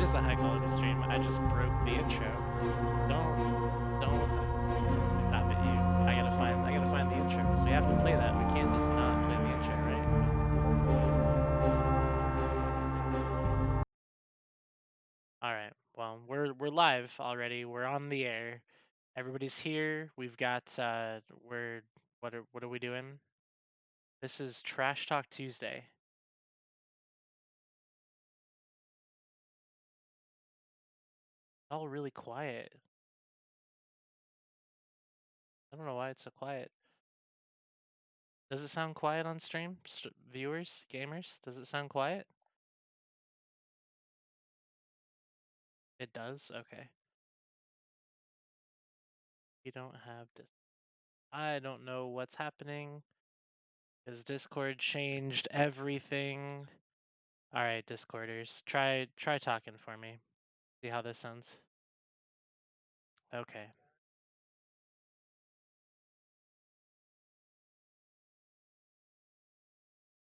is a high quality stream. I just broke the intro. Don't. Stop it, you. I gotta find the intro because we have to play that. We can't just not play the intro, right? All right. Well, we're live already. We're on the air. Everybody's here. We've got we're what are we doing? This is Trash Talk Tuesday. All really quiet. I don't know why it's so quiet. Does it sound quiet on stream? Viewers, gamers, does it sound quiet? It does? Okay. You don't have this. I don't know what's happening. Has Discord changed everything? All right, Discorders, try talking for me. See how this sounds. Okay.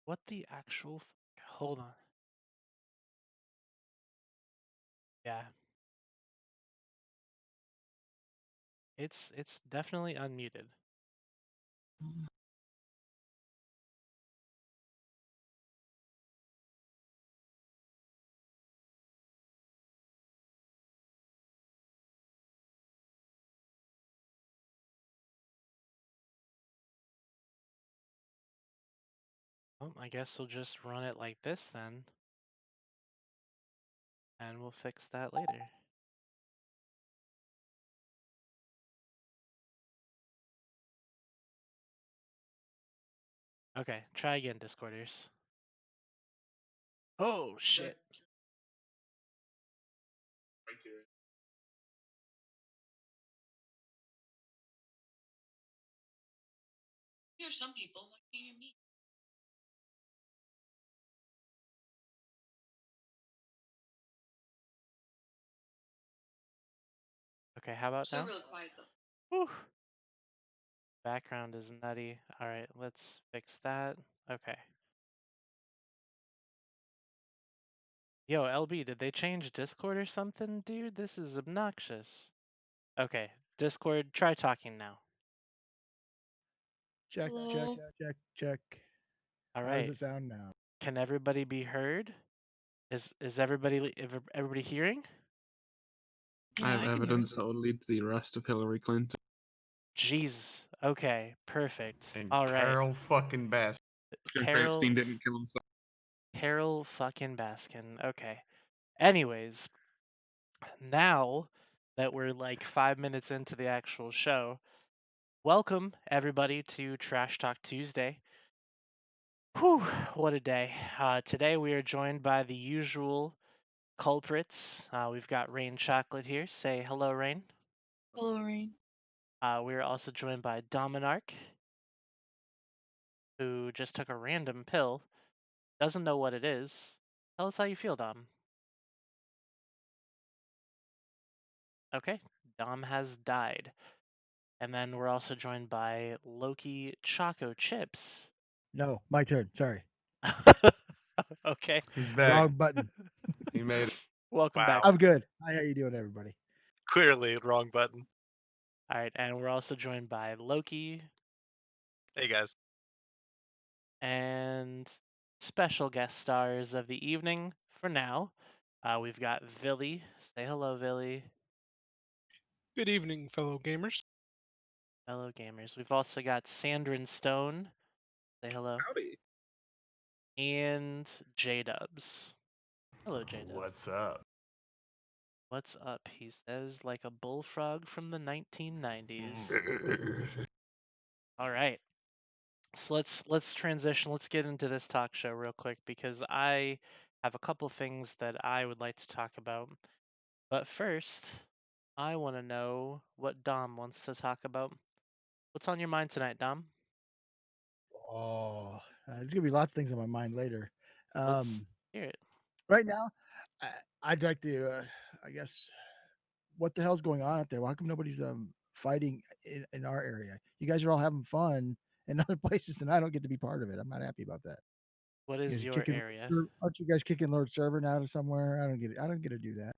What the actual? Hold on. Yeah. It's definitely unmuted. Well, I guess we'll just run it like this then, and we'll fix that later. Okay, try again, Discorders. Oh shit. Here are some people. Why can't you hear me? Okay, how about Still now? really quiet though. Whew. Background is nutty. All right, let's fix that. Okay. Yo, LB, did they change Discord or something, dude? This is obnoxious. Okay, Discord, try talking now. Check, check, Hello? check. All How does right. it sound now? Can everybody be heard? Is everybody hearing? Yeah, I have can hear evidence that will lead to the arrest of Hillary Clinton. Jeez. Okay, perfect. And All right. Carol fucking Bass. Carol Epstein didn't kill himself. Carol fucking Baskin. Okay. Anyways, now that we're like 5 minutes into the actual show, welcome everybody to Trash Talk Tuesday. Whew, what a day. Today we are joined by the usual culprits. We've got Rain Chocolate here. Say hello, Rain. Hello, Rain. We are also joined by Dominarch, who just took a random pill, doesn't know what it is. Tell us how you feel, Dom. Okay, Dom has died. And then we're also joined by Loki Choco Chips. No, my turn. Sorry. Okay. He's back. Wrong button. He made it. Welcome Wow. back. I'm good. Hi, how you doing, everybody? Clearly, wrong button. All right, and we're also joined by Loki Hey guys. and special guest stars of the evening for now. We've got Villy. Say hello, Villy. Good evening, fellow gamers. Fellow gamers. We've also got Sandrin Stone. Say hello. Howdy. And J Dubs. Hello, J Dubs. What's up? What's up? He says like a bullfrog from the 1990s. All right. So let's transition. Let's get into this talk show real quick because I have a couple things that I would like to talk about. But first, I want to know what Dom wants to talk about. What's on your mind tonight, Dom? Oh, there's gonna be lots of things on my mind later. Let's hear it. Right now, I'd like to, I guess, what the hell's going on out there? Why come nobody's fighting in our area? You guys are all having fun in other places, and I don't get to be part of it. I'm not happy about that. What You is guys your kicking? area? Aren't you guys kicking Lord Server now to somewhere? I don't get it. I don't get to do that.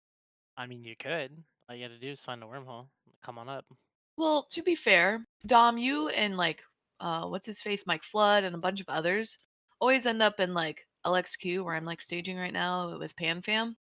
I mean, you could. All you got to do is find a wormhole. Come on up. Well, to be fair, Dom, you and like, what's his face, Mike Flood, and a bunch of others always end up in like LXQ, where I'm like staging right now with PanFam.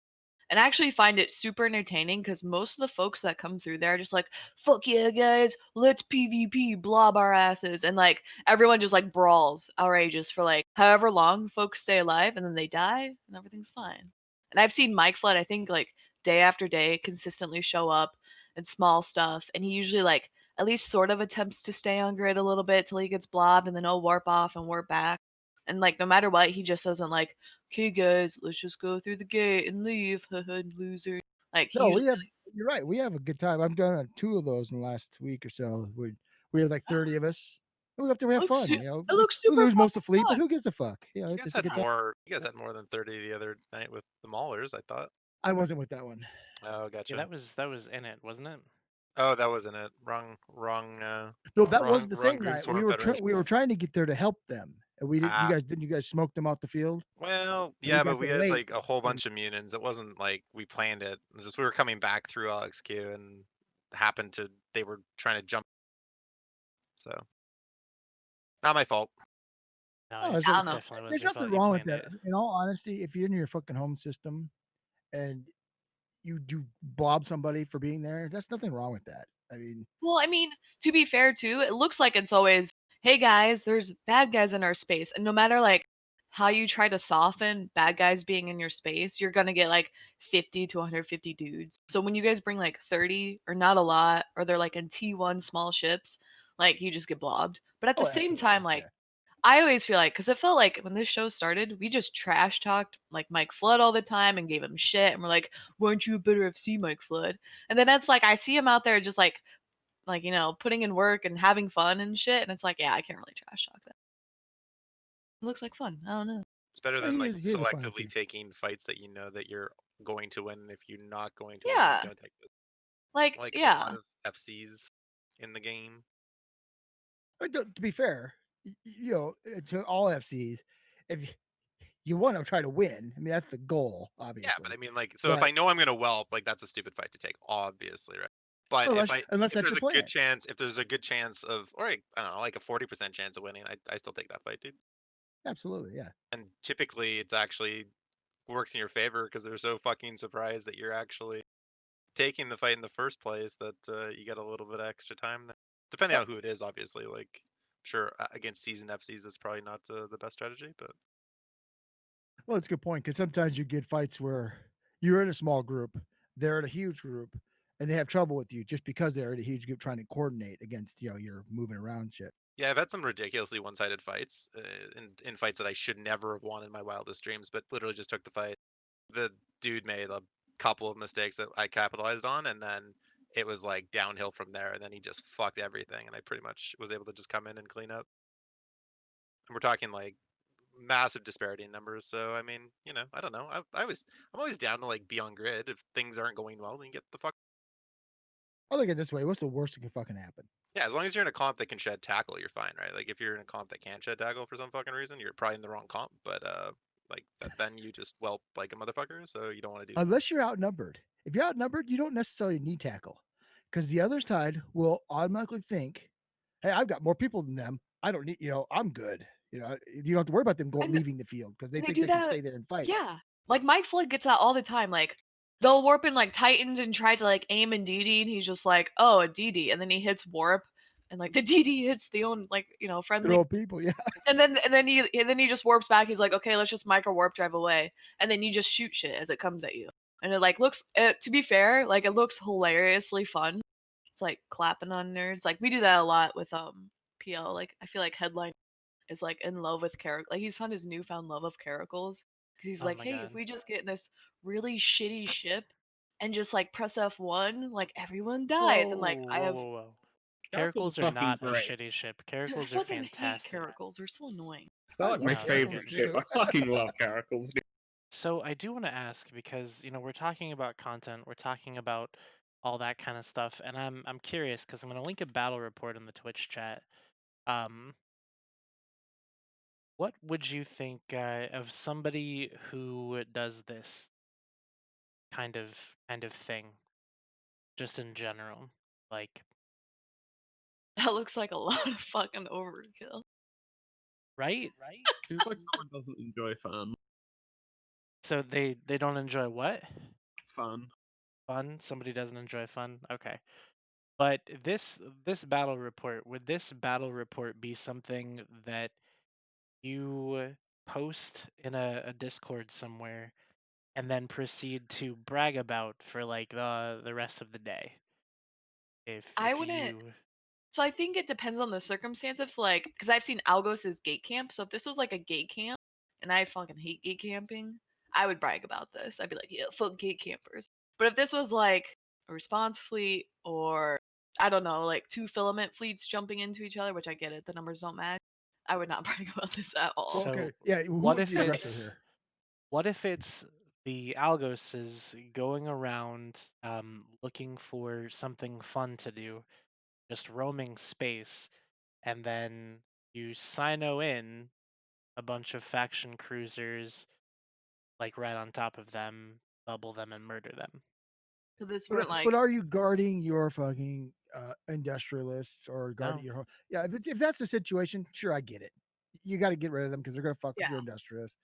And I actually find it super entertaining because most of the folks that come through there are just like, fuck yeah, guys, let's PvP, blob our asses. And like, everyone just like brawls outrageous for like however long folks stay alive and then they die and everything's fine. And I've seen Mike Flood, I think, like day after day consistently show up and small stuff. And he usually like at least sort of attempts to stay on grid a little bit till he gets blobbed and then he'll warp off and warp back. And like, no matter what, he just doesn't like, okay, guys, let's just go through the gate and leave, loser. Like, he No, usually, you're right. We have a good time. I've done 2 of those in the last week or so. We have like 30 of us. And we have to have fun. You know, it looks we super lose most fucking of fleet, but fun. who gives a fuck? You know, You it's, guys it's a had good time. more. You guys had more than 30 the other night with the Maulers, I thought. I wasn't with that one. Oh, Yeah, gotcha. that was in it, wasn't it? Oh, that wasn't it. Wrong. No, that wrong, wasn't the wrong same night. Greenstorm Federation. We were trying to get there to help them, and we didn't. Ah, You guys smoke them off the field. well, And we yeah, got but we there had late. like a whole And bunch of Munins. It wasn't like we planned it. It was just we were coming back through LXQ and happened to they were trying to jump. So not my fault. No, oh, it it's I like, don't know. definitely was there's your nothing fault. You wrong with planned that. it. In all honesty, if you're in your fucking home system and you do blob somebody for being there, that's nothing wrong with that. I mean, Well, I mean, to be fair too, it looks like it's always, hey guys, there's bad guys in our space. And no matter like how you try to soften bad guys being in your space, you're gonna get like 50 to 150 dudes. So when you guys bring like 30 or not a lot, or they're like in T1 small ships, like you just get blobbed. But at the same time, like I always feel like, because it felt like when this show started, we just trash talked like Mike Flood all the time and gave him shit, and we're like, "Why aren't you a better FC, Mike Flood?" And then it's like I see him out there just like you know, putting in work and having fun and shit, and it's like, yeah, I can't really trash talk that. It looks like fun. I don't know. It's better Yeah, than like he is a fun selectively FC. taking fights that you know that you're going to win. And if you're not going to win, you Yeah, don't take it. like Like a lot yeah, of FCs in the game. But to be fair, you know, to all FCs, if you want to try to win, I mean, that's the goal, Yeah, obviously. but I mean, like, so if But I know I'm gonna whelp, like, that's a stupid fight to take, obviously, right? But unless if that's there's your a good plan, chance, if there's a good chance of, or like, I don't know, like a 40% chance of winning, I still take that fight, dude. absolutely, yeah. And typically, it's actually works in your favor because they're so fucking surprised that you're actually taking the fight in the first place that you get a little bit of extra time there. Depending Oh, on who it is, obviously. Like, sure, against seasoned FCs, that's probably not the best strategy, but well, it's a good point because sometimes you get fights where you're in a small group, they're in a huge group, and they have trouble with you just because they're in a huge group trying to coordinate against you're moving around shit. yeah, I've had some ridiculously one-sided fights in fights that I should never have won in my wildest dreams, but literally just took the fight. The dude made a couple of mistakes that I capitalized on, and then it was like downhill from there. And then he just fucked everything, and I pretty much was able to just come in and clean up. And we're talking like massive disparity in numbers. So I mean, you know, I don't know. I'm always down to like be on grid. If things aren't going well, then get the fuck. I look at it this way: what's the worst that can fucking happen? Yeah, as long as you're in a comp that can shed tackle, you're fine, right? Like if you're in a comp that can't shed tackle for some fucking reason, you're probably in the wrong comp. But like that, then you just whelp like a motherfucker. So you don't want to do that. Unless you're outnumbered. If you're outnumbered, you don't necessarily need tackle because the other side will automatically think, "Hey, I've got more people than them. I don't need, I'm good. You don't have to worry about them And leaving the field because they they think do they can that. stay there and fight." Yeah, like Mike Flood gets that all the time. Like they'll warp in like Titans and try to like aim in DD, and he's just like, oh, a DD, and then he hits warp, and like the DD hits the own like friendly. They're all people, yeah. And then he just warps back. He's like, okay, let's just micro warp drive away, and then you just shoot shit as it comes at you. And it like looks. To be fair, like it looks hilariously fun. It's like clapping on nerds. Like we do that a lot with PL. Like I feel like Headline is like in love with Like he's found his newfound love of Caracals because he's Oh like, my hey, god. if we just get in this really shitty ship and just like press F1, like everyone dies. And like I have Whoa. Caracals Caracals are are fucking not a great. shitty ship. I Caracals are fucking hate fantastic. Caracals. They're so annoying. They're like my No, they're favorite good. ship. I fucking love Caracals. Dude. So I do want to ask because we're talking about content, we're talking about all that kind of stuff, and I'm curious because I'm gonna link a battle report in the Twitch chat. Um, what would you think of somebody who does this kind of thing, just in general? Like, That looks like a lot of fucking overkill. right? Seems like someone doesn't enjoy fun. So they don't enjoy what? Fun. Fun? Somebody doesn't enjoy fun? Okay. But this battle report, would this battle report be something that you post in a Discord somewhere and then proceed to brag about for like the rest of the day? I If wouldn't. you So I think it depends on the circumstances. Like, because I've seen Algos's gate camp. So if this was like a gate camp, and I fucking hate gate camping, I would brag about this. I'd be like, yeah, fuck gate campers. But if this was like a response fleet, or I don't know, like two filament fleets jumping into each other, which I get it, the numbers don't match, I would not brag about this at all. Well, So okay, yeah. Who what was if the aggressor it's here? what if it's the Algos is going around looking for something fun to do, just roaming space, and then you sino in a bunch of faction cruisers, like right on top of them, bubble them, and murder them? So this But, wouldn't like. but are you guarding your fucking industrialists or guarding No, your home? Yeah, if that's the situation, sure, I get it. You got to get rid of them because they're gonna fuck with Yeah. your industrialists.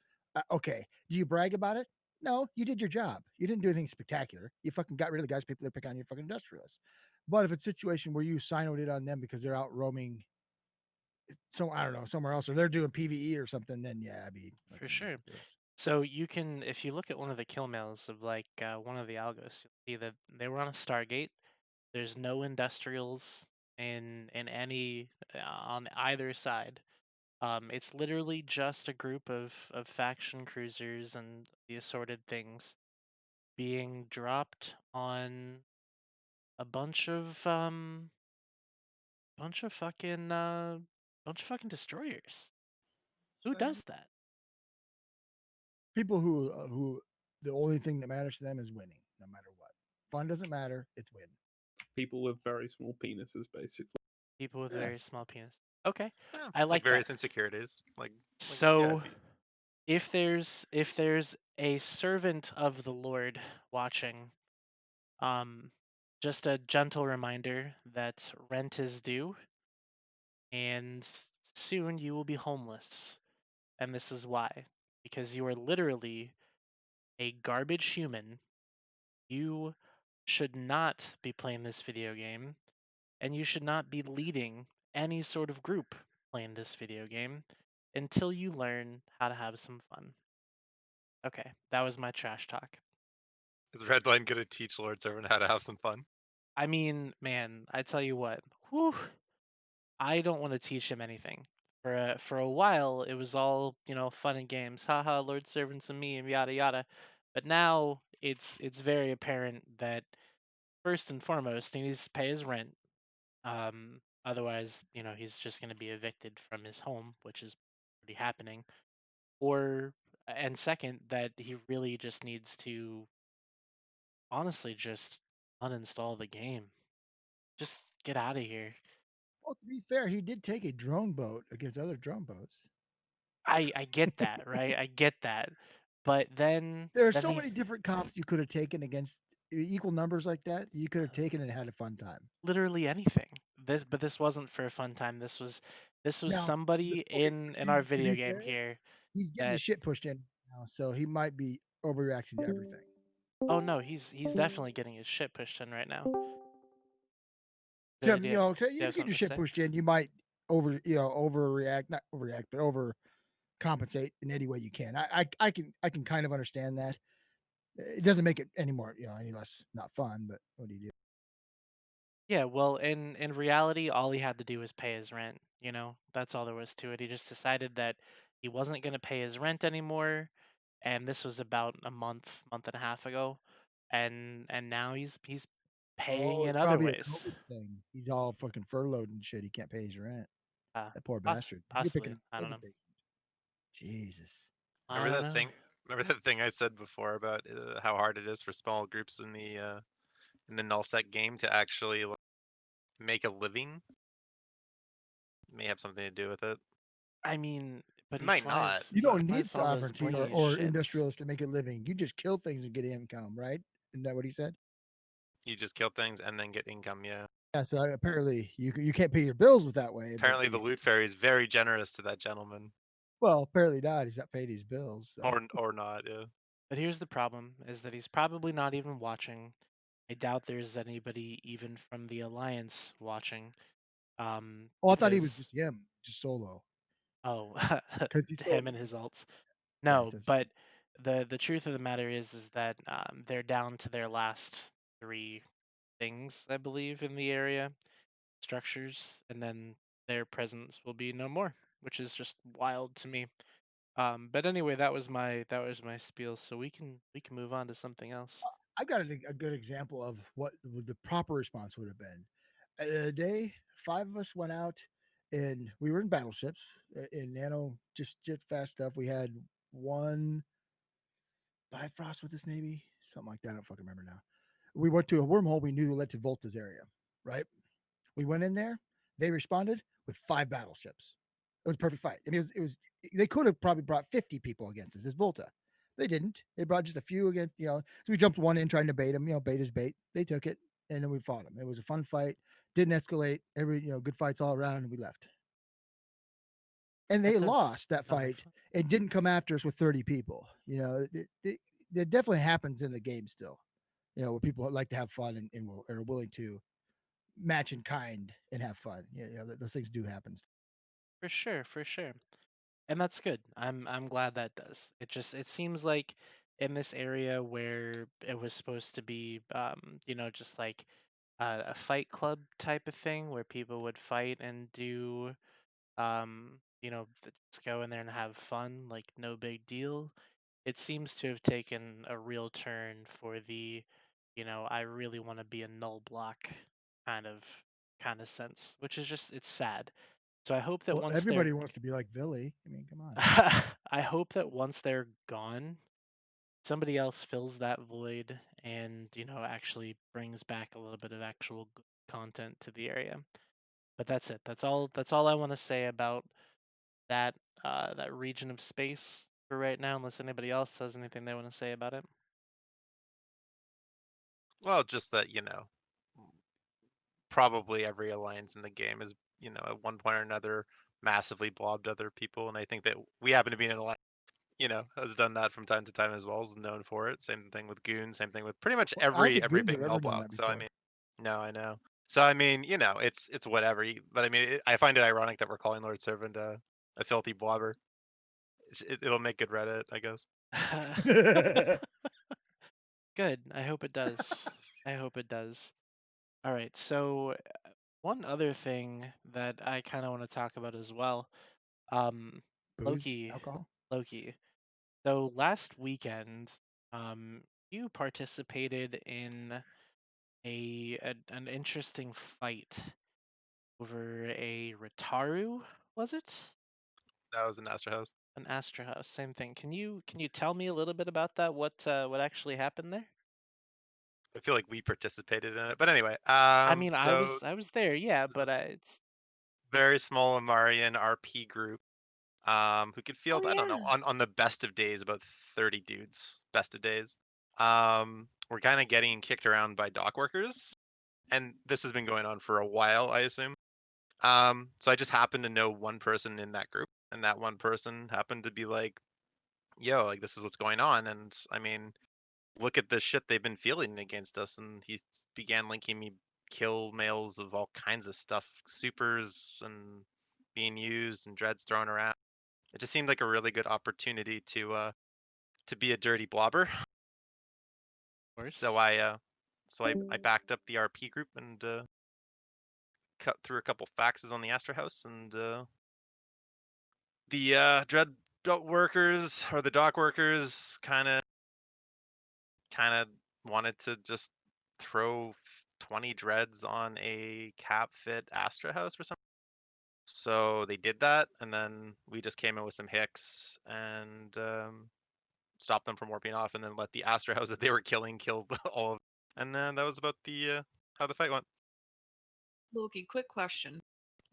Okay, do you brag about it? No, you did your job. You didn't do anything spectacular. You fucking got rid of the guys, people that pick on your fucking industrialists. But if it's a situation where you signed it on them because they're out roaming, so I don't know, somewhere else, or they're doing PVE or something, then yeah, I'd be for fucking sure. ridiculous. So you can, if you look at one of the kill mails of like one of the Algos, you'll see that they were on a Stargate. There's no industrials in any on either side. It's literally just a group of faction cruisers and the assorted things being dropped on a bunch of fucking destroyers. Who does that? People who the only thing that matters to them is winning, no matter what. Fun doesn't matter; it's win. People with very small penises, basically. People with Yeah. very small penis. Okay, Yeah, I like like that. various insecurities. Like yeah, So if there's a servant of the Lord watching, just a gentle reminder that rent is due, and soon you will be homeless. And this is why. Because you are literally a garbage human. You should not be playing this video game, and you should not be leading any sort of group playing this video game until you learn how to have some fun. Okay, that was my trash talk. is Redline gonna teach Lord Servant how to have some fun? I mean, man, I tell you what, whew, I don't want to teach him anything. For a while, it was all fun and games, haha, Lord Servants and me, and yada yada. But now it's very apparent that first and foremost, he needs to pay his rent. Otherwise, he's just going to be evicted from his home, which is already happening. And second, that he really just needs to honestly just uninstall the game. Just get out of here. Well, to be fair, he did take a drone boat against other drone boats. I get that, right? I get that. But then There are then so he many different comps you could have taken against equal numbers like that. You could have taken and had a fun time. literally anything. This wasn't for a fun time. This was Now, somebody okay, in our to video be game fair, here he's getting that his shit pushed in now, so he might be overreacting to everything. oh no, he's definitely getting his shit pushed in right now. So, Do you so have you get something your to shit say? pushed in, you might overreact, not overreact, but overcompensate in any way you can. I can kind of understand that. It doesn't make it any more, any less not fun, but what do you do? Yeah, well, in reality, all he had to do was pay his rent. That's all there was to it. He just decided that he wasn't going to pay his rent anymore, and this was about a month and a half ago, and now he's paying Oh, in it's other probably a ways. COVID thing. He's all fucking furloughed and shit. He can't pay his rent. Uh, That poor bastard. You're picking Possibly, up I don't know. everything. Jesus. I Remember don't that know. thing? Remember that thing I said before about how hard it is for small groups in the nullsec game to actually like, make a living? May have something to do with it. I mean, But he Might not. flies. You He don't need flies all those sovereignty blingy or ships. industrialists to make a living. You just kill things and get income, right? Isn't that what he said? You just kill things and then get income. Yeah. Yeah. So apparently you can't pay your bills with that way. But Apparently, the loot fairy is very generous to that gentleman, well, apparently not. He's not paid his bills. So. or not. Yeah. But here's the problem: is that he's probably not even watching. I doubt there's anybody even from the Alliance watching. Oh, I thought he was Because just him, just solo. oh, Because he's him and his alts. yeah. No, but the truth of the matter is that they're down to their last 3 things, I believe, in the area structures, and then their presence will be no more, which is just wild to me. But anyway, that was my spiel. So we can move on to something else. I got a good example of what the proper response would have been. A day, 5 of us went out, and we were in battleships in nano, just jet fast stuff. We had one Bifrost with us, maybe something like that. I don't fucking remember now. We went to a wormhole we knew led to Volta's area, right? We went in there. They responded with 5 battleships. It was a perfect fight. I mean, they could have probably brought 50 people against us as Volta. They didn't. They brought just a few against, so we jumped one in trying to bait him, bait his bait. They took it, and then we fought him. It was a fun fight. Didn't escalate. Good fights all around, and we left. And they lost that fight and didn't come after us with 30 people. It definitely happens in the game still, where people like to have fun and are willing to match in kind and have fun. Those things do happen. For sure. And that's good. I'm glad that does. It seems like in this area where it was supposed to be just like a fight club type of thing where people would fight and do just go in there and have fun, like no big deal. It seems to have taken a real turn for the, I really want to be a null block kind of sense, which is just it's sad. So I hope that Well, once they're everybody wants to be like Billy. I mean, come on. I hope that once they're gone, somebody else fills that void and, actually brings back a little bit of actual content to the area. But that's it. That's all I want to say about that that region of space for right now, unless anybody else has anything they want to say about it. Well, just that probably every alliance in the game is at one point or another massively blobbed other people, and I think that we happen to be in an alliance has done that from time to time as well, is known for it. Same thing with Goon, same thing with pretty much Well, I don't think every Goons big have null ever done block. that So I before. mean, no, I know. So I mean, it's whatever. But I mean, I find it ironic that we're calling Lord Servant a filthy blobber. It'll make good Reddit, I guess. Good. I hope it does. I hope it does. All right. So one other thing that I kind of want to talk about as well, Booze, Loki. alcohol. Loki. So last weekend, um, you participated in an interesting fight over a Ritaru, was it? That was an Astra House. An Astra House, same thing. Can you tell me a little bit about that? What actually happened there? I feel like we participated in it, but anyway. I mean, So I was there, yeah, but this is it's very small Amarian RP group. Who could field, I don't know, yeah. on the best of days, about 30 dudes, best of days. We're kind of getting kicked around by dock workers, and this has been going on for a while, I assume. So I just happened to know one person in that group, and that one person happened to be like, yo, like, this is what's going on, and I mean, look at the shit they've been fielding against us, and he began linking me kill mails of all kinds of stuff, supers and being used and dreads thrown around. It just seemed like a really good opportunity to be a dirty blobber. of So course. I backed up the RP group and cut through a couple faxes on the Astra House, and the dread workers or the dock workers kind of wanted to just throw 20 dreads on a cap fit Astra House or something. So they did that, and then we just came in with some hicks and stop them from warping off, and then let the Astra House that they were killing kill all of them. And then that was about the how the fight went. Loki, quick question.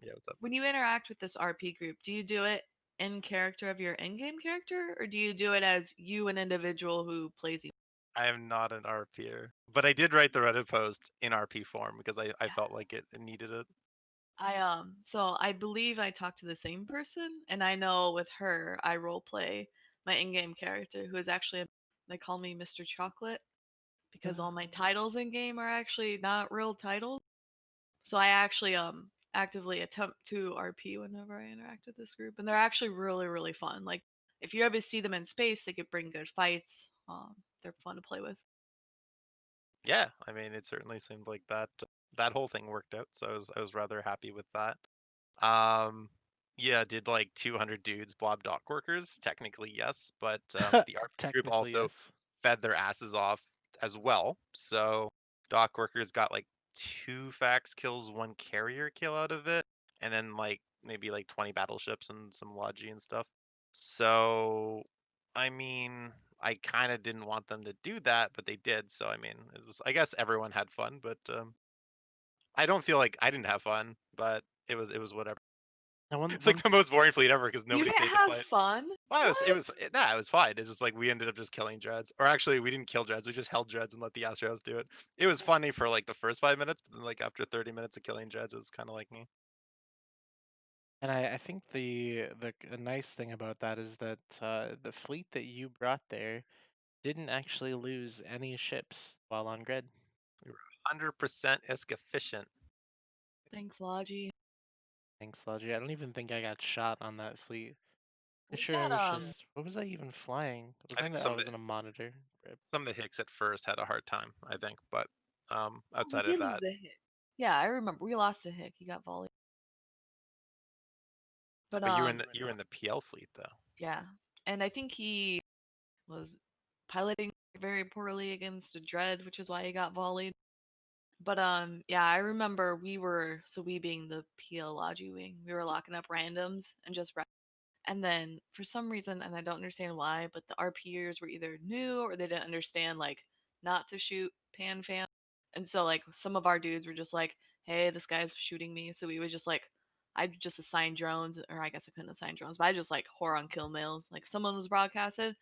Yeah, what's up? When you interact with this RP group, do you do it in character of your in-game character, or do you do it as you, an individual who plays you? I am not an RPer, but I did write the Reddit post in RP form because I felt like it needed it. So I believe I talked to the same person, and I know with her I role play my in-game character, who is actually they call me Mr. Chocolate because all my titles in game are actually not real titles. So I actually actively attempt to RP whenever I interact with this group, and they're actually really fun. Like if you ever see them in space, they could bring good fights. They're fun to play with. Yeah, I mean, it certainly seemed like that whole thing worked out, so I was rather happy with that. Yeah, did like 200 dudes blob dock workers? Technically, yes, but the RP group Technically, also yes. fed their asses off as well. So dock workers got like 2 fax kills, 1 carrier kill out of it, and then like maybe like 20 battleships and some logi and stuff. So, I mean, I kind of didn't want them to do that, but they did. So, I mean, I guess everyone had fun, but I don't feel like I didn't have fun, but it was whatever. Now, It's like the most boring fleet ever because You nobody didn't stayed to have fight. fun? Well, What? it was fine. It's just like we ended up just killing dreads, or actually we didn't kill dreads. We just held dreads and let the Astros do it. It was funny for like the first 5 minutes, but then like after 30 minutes of killing dreads, it was kind of like me. And I think the nice thing about that is that the fleet that you brought there didn't actually lose any ships while on grid. We were 100% ISK efficient. Thanks, Logi. Thanks, Logi. I don't even think I got shot on that fleet. We Sure, I got was just. What was I even flying? Was I I? think I was in a monitor. Rip. some of the Hicks at first had a hard time, I think, but oh, we outside of did that, lose a hit. Yeah, I remember we lost a hit. He got volleyed. But but you were in the PL fleet though. yeah, and I think he was piloting very poorly against a dread, which is why he got volleyed. But yeah, I remember we being the PL Logi wing, we were locking up randoms and just and then for some reason, and I don't understand why, but the RPers were either new or they didn't understand like not to shoot pan fam. And so like some of our dudes were just like, hey, this guy's shooting me. So we would just like I'd just assign drones, or I guess I couldn't assign drones, but I just like whore on kill mails. Like if someone was broadcasted,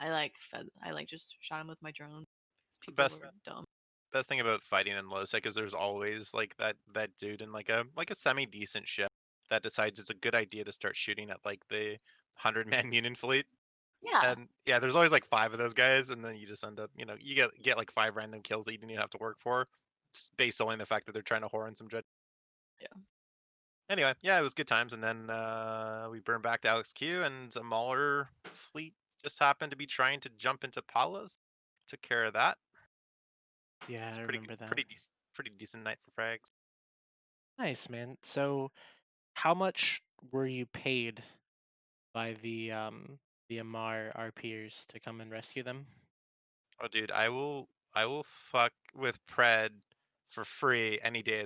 I like just shot him with my drone. It's the People were dumb. best thing about fighting in low sec is there's always like that dude in like a semi decent ship that decides it's a good idea to start shooting at like the 100-man Union fleet. Yeah. And yeah, there's always like 5 of those guys, and then you just end up, you get like 5 random kills that you didn't even have to work for, based only on the fact that they're trying to whore in some dread. Yeah. Anyway, yeah, it was good times, and then we burned back to Alex Q, and a Mauler fleet just happened to be trying to jump into Paula's. Took care of that. Yeah, It's I pretty remember that. pretty decent night for frags. Nice, man. So, how much were you paid by the Amar RPers to come and rescue them? Oh, dude, I will fuck with Pred for free any day.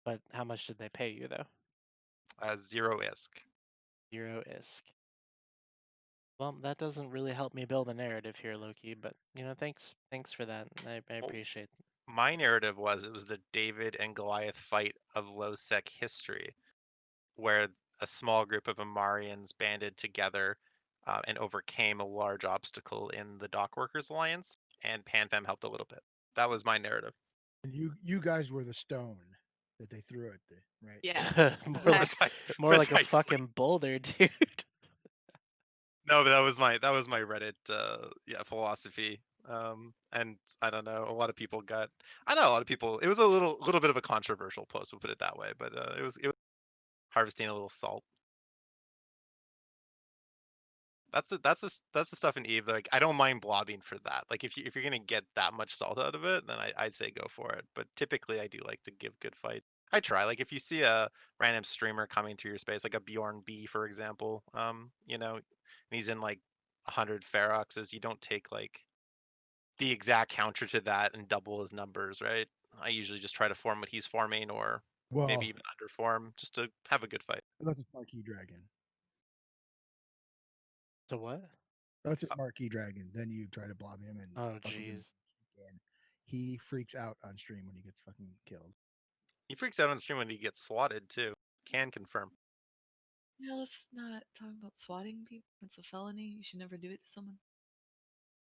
But how much did they pay you though? 0 ISK. 0 ISK. Well, that doesn't really help me build a narrative here, Loki. But thanks for that. I Well, appreciate it. my narrative was it was a David and Goliath fight of low sec history, where a small group of Amarians banded together and overcame a large obstacle in the Dock Workers Alliance, and PanFam helped a little bit. That was my narrative. And you guys were the stone that they threw at the right. Yeah. more like Exactly. more like a Precisely. fucking boulder, dude. No, but that was my Reddit philosophy. And I don't know, a lot of people got I know a lot of people it was a little bit of a controversial post, we'll put it that way, but it was harvesting a little salt. That's the stuff in Eve. Like I don't mind blobbing for that. Like if you're gonna get that much salt out of it, then I'd say go for it. But typically I do like to give good fight. I try. Like if you see a random streamer coming through your space, like a Bjorn B, for example, and he's in like 100 Feroxes, you don't take like the exact counter to that and double his numbers, right? I usually just try to form what he's forming, or maybe Well, even underform, just to have a good fight. that's a marquee dragon. So what? That's a marquee dragon. Then you try to blob him and Oh, fuck with him. jeez. And he freaks out on stream when he gets fucking killed. He freaks out on stream when he gets swatted too. Can confirm. Yeah, let's not talk about swatting people. It's a felony. You should never do it to someone.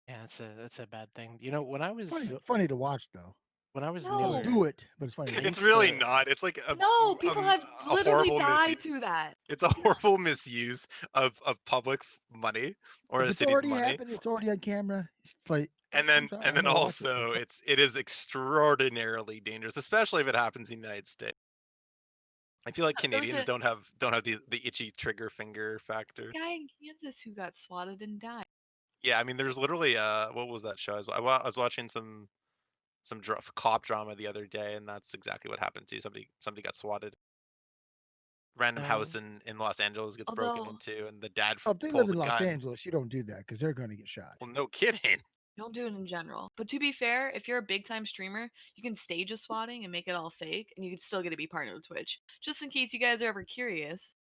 Yeah, it's a bad thing. You know, when I was Funny to watch though. No. newer, Don't do it, but it's funny. I It's used really to- not. It's like No, people have a literally horrible died misuse. through that. It's a horrible misuse of public money or If a it's city's already money. happened, it's already on camera. It's funny. And I'm then sorry, and I'm then gonna watch it, but also it's it is extraordinarily dangerous, especially if it happens in the United States. I feel like There was Canadians a don't have the itchy trigger finger factor. guy in Kansas who got swatted and died. Yeah, I mean, there's literally what was that show? I was watching some cop drama the other day, and that's exactly what happened to somebody got swatted. Random house No. in Los Angeles gets broken Although, into, and the dad Oh, if they live pulls in a Los gun. Angeles, you don't do that because they're going to get shot. Well, no kidding. don't do it in general. But to be fair, if you're a big time streamer, you can stage a swatting and make it all fake, and you can still get to be partnered with Twitch. Just in case you guys are ever curious.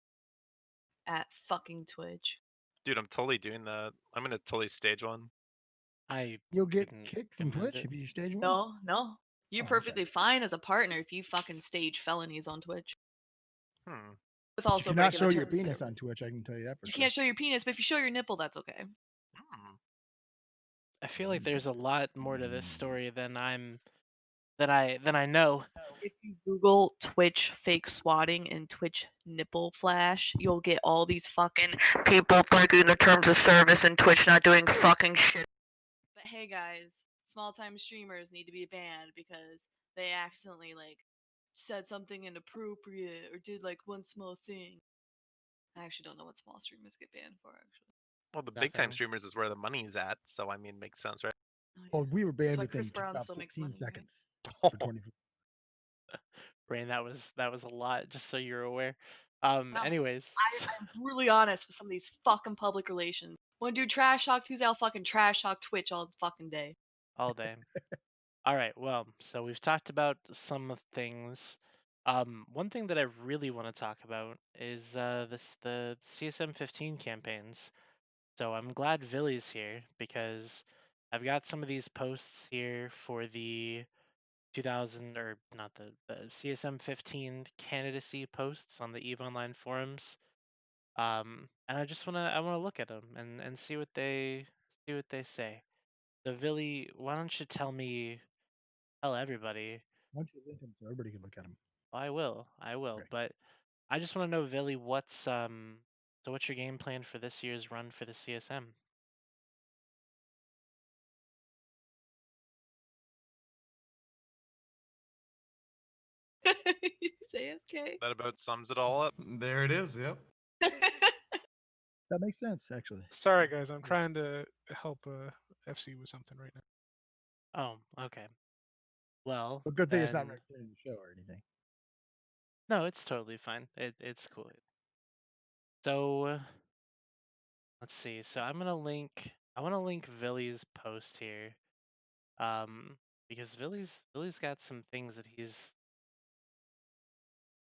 At fucking Twitch. Dude, I'm totally doing that. I'm gonna totally stage one. I You'll get wouldn't kicked from recommend Twitch it. if you stage one. No. You're Oh, okay. perfectly fine as a partner if you fucking stage felonies on Twitch. Hmm. With You also cannot breaking show the your terms of penis service. on Twitch. I can tell you that for You sure. can't show your penis, but if you show your nipple, that's okay. Hmm. I feel like there's a lot more to this story than I know. If you Google Twitch fake swatting and Twitch nipple flash, you'll get all these fucking people breaking the terms of service and Twitch not doing fucking shit. But hey guys, small time streamers need to be banned because they accidentally said something inappropriate or did one small thing. I actually don't know what small streamers get banned for actually. Well, the big time Nothing. streamers is where the money's at, so I mean, makes sense, right? Oh, we were That's banned why within Chris Brown about still makes 15 money, right? seconds for 24. Rain, that was a lot, just so you're aware. No, Anyways, I'm brutally honest with some of these fucking public relations. Wanna do trash talk Tuesday? I'll fucking trash talk Twitch all fucking day. all day. All right, well, so we've talked about some of things. One thing that I really want to talk about is the CSM 15 campaigns. So I'm glad Villy's here because I've got some of these posts here for the 2000 or not the CSM 15 candidacy posts on the EVE Online forums. And I wanna look at them and see what they say. So Villy, why don't you tell everybody? Why don't you link them so everybody can look at them? I will, Okay. but I just want to know, Villy, what's your game plan for this year's run for the CSM? You say okay. That about sums it all up. There it is. Yep. That makes sense, actually. Sorry, guys. I'm trying to help FC with something right now. Oh, okay. Well, But good thing it's not then- recording the show or anything. No, it's totally fine. It's cool. So let's see. So I want to link Villy's post here. Because Villy's got some things that he's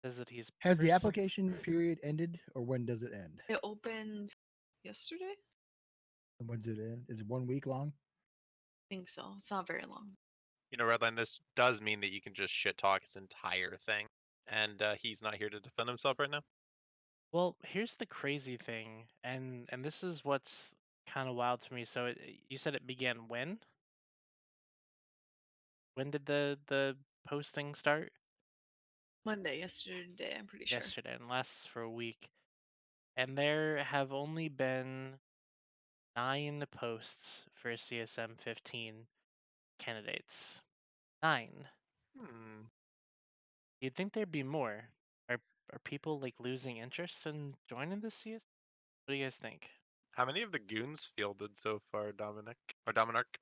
says that he's Has the pers- application period ended, or when does it end? It opened yesterday? And when does it end? Is it 1 week long? I think so. It's not very long. You know, Redline, this does mean that you can just shit talk his entire thing, and he's not here to defend himself right now. Well, here's the crazy thing, and this is what's kind of wild to me. So you said it began when? When did the posting start? Monday, yesterday, I'm pretty sure. Yesterday, and lasts for a week. And there have only been 9 posts for CSM 15 candidates. 9. Hmm. You'd think there'd be more. Are people like losing interest in joining the CS? What do you guys think? How many of the goons fielded so far, Dominic or Dominark?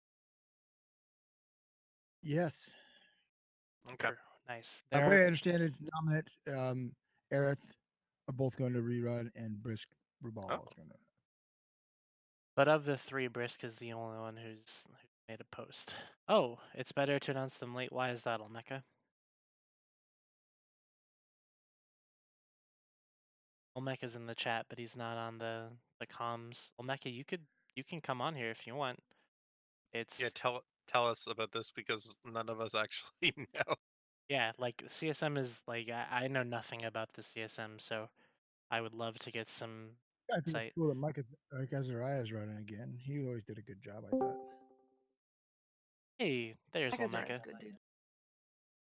Yes. Okay. Nice. The There way I are, understand it, it's Nominate, Aerith are both going to rerun, and Brisk Rubal Oh. is going to. but of the 3, Brisk is the only one who's made a post. Oh, it's better to announce them late. Why is that, Olmeca? Olmeca's in the chat, but he's not on the comms. Olmeca, you can come on here if you want. It's Yeah, tell us about this because none of us actually know. yeah, like CSM is like I know nothing about the CSM, so I would love to get some I think it's insight. cool that Mike Azariah is running again. He always did a good job, I thought. Hey, there's That guy's alright, Lameka. good dude.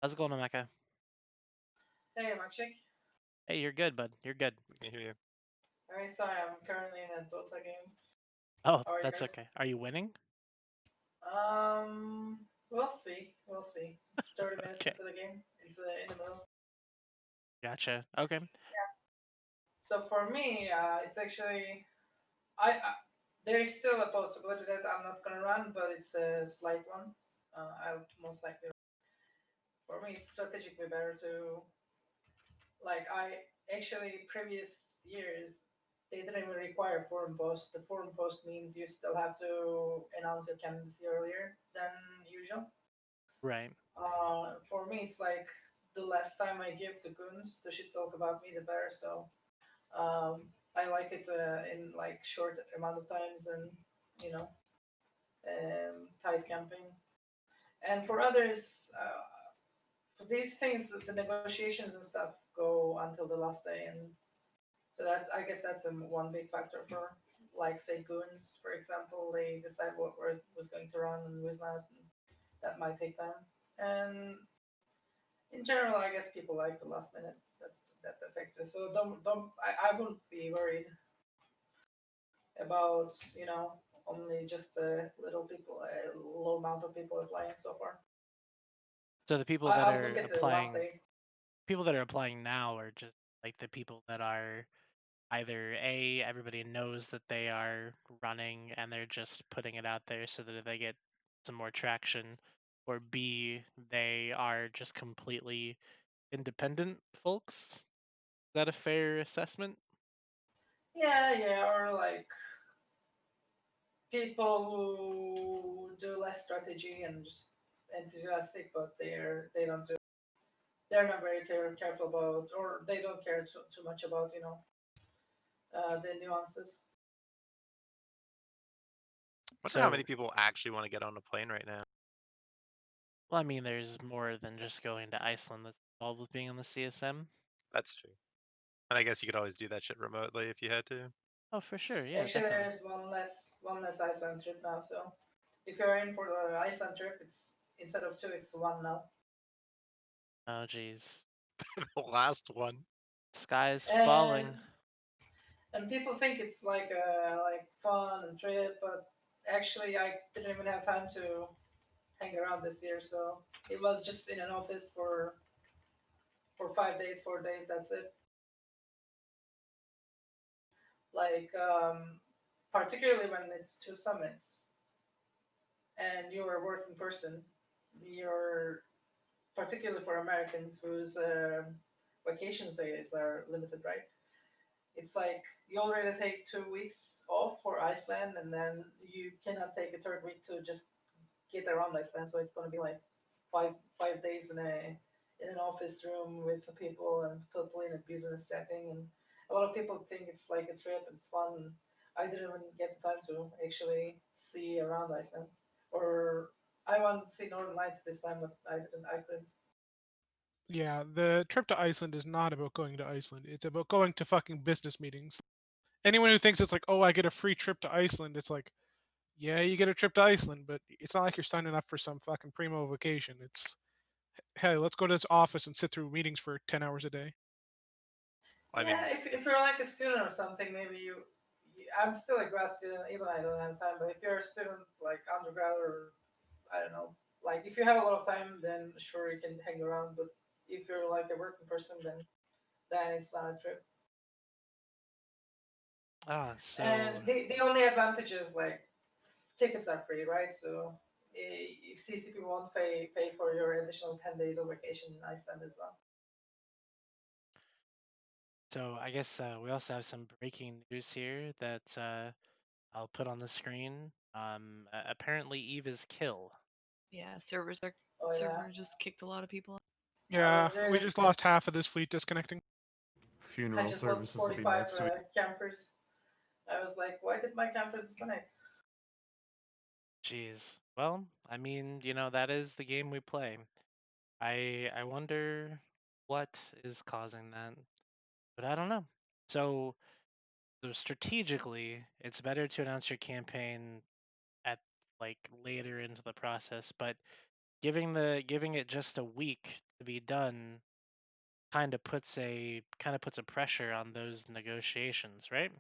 How's it going, Lameka? Hey, am I chick? Hey, you're good, bud. You're good. We can hear you. Very sorry, I'm currently in a Dota game. Oh, How are you that's guys? okay. Are you winning? We'll see. We'll see. It's 30 minutes Okay. into the game. It's in the middle. Gotcha. Okay. Yes. So for me, it's actually I there is still a possibility that I'm not gonna run, but it's a slight one. I'll most likely. For me, it's strategically better to I actually previous years they didn't even require forum post. The forum post means you still have to announce your candidacy earlier than usual. Right. For me, it's like the less time I give to goons to shit talk about me, the better. So I like it in like short amount of times and you know tight camping. And for others, these things, the negotiations and stuff go until the last day, and so that's I guess that's one big factor for like say goons, for example, they decide what was going to run and who's not. And that might take time. And in general, I guess people like the last minute. That affects it. So I wouldn't be worried about only just a little people, a low amount of people applying so far. So the people that I'll look are at the last day. applying now are just like the people that are either A, everybody knows that they are running and they're just putting it out there so that they get some more traction, or B, they are just completely independent folks. Is that a fair assessment? Yeah, or like people who do less strategy and just enthusiastic, but they're not very careful about, or they don't care too much about the nuances. Wonder how So, many people actually want to get on a plane right now. well, I mean, there's more than just going to Iceland that's involved with being on the CSM. That's true. And I guess you could always do that shit remotely if you had to. Oh, for sure. Yeah, Actually, definitely. there is one less Iceland trip now. So if you're in for the Iceland trip, it's instead of two, it's one now. Oh, geez. The last one. Sky is And falling. and people think it's like fun and trip, but actually I didn't even have time to hang around this year. So it was just in an office for 5 days, 4 days. That's it. Like particularly when it's two summits and you're a working person, you're particularly for Americans whose vacations days are limited, right? It's like you already take 2 weeks off for Iceland, and then you cannot take a third week to just get around Iceland. So it's going to be like five days in an office room with the people and totally in a business setting. And a lot of people think it's like a trip. It's fun. I didn't even get the time to actually see around Iceland, or I wanted to see Northern Lights this time, but I didn't. I couldn't. Yeah, the trip to Iceland is not about going to Iceland. It's about going to fucking business meetings. Anyone who thinks it's like, oh, I get a free trip to Iceland, it's like, yeah, you get a trip to Iceland, but it's not like you're signing up for some fucking primo vacation. It's, hey, let's go to this office and sit through meetings for 10 hours a day. I Yeah, mean, if you're like a student or something, maybe I'm still a grad student, even I don't have time. But if you're a student like undergrad or I don't know, like if you have a lot of time, then sure you can hang around. But if you're like a working person, then it's not a trip. So And the only advantage is like tickets are free, right? So if CCP won't pay for your additional 10 days of vacation in Iceland as well. So I guess we also have some breaking news here that I'll put on the screen. Apparently Eve is kill. Yeah, Oh yeah, server just kicked a lot of people. I Yeah, was we really just lost half of this fleet disconnecting. I Funeral just lost services will be 45 next week. campers. I was like, why did my campers disconnect? Jeez. Well, I mean, that is the game we play. I wonder what is causing that, but I don't know. So strategically, it's better to announce your campaign at like later into the process, but giving it just a week to be done kind of puts a pressure on those negotiations, right?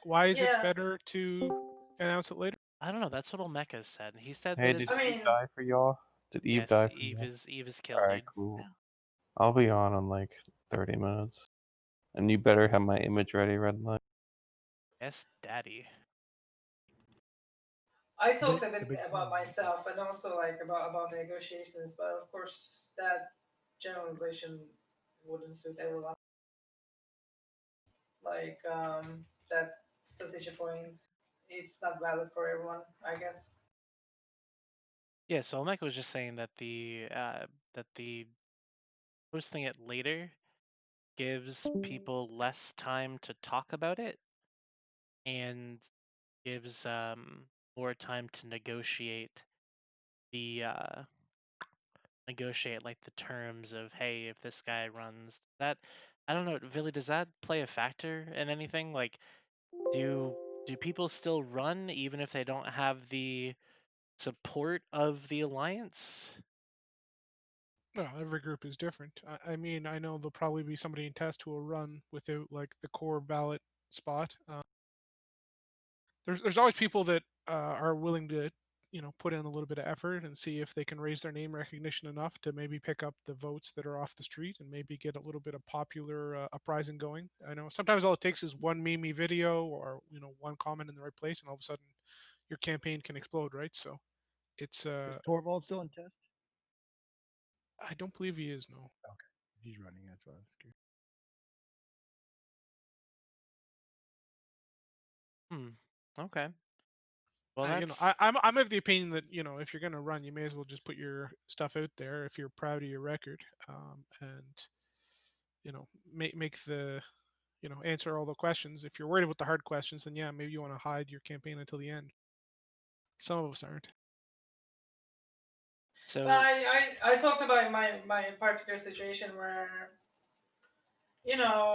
Why is it Yeah. better to announce it later? I don't know. That's what Olmeca said. He said Hey, that did it's I Eve mean, die for y'all? Did Eve yes. die for Eve y'all? is killed, Alright, dude. cool. Yeah. I'll be on in like 30 minutes. And you better have my image ready, Red Light. Yes, daddy. I talked a The bit big about queen. myself and also like about negotiations, but of course that generalization wouldn't suit everyone. Like that strategy point, it's not valid for everyone, I guess. Yeah. So Olmeca was just saying that the posting it later gives people less time to talk about it and gives more time to negotiate the like the terms of, hey, if this guy runs that. I don't know, Billy, does that play a factor in anything? Like, do people still run even if they don't have the support of the alliance? Well, every group is different. I mean, I know there'll probably be somebody in test who will run without like the core ballot spot. There's always people that are willing to put in a little bit of effort and see if they can raise their name recognition enough to maybe pick up the votes that are off the street and maybe get a little bit of popular uprising going. I know sometimes all it takes is one meme video or one comment in the right place and all of a sudden your campaign can explode, right? So it's Is Torvald still in test? I don't believe he is, no. Okay, he's running. That's what I was curious. Okay. Well, I, that's I'm of the opinion that if you're gonna run, you may as well just put your stuff out there if you're proud of your record, and make the answer all the questions. If you're worried about the hard questions, then yeah, maybe you want to hide your campaign until the end. Some of us aren't. so. I talked about my particular situation where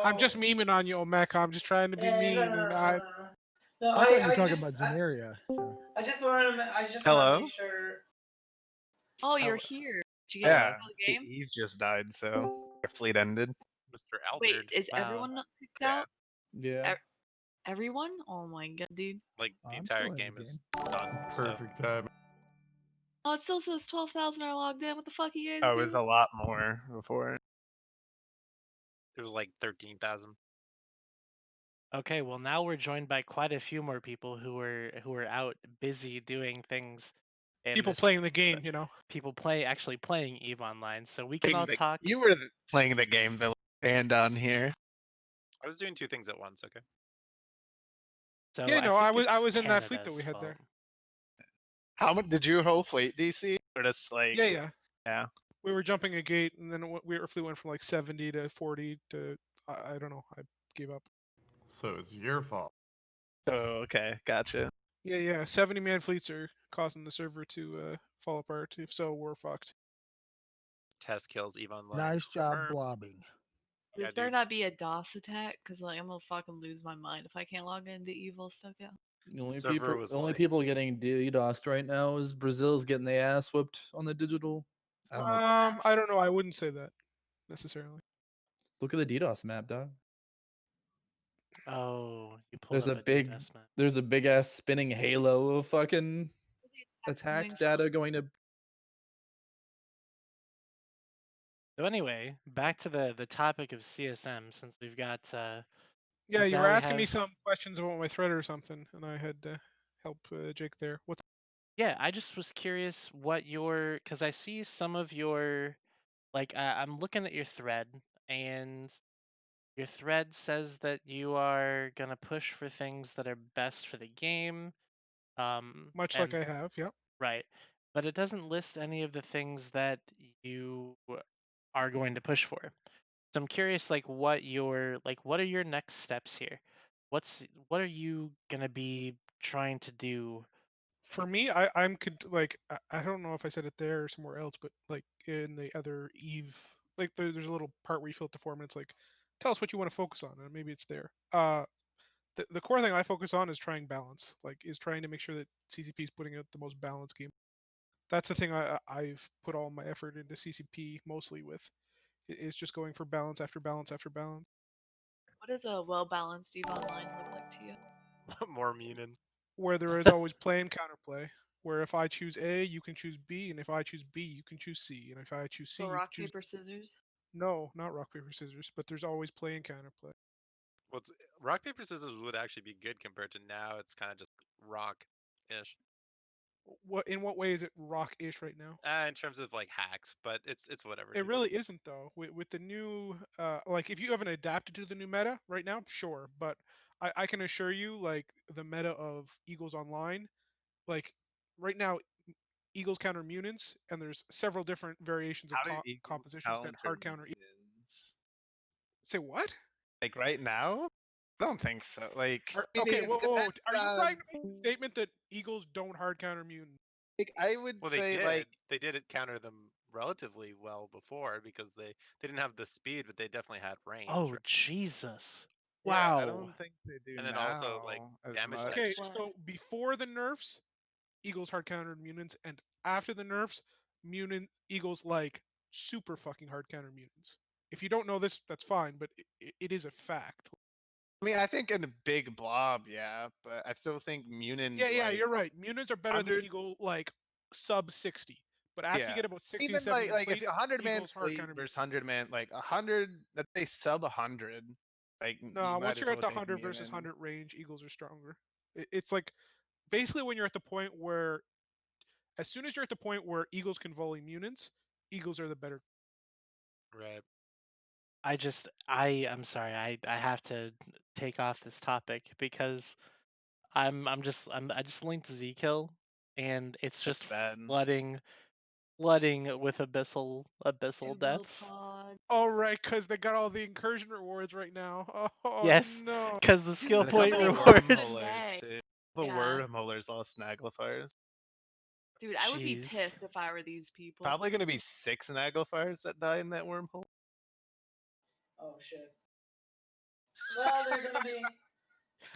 I'm just memeing on you, Omeka. I'm just trying to be no, mean, no, no, and no, no, no. No, I thought you were I talking just about Zenaria. So. I just want to Hello? make sure. Oh, you're Oh, here. Did you get Yeah, to the game? Eve just died, so our fleet ended. Mr. Wait, Albert, is wow. everyone not picked Yeah. out? Yeah. Everyone? Oh my god, dude. like the I'm entire still in the game is game. done. So Perfect time. Oh, it still says 12,000 are logged in. What the fuck are you guys Oh, it doing? was a lot more before. it was like 13,000. Okay, well now we're joined by quite a few more people who are out busy doing things. In people this, playing the game, people actually playing Eve Online, so we can Playing all the- talk. You were playing the game, the band on here. I was doing two things at once. Okay. So Yeah, I no, think I it's was in that fleet that Canada's we had fault. there. How much did you whole fleet DC? Or just like Yeah. yeah. We were jumping a gate, and then our fleet went from like 70 to 40 to I don't know. I gave up. So it's your fault. Oh, okay, gotcha. Yeah. 70-man fleets are causing the server to fall apart. If so, we're fucked. Test kills Eve Online. Nice job confirmed. blobbing. Yeah, This better dude. not be a DOS attack, cause like I'm gonna fucking lose my mind if I can't log into Evil stuff yet. The only Server people, was the only like- people getting DDoSed right now is Brazil's getting their ass whipped on the digital. I don't know. I don't know. I wouldn't say that necessarily. Look at the DDoS map, dog. Oh, you pulled There's up a big, DDoS map. there's a big ass spinning halo of fucking attack data going to. So anyway, back to the topic of CSM, since we've got Yeah, since you were now we asking me have- some questions about my thread or something, and I had to help Jake there. What's Yeah, I just was curious what because I see some of your, like, I'm looking at your thread, and your thread says that you are gonna push for things that are best for the game. much And like I have, yep. right, but it doesn't list any of the things that you are going to push for. So I'm curious, like, what are your next steps here? What are you gonna be trying to do? For me, I'm like I don't know if I said it there or somewhere else, but like in the other Eve, like there's a little part where you fill out the form, and it's like tell us what you want to focus on, and maybe it's there. The core thing I focus on is trying balance, like is trying to make sure that CCP is putting out the most balanced game. That's the thing I've put all my effort into CCP mostly with, is just going for balance after balance after balance. What does a well-balanced EVE Online look like to you? More Munins. Where there is always play and counterplay. Where if I choose A, you can choose B, and if I choose B, you can choose C, and if I choose C, So you rock, can choose. paper, scissors? No, not rock paper scissors, but there's always play and counterplay. What's rock paper scissors would actually be good compared to now. It's kind of just rock-ish. In what way is it rock-ish right now? In terms of like hacks, but it's whatever. It Dude. really isn't though. With the new, like if you haven't adapted to the new meta right now, sure, but I can assure you, like the meta of Eagles Online, like right now, Eagles counter mutants, and there's several different variations of How do Eagles compositions that hard counter. mutants? Say what? Like right now? I don't think so. Like, Okay, it whoa, whoa, depends are you on- trying to make the statement that Eagles don't hard counter mutants? Like, I would Well, they say did. like They did it counter them relatively well before because they didn't have the speed, but they definitely had range. Oh right? Jesus! yeah, I Wow. don't think they do And then now also like as damage much. type Okay, What? so before the nerfs, Eagles hard countered mutants, and after the nerfs, Eagles like super fucking hard counter mutants. If you don't know this, that's fine, but it is a fact. I mean, I think in a big blob, yeah, but I still think mutants. Yeah, like, you're right. Mutants are better than 100 Eagle like sub 60. But after you Yeah. get about 60, Even 70 like if fleet, you 100-man Eagles hard fleet counter versus 100-man, like 100, let's say sub 100, like you No, might once as you're at well the take 100 versus mutant. 100 range, Eagles are stronger. It's like basically when you're at the point where, as soon as you're at the point where Eagles can volley mutants, Eagles are the better. right. I'm sorry. I have to take off this topic because I just linked Z-Kill and it's That's just bad. flooding with abyssal Two deaths. pod. Oh right, because they got all the incursion rewards right now. Oh Yes, no. because the Dude, skill And a point couple of somebody lost rewards. a wormholers neck. too. The Yeah. wormholers lost naglifiers. Dude, I would be Jeez. pissed if I were these people. Probably gonna be 6 naglifiers that die in that wormhole. Oh shit. Well, they're gonna be.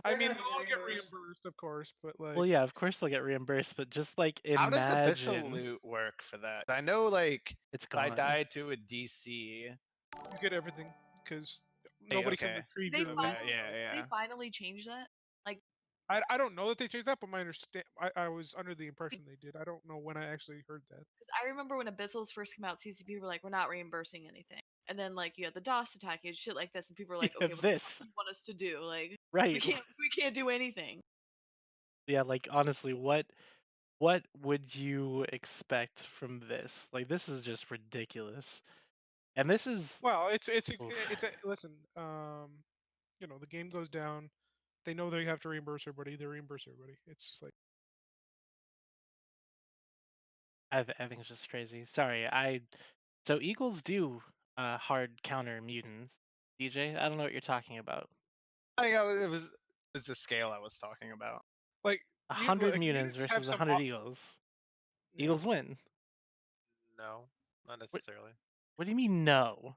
I They're mean, gonna be they'll all get reimbursed. reimbursed, of course, but like. Well, yeah, of course they'll get reimbursed, but just like How does abyssal imagine loot work for that? I know like it's if I gone. die to a DC. You get everything because Hey, nobody can okay. retrieve They your finally, loot. Yeah. they finally changed that. Like, I don't know that they changed that, but my understand I was under the impression they did. I don't know when I actually heard that. 'cause I remember when Abyssals first came out, CCP were like, we're not reimbursing anything. And then like you had the DOS attack and shit like this, and people were like, You okay, have what the this. fuck do you want us to do? Like, Right. we can't do anything. Yeah, like honestly, what would you expect from this? Like this is just ridiculous. And this is Well, it's oof. listen. You know, the game goes down. They know they have to reimburse everybody. They reimburse everybody. It's just like I think it's just crazy. Sorry, so Eagles do hard counter mutants. DJ, I don't know what you're talking about. I think it was the scale I was talking about. like 100 like, mutants have versus some 100 Eagles. yeah. Eagles win. No, not necessarily. What do you mean no?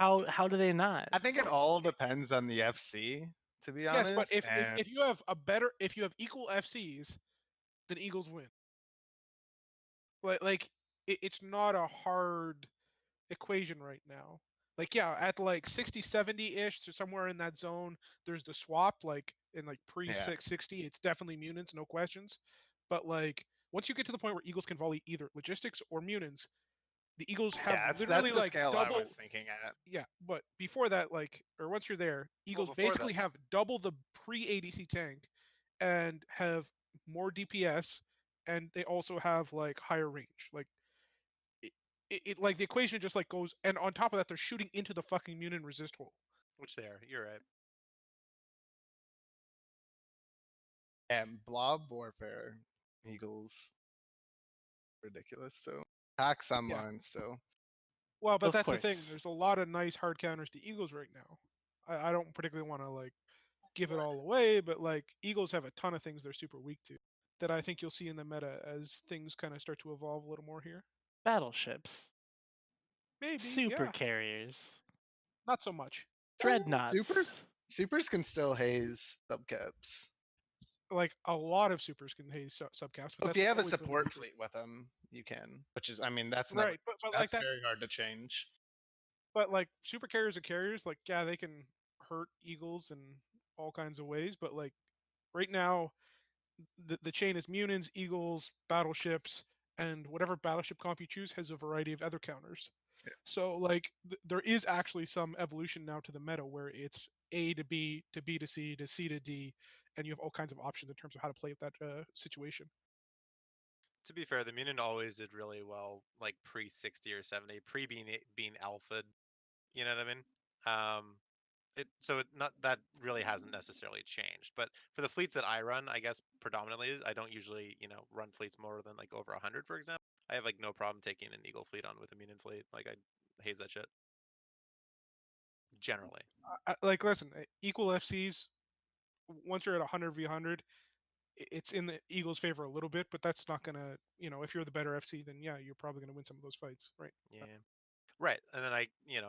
How do they not? I think it all depends on the FC, to be Yes, honest. but and if you have equal FCs, then Eagles win. Like it's not a hard equation right now. Like yeah, at like 60, 70-ish, so somewhere in that zone, there's the swap, like in like pre Yeah. 660, it's definitely mutants, no questions. But like once you get to the point where Eagles can volley either logistics or mutants, the Eagles have yeah, literally that's the like scale double. I was thinking at. Yeah, but before that, like, or once you're there, Eagles before that- basically have double the pre-ADC tank and have more DPS, and they also have like higher range. Like, like the equation just like goes, and on top of that, they're shooting into the fucking mutant resist hole. Which they are. You're right. And blob warfare, Eagles, ridiculous. So hacks online still. Well, but Of that's the thing. course. There's a lot of nice hard counters to Eagles right now. I don't particularly want to like give it all away, but like Eagles have a ton of things they're super weak to that I think you'll see in the meta as things kind of start to evolve a little more here. Battleships. Maybe, Super yeah, carriers. not so much. Dreadnoughts. Supers can still haze subcaps. Like a lot of supers can haze subcaps, but If that's you have a always been the support nature. fleet with them, you can. Which is, I mean, that's never. Right, but like That's very hard to change. But like super carriers and carriers, like yeah, they can hurt eagles in all kinds of ways. But like right now, the chain is Munins, eagles, battleships, and whatever battleship comp you choose has a variety of other counters. Yeah. So like there is actually some evolution now to the meta where it's A to B to B to C to C to D, and you have all kinds of options in terms of how to play that situation. To be fair, the Munin always did really well, like pre 60 or 70, pre being alpha. You know what I mean? So not that really hasn't necessarily changed. But for the fleets that I run, I guess predominantly I don't usually run fleets more than like over 100, for example. I have like no problem taking an Eagle fleet on with a Munin fleet. Like I haze that shit generally. Like listen, equal FCs once you're at 100v100, it's in the Eagles' favor a little bit, but that's not gonna, if you're the better FC, then yeah, you're probably gonna win some of those fights, right? Yeah. Right. And then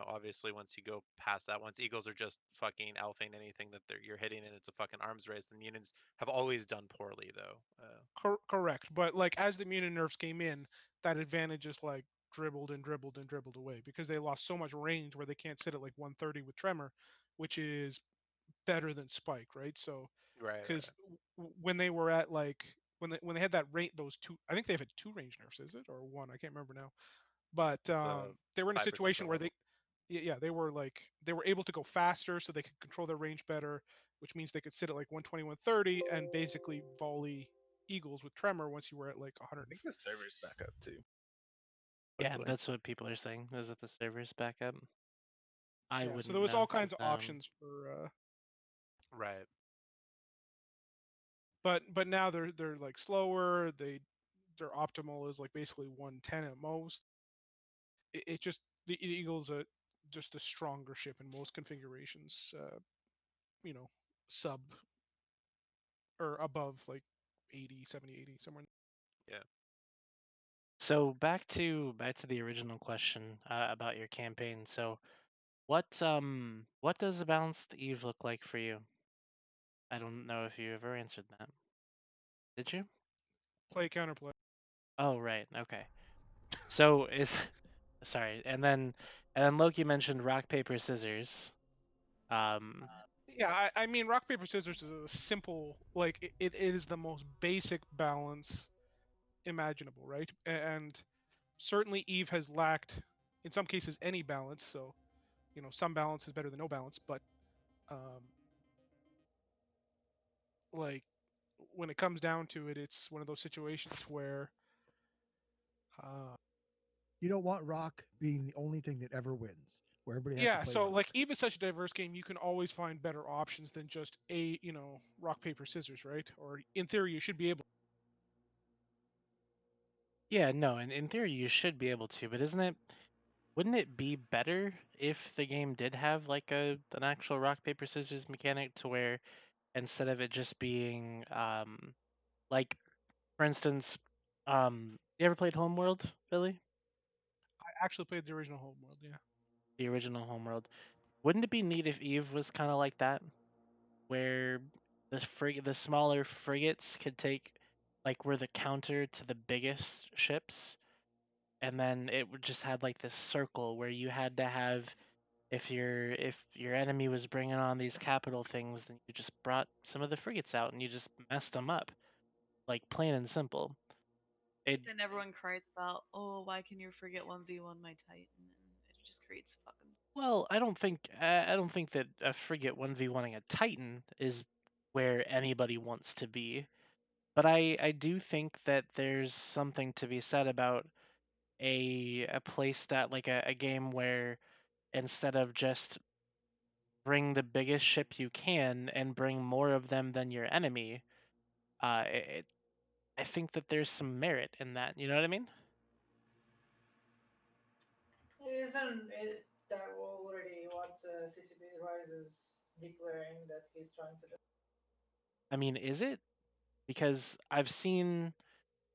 obviously once you go past that, once Eagles are just fucking alphing anything that you're hitting and it's a fucking arms race, the Munins have always done poorly though. Correct, but like as the Munin nerfs came in, that advantage is like dribbled and dribbled and dribbled away because they lost so much range where they can't sit at like 130 with Tremor, which is better than Spike, right? So Right. because when they were at like when they had that rate, those two, I think they've had two range nerfs, is it or one? I can't remember now. But they were in a 5% situation where level. they were able to go faster, so they could control their range better, which means they could sit at like 120, 130, and basically volley eagles with Tremor once you were at like 100. I think the server's back up too. Yeah, Luckily. that's what people are saying. Is that the server's back up? I Yeah, wouldn't so there was know, all kinds of 'cause, options for. Right. But now they're like slower. Their optimal is like basically 110 at most. It just the Eagles are just a stronger ship in most configurations. Sub or above like 80, 70, 80 somewhere. Yeah. So back to the original question about your campaign. So what does a balanced Eve look like for you? I don't know if you ever answered that. Did you? Play counterplay. Oh right, okay. So is sorry, and then Loki mentioned rock paper scissors. Yeah, I mean rock paper scissors is a simple, like it is the most basic balance imaginable, right? And certainly Eve has lacked in some cases any balance, so some balance is better than no balance, but like when it comes down to it, it's one of those situations where You don't want rock being the only thing that ever wins, where everybody has yeah, to play so rock. like Eve is such a diverse game, you can always find better options than just rock paper scissors, right? Or in theory you should be able. Yeah, no, in theory you should be able to, but wouldn't it be better if the game did have like an actual rock paper scissors mechanic to where instead of it just being like for instance, you ever played Homeworld, Billy? I actually played the original Homeworld, yeah. The original Homeworld. Wouldn't it be neat if Eve was kind of like that, where the smaller frigates could take like were the counter to the biggest ships, and then it would just had like this circle where you had to have if your enemy was bringing on these capital things, then you just brought some of the frigates out and you just messed them up, like plain and simple. Then everyone cries about, oh, why can you forget 1v1 my Titan? And it just creates fucking. Well, I don't think that a frigate 1v1ing a Titan is where anybody wants to be. But I do think that there's something to be said about a play stat like a game where instead of just bring the biggest ship you can and bring more of them than your enemy, I think that there's some merit in that. You know what I mean? Isn't it that already what CCP Rise is declaring that he's trying to do? I mean, is it? Because I've seen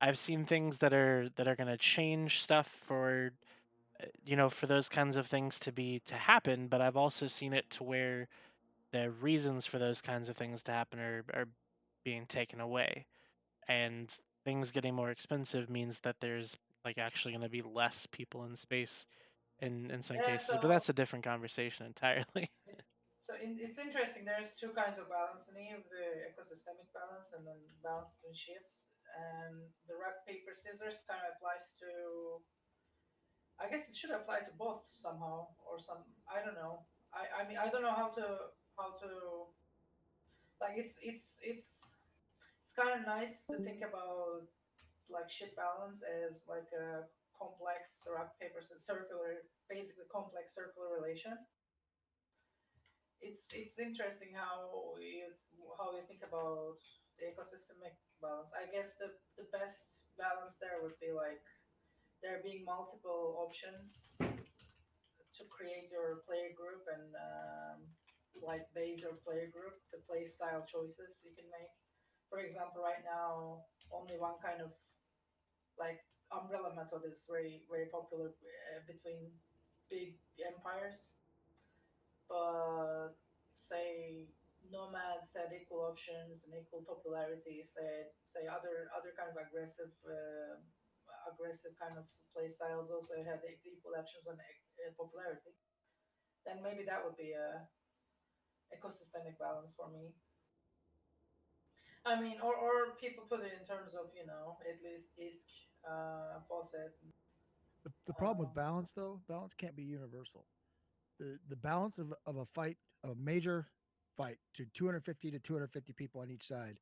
things that are going to change stuff for for those kinds of things to happen, but I've also seen it to where the reasons for those kinds of things to happen are being taken away, and things getting more expensive means that there's like actually going to be less people in space in some Yeah, cases, but that's a different conversation entirely. So it's interesting. There's two kinds of balance in here: the ecosystemic balance and then balance between ships. And the rock paper scissors kind of applies to. I guess it should apply to both somehow, or some. I don't know. I mean I don't know how to like it's kind of nice to think about like ship balance as like a complex rock paper circular, basically complex circular relation. It's interesting how you think about the ecosystemic balance. I guess the best balance there would be like there being multiple options to create your player group and like base your player group, the play style choices you can make. For example, right now only one kind of like umbrella method is very popular between big empires, but say nomads had equal options and equal popularity. Say other kind of aggressive kind of play styles also had equal options on popularity. Then maybe that would be a ecosystemic balance for me. I mean, or people put it in terms of at least ISK, faucet. The problem with balance, though, balance can't be universal. The balance of a fight, of a major fight to 250 to 250 people on each side,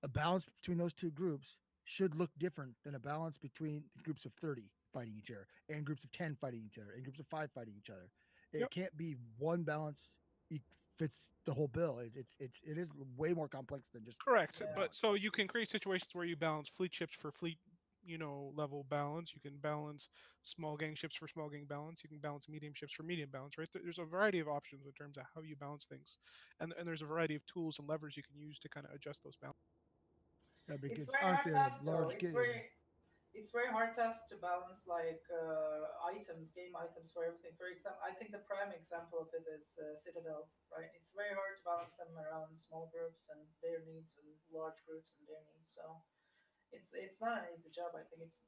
a balance between those two groups should look different than a balance between groups of 30 fighting each other and groups of 10 fighting each other and groups of 5 fighting each other. It Yep. can't be one balance fits the whole bill. It is way more complex than just Correct. Yeah. But so you can create situations where you balance fleet ships for fleet, level balance. You can balance small gang ships for small gang balance. You can balance medium ships for medium balance, right? There's a variety of options in terms of how you balance things. And there's a variety of tools and levers you can use to kind of adjust those balances. It's because very hard honestly on a task though. large game. It's very hard task to balance like game items for everything. For example, I think the prime example of it is citadels, right? It's very hard to balance them around small groups and their needs and large groups and their needs. So it's not an easy job. I think it's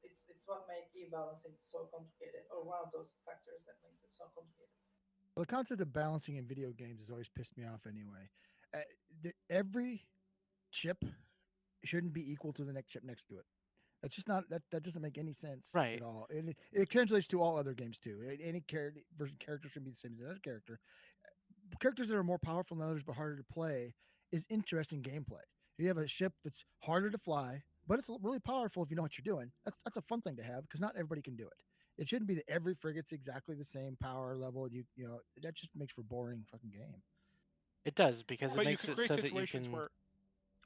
what makes balancing so complicated, or one of those factors that makes it so complicated. Well, the concept of balancing in video games has always pissed me off anyway. Uh, every chip shouldn't be equal to the next chip next to it. That's just not that doesn't make any sense Right. at all. It translates to all other games too. Any character should be the same as another character. Characters that are more powerful than others but harder to play is interesting gameplay. If you have a ship that's harder to fly, but it's really powerful if you know what you're doing, that's a fun thing to have because not everybody can do it. It shouldn't be that every frigate's exactly the same power level. You know that just makes for a boring fucking game. It does, because it But you makes can it create so that you situations can where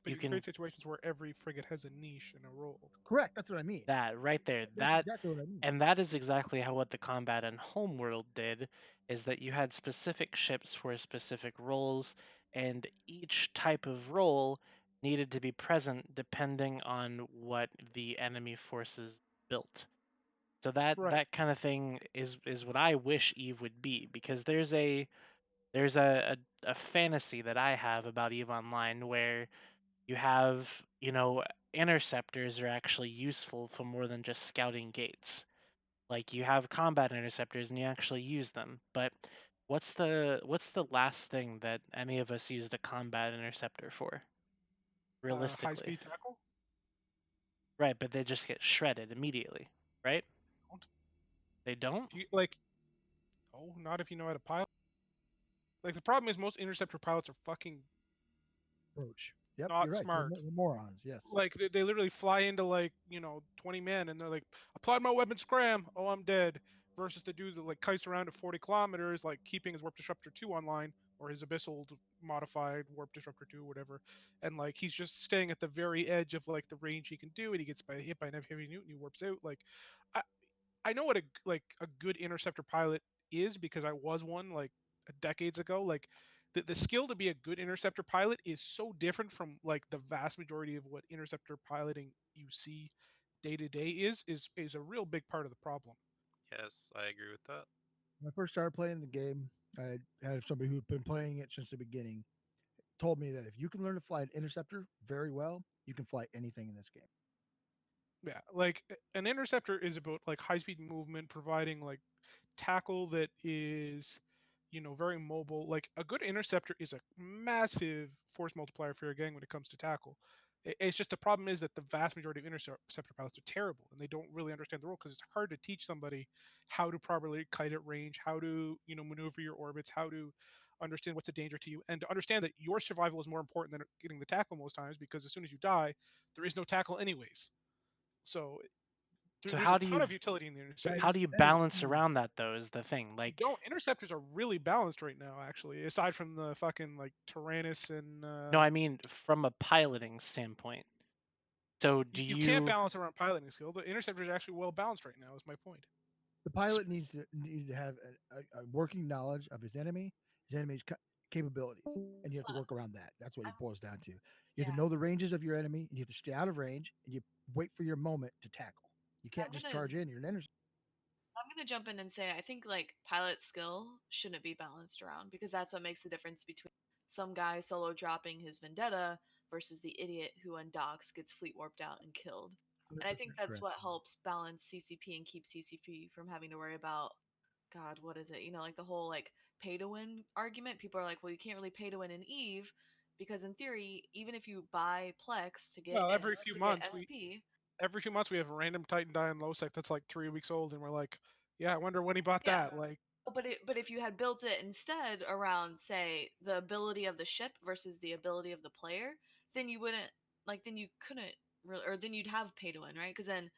you you can can create situations where every frigate has a niche and a role. Correct. That's what I mean. that right there, That's exactly what I mean. and that is exactly how what the combat in Homeworld did, is that you had specific ships for specific roles, and each type of role needed to be present depending on what the enemy forces built. So that Right. that kind of thing is what I wish Eve would be, because there's a fantasy that I have about Eve Online where you have, interceptors are actually useful for more than just scouting gates. Like, you have combat interceptors and you actually use them. But what's the last thing that any of us used a combat interceptor for? High Realistically. speed tackle. Right, but they just get shredded immediately, right? Don't. They don't? If you oh, not if you know how to pilot. Like the problem is most interceptor pilots are fucking Approach. Yep, not you're right. They're, smart. they're morons. Yes. Like they literally fly into 20 men and they're like, applied my weapon scram, oh I'm dead. Versus the dude that like kites around at 40 kilometers, like keeping his warp disruptor 2 online or his abyssal modified warp disruptor 2 or whatever, and like he's just staying at the very edge of like the range he can do, and he gets hit by an heavy Newton, he warps out. Like I I know what a good interceptor pilot is because I was one like decades ago. Like the skill to be a good interceptor pilot is so different from like the vast majority of what interceptor piloting you see day to day is a real big part of the problem. Yes, I agree with that. When I first started playing the game, I had somebody who'd been playing it since the beginning told me that if you can learn to fly an interceptor very well, you can fly anything in this game. Yeah, like an interceptor is about like high speed movement, providing like tackle that is, very mobile. Like a good interceptor is a massive force multiplier for your gang when it comes to tackle. It's just the problem is that the vast majority of interceptor pilots are terrible and they don't really understand the role because it's hard to teach somebody how to properly kite at range, how to maneuver your orbits, how to understand what's a danger to you, and to understand that your survival is more important than getting the tackle most times because as soon as you die, there is no tackle anyways. So So there's a how do ton you of utility in the That, interceptor. how do you that is balance huge. around that though? Is the thing You like don't. Interceptors are really balanced right now, actually, aside from the fucking like Tyrannus and no, I mean from a piloting standpoint. So do you can't you? balance around piloting skill. The interceptor is actually well balanced right now. Is my point. The pilot needs to have a working knowledge of his enemy's capabilities, and you have to work around that. That's what it boils down to. You have to know the ranges of your enemy, and you have to stay out of range, and you wait for your moment to tackle. You can't I'm just gonna charge in. You're an interceptor. I'm gonna jump in and say I think like pilot skill shouldn't be balanced around because that's what makes the difference between some guy solo dropping his vendetta versus the idiot who undocks, gets fleet warped out and killed. And I 100% think that's correct. what helps balance CCP and keep CCP from having to worry about God, what is it? Like the whole like pay to win argument. People are like, well, you can't really pay to win in Eve because in theory, even if you buy Plex to get Well, S to get SP, every few months we have a random Titan die in Lowsec that's like 3 weeks old, and we're like, yeah, I wonder when he bought yeah. that. Like, But if you had built it instead around say the ability of the ship versus the ability of the player, then you wouldn't then you couldn't really, or then you'd have pay to win, right? Because then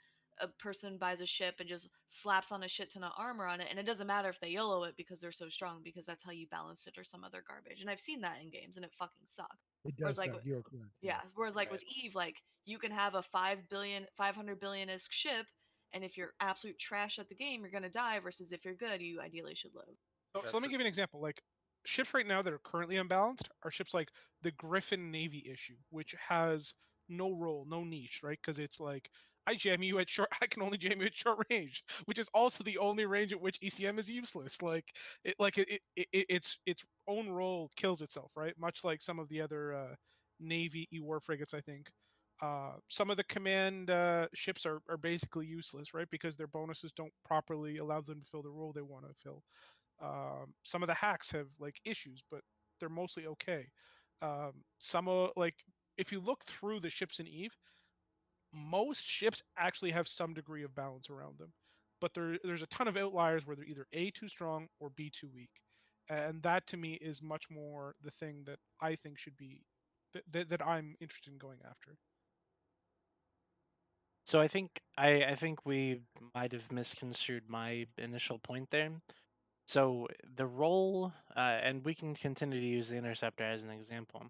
a person buys a ship and just slaps on a shit ton of armor on it, and it doesn't matter if they YOLO it because they're so strong because that's how you balance it or some other garbage. And I've seen that in games, and it fucking sucks. It Whereas does suck. You're correct. yeah, whereas like Right. with Eve, like you can have a 5 billion, 500 billion-isk ship, and if you're absolute trash at the game, you're gonna die. Versus if you're good, you ideally should live. so let me give you an example. Like ships right now that are currently unbalanced are ships like the Griffin Navy issue, which has no role, no niche, right? Because it's like I jam you at short, I can only jam you at short range, which is also the only range at which ECM is useless. Its own role kills itself, right? Much like some of the other Navy E-war frigates, I think. Some of the command ships are basically useless, right? Because their bonuses don't properly allow them to fill the role they want to fill. Some of the hacks have like issues, but they're mostly okay. Some of like if you look through the ships in Eve, most ships actually have some degree of balance around them, but there's a ton of outliers where they're either A too strong or B too weak, and that to me is much more the thing that I think should be that I'm interested in going after. So I think we might have misconstrued my initial point there. So the role, and we can continue to use the interceptor as an example,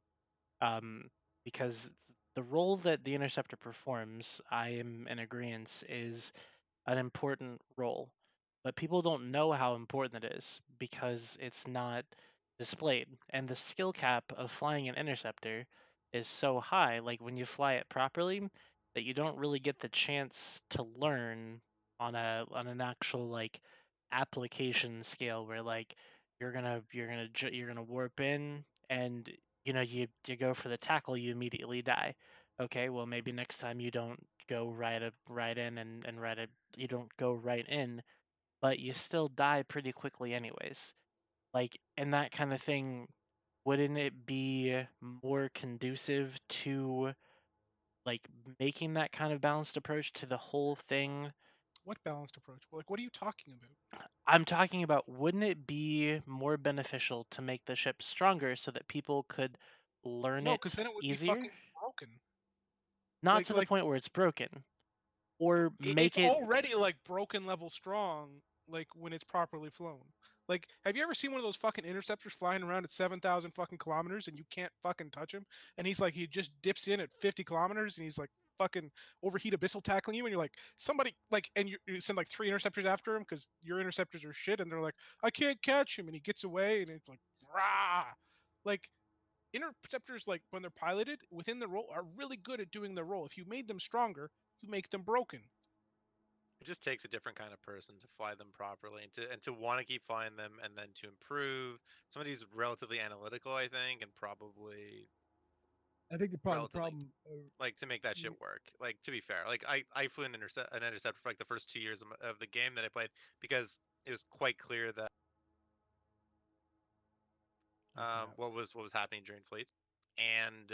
um, because the role that the interceptor performs, I am in agreement, is an important role, but people don't know how important it is because it's not displayed. And the skill cap of flying an interceptor is so high, like when you fly it properly, that you don't really get the chance to learn on an actual like application scale where like you're gonna warp in and you go for the tackle, you immediately die. Okay, well maybe next time you don't go right in and you don't go right in, but you still die pretty quickly anyways. Like, and that kind of thing, wouldn't it be more conducive to like making that kind of balanced approach to the whole thing? What balanced approach? Well, like, what are you talking about? I'm talking about, wouldn't it be more beneficial to make the ship stronger so that people could learn No, because it then it would be easier? fucking broken. Not Like, to the like point where it's broken, or it's make it. already like broken level strong like when it's properly flown. Like, have you ever seen one of those fucking interceptors flying around at 7,000 fucking kilometers and you can't fucking touch him? And he's like, he just dips in at 50 kilometers and he's like fucking overheat abyssal tackling you and you're like, somebody like, and you send like 3 interceptors after him because your interceptors are shit and they're like, I can't catch him, and he gets away and it's like, rah. Like, interceptors, like when they're piloted within the role, are really good at doing their role. If you made them stronger, you make them broken. It just takes a different kind of person to fly them properly, and to want to keep flying them, and then to improve. Somebody who's relatively analytical, I think, and probably I think the relatively problem. like to make that you- shit work. Like, to be fair, like I flew an interceptor for like the first 2 years of the game that I played, because it was quite clear that what was happening during fleets, and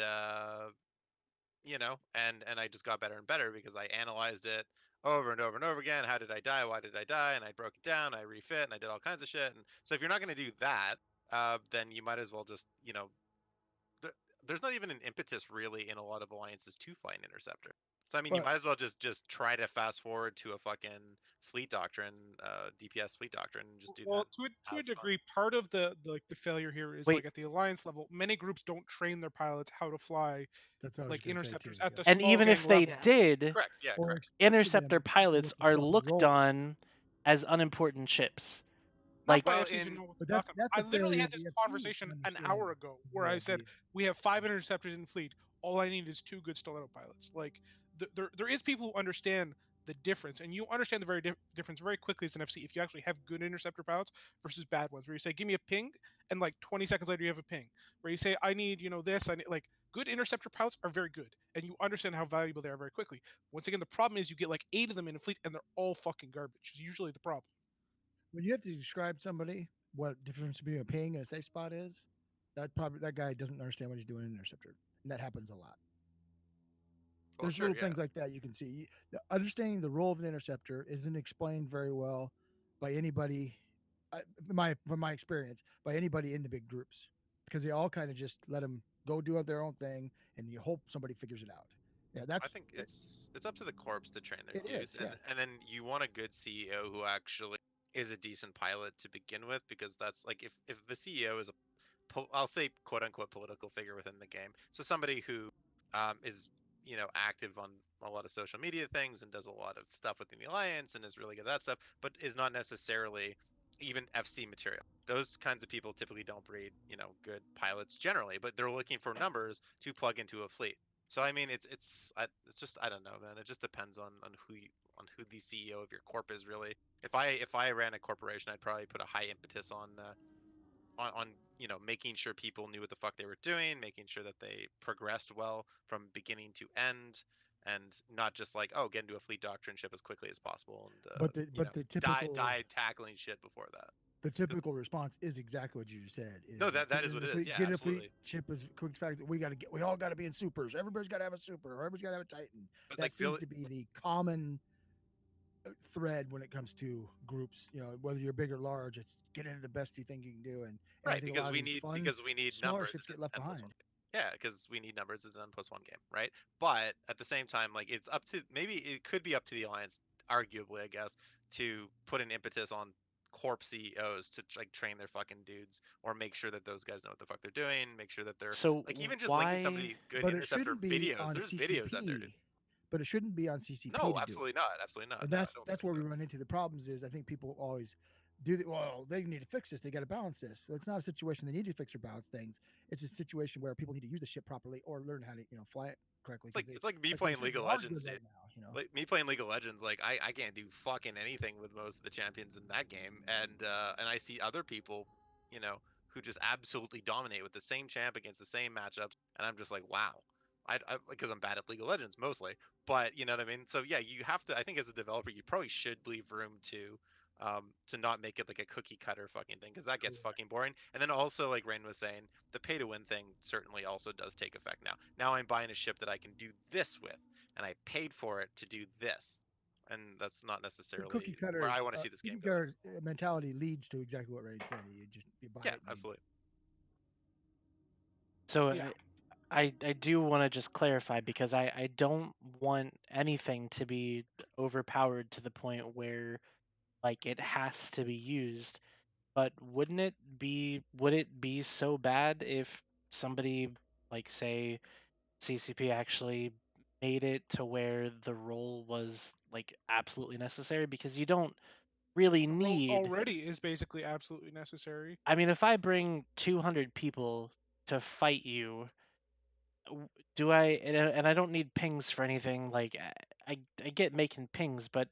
and I just got better and better because I analyzed it over and over and over again. How did I die? Why did I die? And I broke it down, I refit, and I did all kinds of shit. And so if you're not going to do that, then you might as well just, th- there's not even an impetus really in a lot of alliances to fly an interceptor. So I mean, you But might as well just try to fast forward to a fucking fleet doctrine, DPS fleet doctrine, and just do that. Well, And to a have fun. degree, part of the failure here is Wait. like at the alliance level, many groups don't train their pilots how to fly That's what I was like gonna say, interceptors too, at yeah. the And small even gang if they level. Yeah. did, Correct. Yeah. Or Correct. expecting them interceptor to do pilots what the are proper looked role is. on as unimportant ships. Not Like, by Well, FCs who in know what But they're that's talking about. that's I a literally failure had of this the FC conversation to an understand hour ago the where role I of said the we have 5 interceptors in fleet. All I need is 2 good stiletto pilots. Like there is people who understand the difference, and you understand the very difference very quickly as an FC if you actually have good interceptor pilots versus bad ones. Where you say, "Give me a ping," and like 20 seconds later you have a ping. Where you say, "I need this," I need like good interceptor pilots are very good, and you understand how valuable they are very quickly. Once again, the problem is you get like 8 of them in a fleet, and they're all fucking garbage. Is usually the problem. when you have to describe somebody what difference between a ping and a safe spot is, that guy doesn't understand what he's doing in an interceptor, and that happens a lot. well, There's sure, little yeah. things like that you can see. Understanding the role of an interceptor isn't explained very well by anybody, from my experience, by anybody in the big groups, because they all kind of just let them go do their own thing, and you hope somebody figures it out. Yeah, I think it's up to the corps to train their it dudes, is. Yeah, and then you want a good CEO who actually is a decent pilot to begin with, because that's like, if the CEO is a I'll say quote unquote political figure within the game, so somebody who is active on a lot of social media things and does a lot of stuff within the alliance and is really good at that stuff, but is not necessarily even FC material. Those kinds of people typically don't breed good pilots generally, but they're looking for numbers to plug into a fleet. So I mean, it's just, I don't know, man. It just depends on who the CEO of your corp is really. If I ran a corporation, I'd probably put a high impetus on making sure people knew what the fuck they were doing, making sure that they progressed well from beginning to end, and not just like, oh, get into a fleet doctrine ship as quickly as possible, and but the typical die tackling shit before that. the typical response is exactly what you just said. Is No, that get is in what the it is. fleet, Yeah, get in the fleet absolutely. ship as quick as fact. We all got to be in supers. Everybody's got to have a super. Everybody's got to have a Titan. But That like seems to be the common thread when it comes to groups. Whether you're big or large, it's get into the best you think you can do. And I right, think a lot of these fun, we need smaller numbers. ships It's an get left n plus behind. one game. Yeah, because we need numbers. It's an n+1 game, right? But at the same time, like, it's up to, maybe it could be up to the alliance, arguably, I guess, to put an impetus on corp CEOs to like train their fucking dudes, or make sure that those guys know what the fuck they're doing. Make sure that they're so like, even just linking why? somebody good But it interceptor shouldn't be videos. on There's videos out there, dude. CCP. But it shouldn't be on CCP No, to do it. absolutely not. Absolutely not. And No, I that's don't that's think where we so. run into the problems. Is I think people always do that. Well, they need to fix this. They got to balance this. So it's not a situation they need to fix or balance things. It's a situation where people need to use the ship properly or learn how to fly it correctly. It's like Because it's like me like you playing said, League they of are Legends, good dude. right now. Like me playing League of Legends, like I can't do fucking anything with most of the champions in that game, and I see other people, you know, who just absolutely dominate with the same champ against the same matchups, and I'm just like, wow. I because I'm bad at League of Legends mostly, but you know what I mean. So yeah, you have to. I think as a developer, you probably should leave room to not make it like a cookie cutter fucking thing, because that gets fucking boring. And then also, like Rain was saying, the pay to win thing certainly also does take effect now. Now I'm buying a ship that I can do this with, and I paid for it to do this, and that's not The necessarily where I want to see this game cookie going. cutter mentality leads to exactly what Ray said. You buy Yeah, it. absolutely. So Yeah. I do want to just clarify, because I don't want anything to be overpowered to the point where like it has to be used. But would it be so bad if somebody, like, say CCP, actually made it to where the role was like absolutely necessary? Because you don't really The role need. already is basically absolutely necessary. I mean, if I bring 200 people to fight you, do I? And I don't need pings for anything. Like, I get making pings, but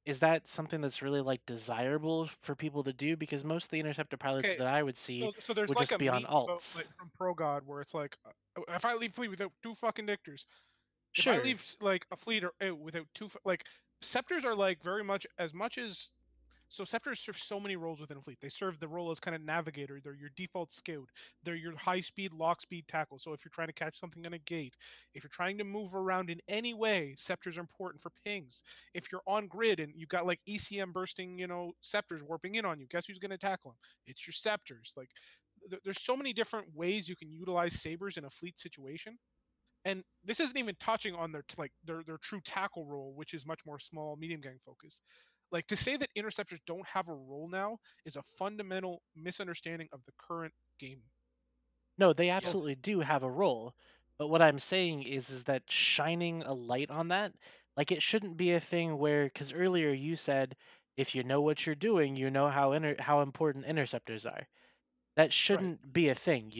is that something that's really like desirable for people to do? Because most of the interceptor pilots Okay, that I would see so there's would like just a be on meme about alts. like from Pro God where it's like, if I leave fleet without 2 fucking dictors, if I Sure. leave like a fleet or without 2 like scepters are like very much as so scepters serve so many roles within a fleet. They serve the role as kind of navigator. They're your default scout. They're your high speed lock speed tackle. So if you're trying to catch something on a gate, if you're trying to move around in any way, scepters are important for pings. If you're on grid and you've got like ECM bursting, scepters warping in on you, guess who's going to tackle them? It's your scepters. Like there's so many different ways you can utilize sabers in a fleet situation. And this isn't even touching on their true tackle role, which is much more small, medium gang focused. Like to say that interceptors don't have a role now is a fundamental misunderstanding of the current game. No, they Yes. absolutely do have a role. But what I'm saying is that shining a light on that, like it shouldn't be a thing where, because earlier you said, if you know what you're doing, you know how important interceptors are. That shouldn't be a thing.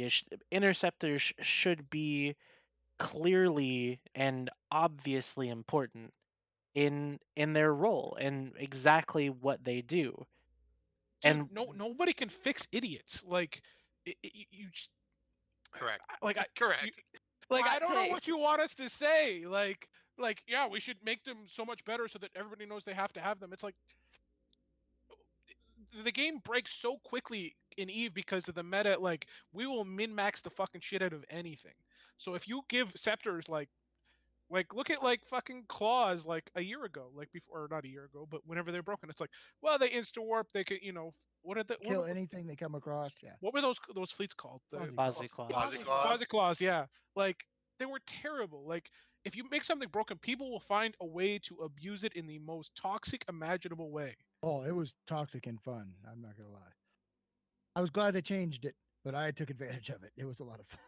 Interceptors should be clearly and obviously important in their role and exactly what they do. Dude, And nobody can fix idiots. Like you just Correct. like Correct. like I Hot don't know take. what you want us to say. Like yeah, we should make them so much better so that everybody knows they have to have them. It's like the game breaks so quickly in Eve because of the meta. Like we will min max the fucking shit out of anything. So if you give scepters like look at like fucking claws like a year ago, like before or not a year ago, but whenever they're broken, it's like, well, they insta warp, they could what did Kill anything they come across. Yeah. what were those fleets called? The Fuzzy claws. Fuzzy claws. Quasi claws, yeah. Like they were terrible. Like if you make something broken, people will find a way to abuse it in the most toxic imaginable way. Oh, it was toxic and fun. I'm not gonna lie. I was glad they changed it, but I took advantage of it. It was a lot of fun.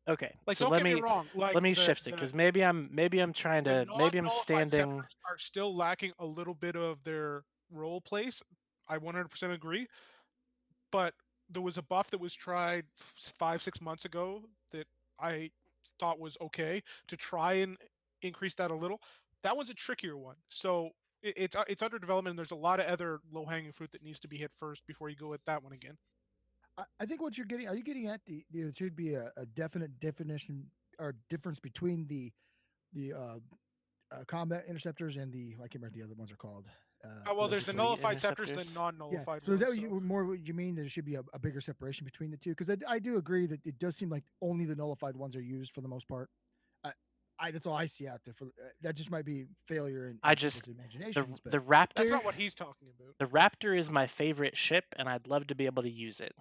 Okay, Like so don't let get me me wrong. Like let me shift it because maybe I'm trying the to maybe I'm non-nullified standing. scepters are still lacking a little bit of their role place. I 100% agree. But there was a buff that was tried 5-6 months ago that I thought was okay to try and increase that a little. That one's a trickier one. So it's under development. And there's a lot of other low hanging fruit that needs to be hit first before you go at that one again. I think what you're getting, are you getting at there should be a definite definition or difference between the combat interceptors and I can't remember what the other ones are called. Well, there's the fleet nullified scepters and the interceptors? Yeah. non-nullified So is ones. that what you, more what you mean? There should be a bigger separation between the two? Because I do agree that it does seem like only the nullified ones are used for the most part. That's all I see out there. That just might be failure in I people's just imaginations. the But Raptor. That's not what he's talking about. The Raptor is my favorite ship, and I'd love to be able to use it.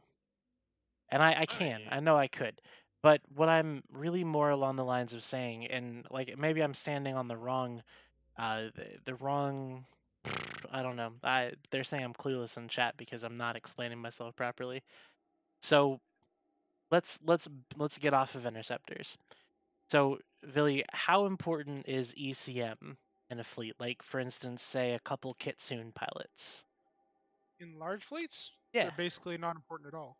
And I can. I know I could. But what I'm really more along the lines of saying, and like maybe I'm standing on the wrong, the wrong. I don't know. They're saying I'm clueless in chat because I'm not explaining myself properly. So let's get off of interceptors. So Villy, how important is ECM in a fleet? Like for instance, say a couple Kitsune pilots. In large fleets, Yeah. they're basically not important at all.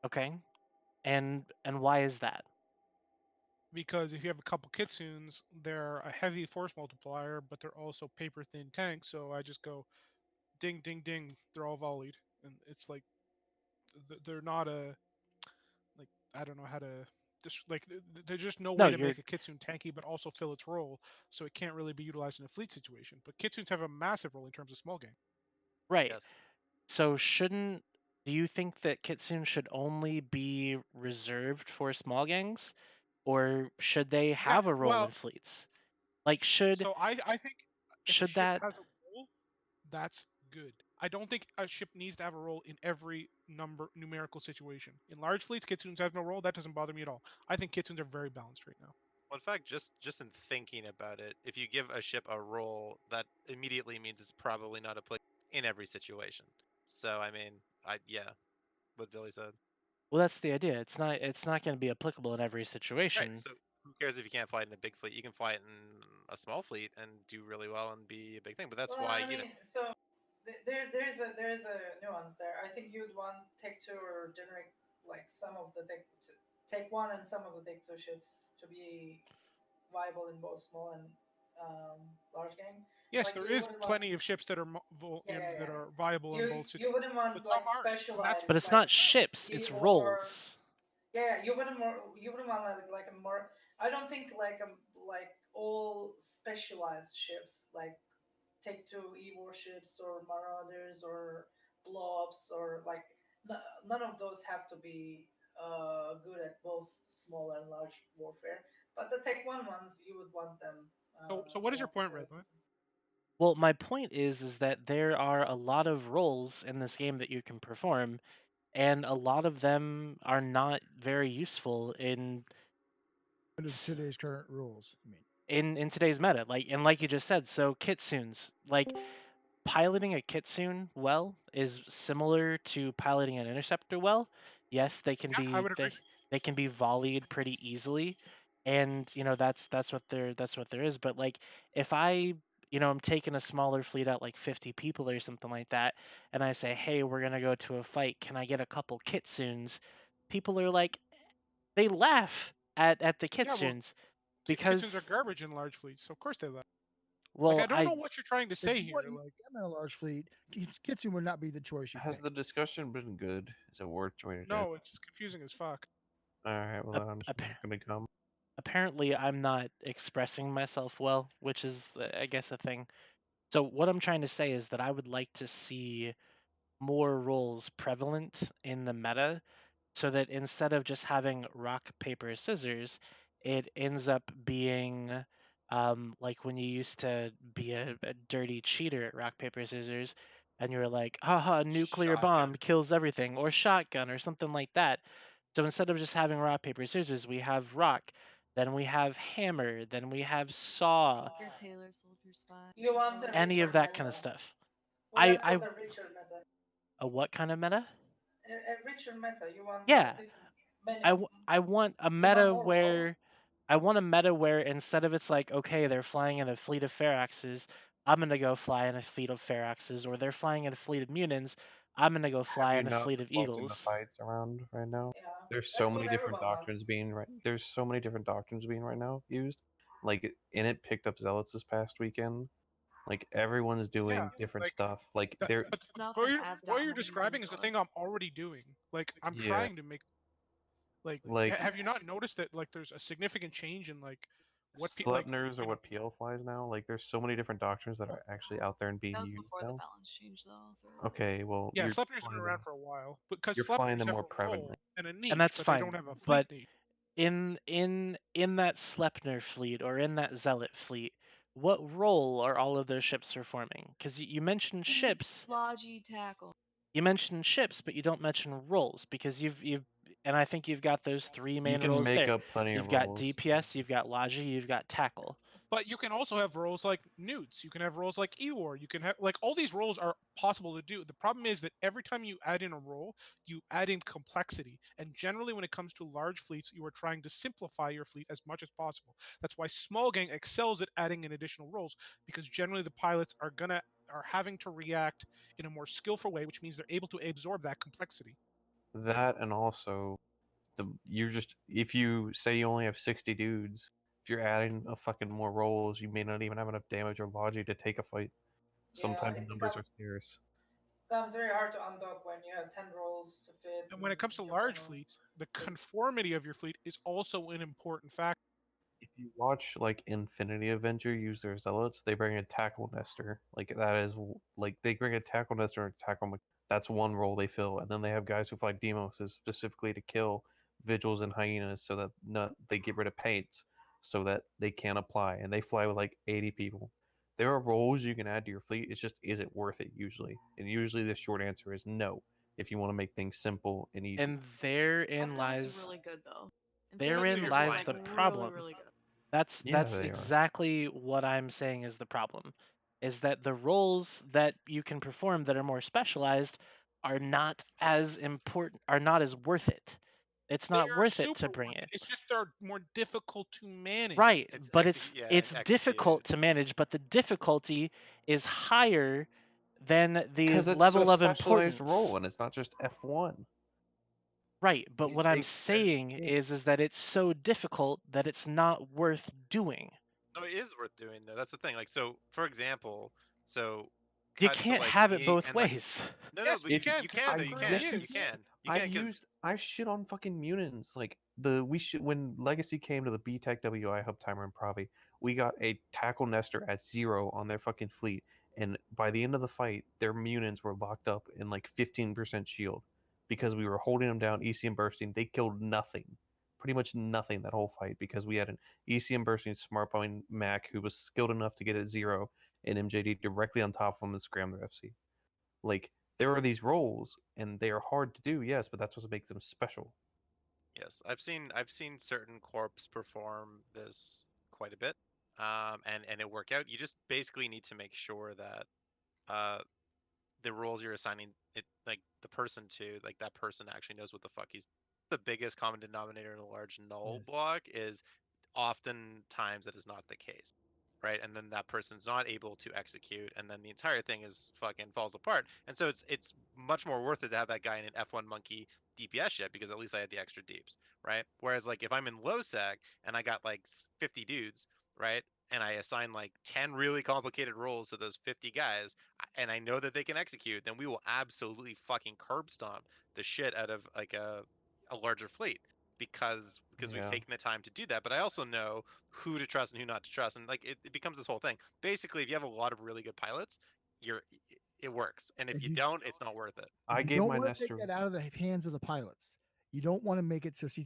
Okay. And why is that? Because if you have a couple Kitsunes, they're a heavy force multiplier, but they're also paper thin tanks. So I just go ding, ding, ding. They're all volleyed, and it's like they're not like I don't know how to just like there's just no way to make a Kitsune tanky, but also fill its role. So it can't really be utilized in a fleet situation. But Kitsunes have a massive role in terms of small game. Right. Yes. So do you think that Kitsune should only be reserved for small gangs, or should they have a role in fleets? Like So I think if a should ship that has a role, that's good. I don't think a ship needs to have a role in every numerical situation. In large fleets, Kitsunes have no role. That doesn't bother me at all. I think Kitsunes are very balanced right now. Well, in fact, just in thinking about it, if you give a ship a role, that immediately means it's probably not applicable in every situation. So I mean, what Billy said. Well, that's the idea. It's not going to be applicable in every situation. Right. So who cares if you can't fly it in a big fleet? You can fly it in a small fleet and do really well and be a big thing. But that's Well, why I mean, so there's a nuance there. I think you'd want Tech 2 or generic like some of the Tech 1 and some of the Tech 2 ships to be viable in both small and large game. Yes, Like, there you is wouldn't plenty want- of ships that are that are viable in both You wouldn't want but some like aren't, and that's specialized. But it's like, not ships, it's or roles. yeah, you wouldn't want like a more. I don't think like all specialized ships like Take Two E warships or Marauders or Blobs or like none of those have to be good at both small and large warfare. But the Tech One ones, you would want them. So what is your point, Redline? Well, my point is that there are a lot of roles in this game that you can perform, and a lot of them are not very useful in today's current rules. I mean, in today's meta. Like you just said, so kitsunes, like piloting a kitsune well is similar to piloting an interceptor well. Yes, they can Yeah, I be would agree. they can be volleyed pretty easily, and that's what there is. But like if I I'm taking a smaller fleet out like 50 people or something like that, and I say, hey, we're gonna go to a fight. Can I get a couple kitsunes? People are like, they laugh at the Yeah, well, kitsunes kitsunes are because garbage in large fleets, so of course they left. well, I don't know what you're trying to say if you here. want them in a large fleet, Kitsune would not be the choice you Has pick. the discussion been good? Is it worth joining in? No, it's confusing as fuck. Alright, well then I'm just not gonna come. apparently I'm not expressing myself well, which is, I guess, a thing. So what I'm trying to say is that I would like to see more roles prevalent in the meta, so that instead of just having rock, paper, scissors, it ends up being like when you used to be a dirty cheater at rock, paper, scissors, and you were like, haha, nuclear bomb kills everything, or shotgun, or something like that. So instead of just having rock, paper, scissors, we have rock, then we have hammer, then we have saw, Tinker, Tailor, Soldier, Spy. You want a any richer of that kind of meta. stuff. Well, that's I called a richer meta. a what kind of meta? A richer meta. You want Yeah, different. Many, I want a you want meta more roles. where I want a meta where instead of it's like, okay, they're flying in a fleet of Pharaxes, I'm gonna go fly in a fleet of Pharaxes, or they're flying in a fleet of Munins, I'm gonna go fly Have in you a not fleet of been watching the Eagles. fights around right now? Yeah, There's that's so what many different everyone doctrines wants. being there's so many different doctrines being right now used. Like and it picked up zealots this past weekend. Like everyone's doing different stuff. Like they're But Snuff what and you're, Av what you're dominance describing and is the thing zealots. I'm already doing. Like I'm Yeah. trying to make. Like Like- have you not noticed that like there's a significant change in like what Sleipnirs are what PL flies now. Like there's so many different doctrines that are actually out there and being That was used before the now. balance change, though. Okay, well Yeah, you're Sleipnir's been flying around them- for a while because you're flying them Sleipnirs have more a prevalently. role and a niche, And that's but fine. they don't have a fleet But niche. in that Sleipnir fleet or in that Zealot fleet, what role are all of those ships performing? Because you mentioned ships. Logi tackle. You mentioned ships, but you don't mention roles because you've and I think you've got those three main can roles make there. up plenty of You've got roles. DPS, you've got Logi, you've got tackle. But you can also have roles like Newts. You can have roles like Ewar. You can have like all these roles are possible to do. The problem is that every time you add in a role, you add in complexity. And generally, when it comes to large fleets, you are trying to simplify your fleet as much as possible. That's why Small Gang excels at adding in additional roles because generally the pilots are having to react in a more skillful way, which means they're able to absorb that complexity. That and also you're just if you say you only have 60 dudes, if you're adding a fucking more rolls, you may not even have enough damage or logic to take a fight. Sometimes it numbers are scarce. becomes very hard to undock when you have 10 rolls to fit. And when it comes to large fleets, the conformity of your fleet is also an important factor. If you watch like Infinity Avenger use their zealots, they bring a tackle nester. Like that is like they bring a tackle nester and tackle. That's one role they fill, and then they have guys who fly Demoses specifically to kill vigils and hyenas, so that they get rid of paints, so that they can't apply, and they fly with like 80 people. There are roles you can add to your fleet. It's just is it worth it usually, and usually the short answer is no. If you want to make things simple and easy. And therein lies really good though. therein lies the problem. Really good. That's Yeah, they are. exactly what I'm saying is the problem. Is that the roles that you can perform that are more specialized are not as important, are not as worth it. It's not worth it to bring it. It's just they're more difficult to manage. Right, but yeah, it's executed. difficult to manage, but the difficulty is higher than the Because it's level a of specialized importance. role, and it's not just F1. Right, but It what I'm makes sense. saying is that it's so difficult that it's not worth doing. No, it is worth doing though. That's the thing. Like, so for example, so You cut to can't like have it me both and like ways. no, Yes, but you If can. you can though. You Technically, can. yes, you You is. can. You I can because I shit on fucking Munins. Like we should when Legacy came to the BTEC WI Hub Timer and Provi, we got a tackle nester at 0 on their fucking fleet, and by the end of the fight, their Munins were locked up in like 15% shield because we were holding them down, ECM bursting. They killed nothing, pretty much nothing that whole fight because we had an ECM bursting smart point Mac who was skilled enough to get at 0 and MJD directly on top of them and scram their FC. Like there are these roles and they are hard to do, yes, but that's what makes them special. yes, I've seen certain corps perform this quite a bit, and it work out. You just basically need to make sure that uh the roles you're assigning it like the person to like that person actually knows what the fuck he's. The biggest common denominator in a large null Yes. block is oftentimes that is not the case, right? And then that person's not able to execute, and then the entire thing is fucking falls apart. And so it's much more worth it to have that guy in an F1 monkey DPS ship because at least I had the extra deeps, right? Whereas like if I'm in low sec and I got like 50 dudes, right? And I assign like 10 really complicated roles to those 50 guys, and I know that they can execute, then we will absolutely fucking curb stomp the shit out of like a larger fleet because we've Yeah. taken the time to do that. But I also know who to trust and who not to trust, and like it becomes this whole thing. Basically, if you have a lot of really good pilots, you're it works, and if And you don't, it's not worth it. I you gave don't my want to take Nestor that out of the hands of the pilots. You don't want to make it so you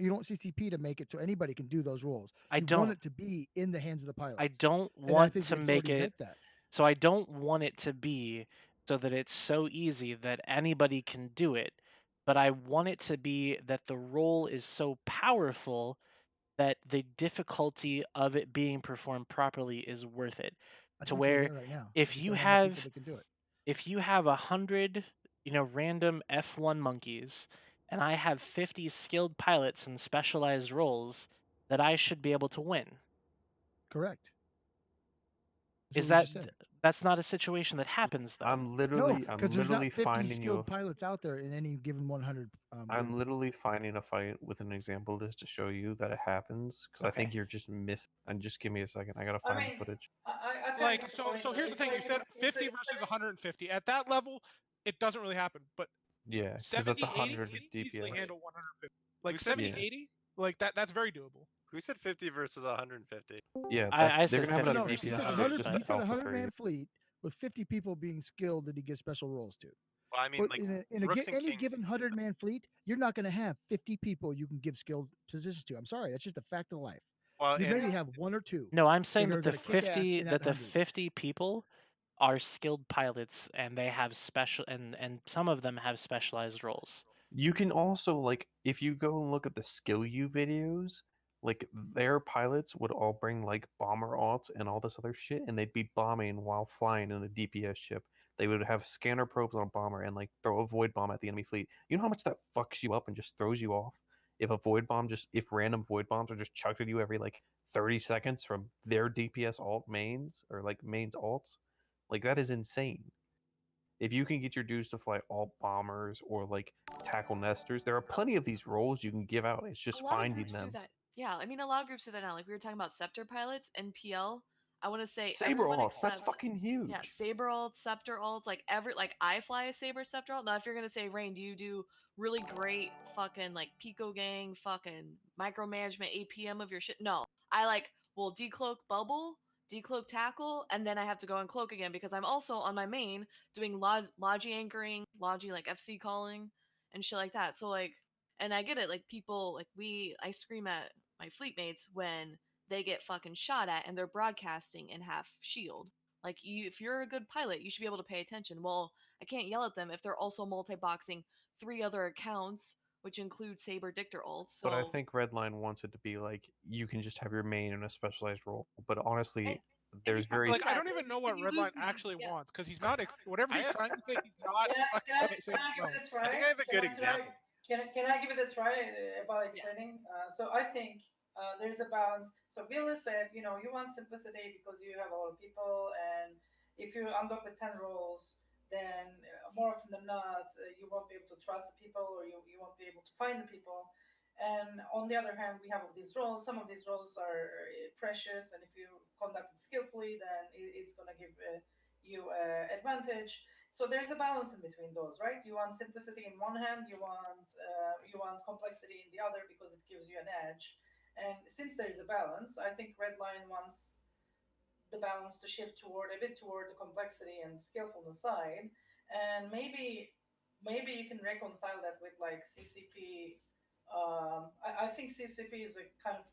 don't CCP to make it so anybody can do those roles. I You want don't. it to be in the hands of the pilots. I don't And I want think to the make authorities it make that. so I don't want it to be so that it's so easy that anybody can do it, but I want it to be that the role is so powerful that the difficulty of it being performed properly is worth it. I To think we're where there right now. We if just you don't have enough people have that can do it. if you have 100, random F1 monkeys and I have 50 skilled pilots in specialized roles, that I should be able to win. Correct. That's Is what we that just said. that's not a situation that happens though? No, I'm because there's literally not 50 finding you skilled pilots out there in any given 100 I'm group. literally finding a fight with an example just to show you that it happens because I think Okay. you're just missing. And just give me a second. I gotta I find the mean, footage. I kind of Like get the so. point, So but here's the it's thing. You like said it's 50 versus 150. At that level, it doesn't really happen. But Yeah, because that's 70, 80, 100 you can easily DPS. handle 150. Who Like said 70, Yeah. 80, like that's very doable. who said 50 versus 150? Yeah, I they're said gonna have 50 enough No, he versus said DPS to 100, 100. just He but said alpha 100 for you. man fleet with 50 people being skilled that he gives special roles to. Well, I mean, But like in Rooks and any Kings. given 100 man fleet, you're not going to have 50 people you can give skilled positions to. I'm sorry, that's just a fact of life. Well, You and maybe have one or two no, I'm that saying are that the going to kick ass 50 in that that the 100. 50 people are skilled pilots and they have special and some of them have specialized roles. You can also like if you go and look at the skill U videos, like their pilots would all bring like bomber alts and all this other shit, and they'd be bombing while flying in a DPS ship. They would have scanner probes on a bomber and like throw a void bomb at the enemy fleet. You know how much that fucks you up and just throws you off? If random void bombs are just chucked at you every like 30 seconds from their DPS alt mains or like mains alts, like that is insane. If you can get your dudes to fly alt bombers or like tackle nesters, there are plenty of these roles you can give out. It's A just lot of finding groups do them. that. Yeah, I mean, a lot of groups do that now. Like we were talking about scepter pilots and PL. I want to say Saber everyone alts, that's except fucking yeah, huge. saber alts, scepter alts. Like I fly a saber scepter alt. Now, if you're gonna say Rain, do you do really great fucking like Pico gang, fucking micromanagement APM of your shit? No, I like will decloak bubble, decloak tackle, and then I have to go and cloak again because I'm also on my main doing logi anchoring, logi like FC calling and shit like that. So like and I get it, like people like I scream at my fleet mates when they get fucking shot at and they're broadcasting in half shield. Like if you're a good pilot, you should be able to pay attention. Well, I can't yell at them if they're also multi-boxing 3 other accounts, which include Saber Dictor ults. But I So think Redline wants it to be like you can just have your main in a specialized role. But honestly, and you there's can very do Like I that, don't even know but what you lose Redline the actually yeah. wants because he's not whatever I he's have, trying to say. He's not fucking saying Can I well. give it a I try? think I have a good Can I try? example. Can I give it a try about Yeah. explaining? So I think there's a balance. So Villa said, you want simplicity because you have a lot of people, and if you end up with 10 roles, then more often than not, you won't be able to trust the people, or you won't be able to find the people. And on the other hand, we have these roles. Some of these roles are precious, and if you conduct it skillfully, then it's going to give you advantage. So there's a balance in between those, right? You want simplicity in one hand, you want complexity in the other because it gives you an edge. And since there is a balance, I think Redline wants the balance to shift toward a bit toward the complexity and skillfulness side, and maybe you can reconcile that with like CCP. I think CCP is a kind of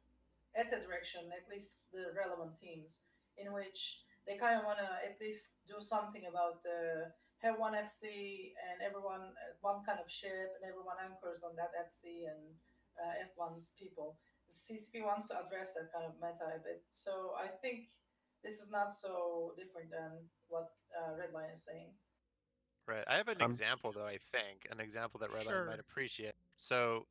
at a direction, at least the relevant teams, in which they kind of want to at least do something about have one FC and everyone one kind of ship and everyone anchors on that FC and F1's people. CCP wants to address that kind of meta a bit, so I think this is not so different than what Redline is saying. Right. I have an I'm- example though, I think, an example that Redline Sure. might appreciate. So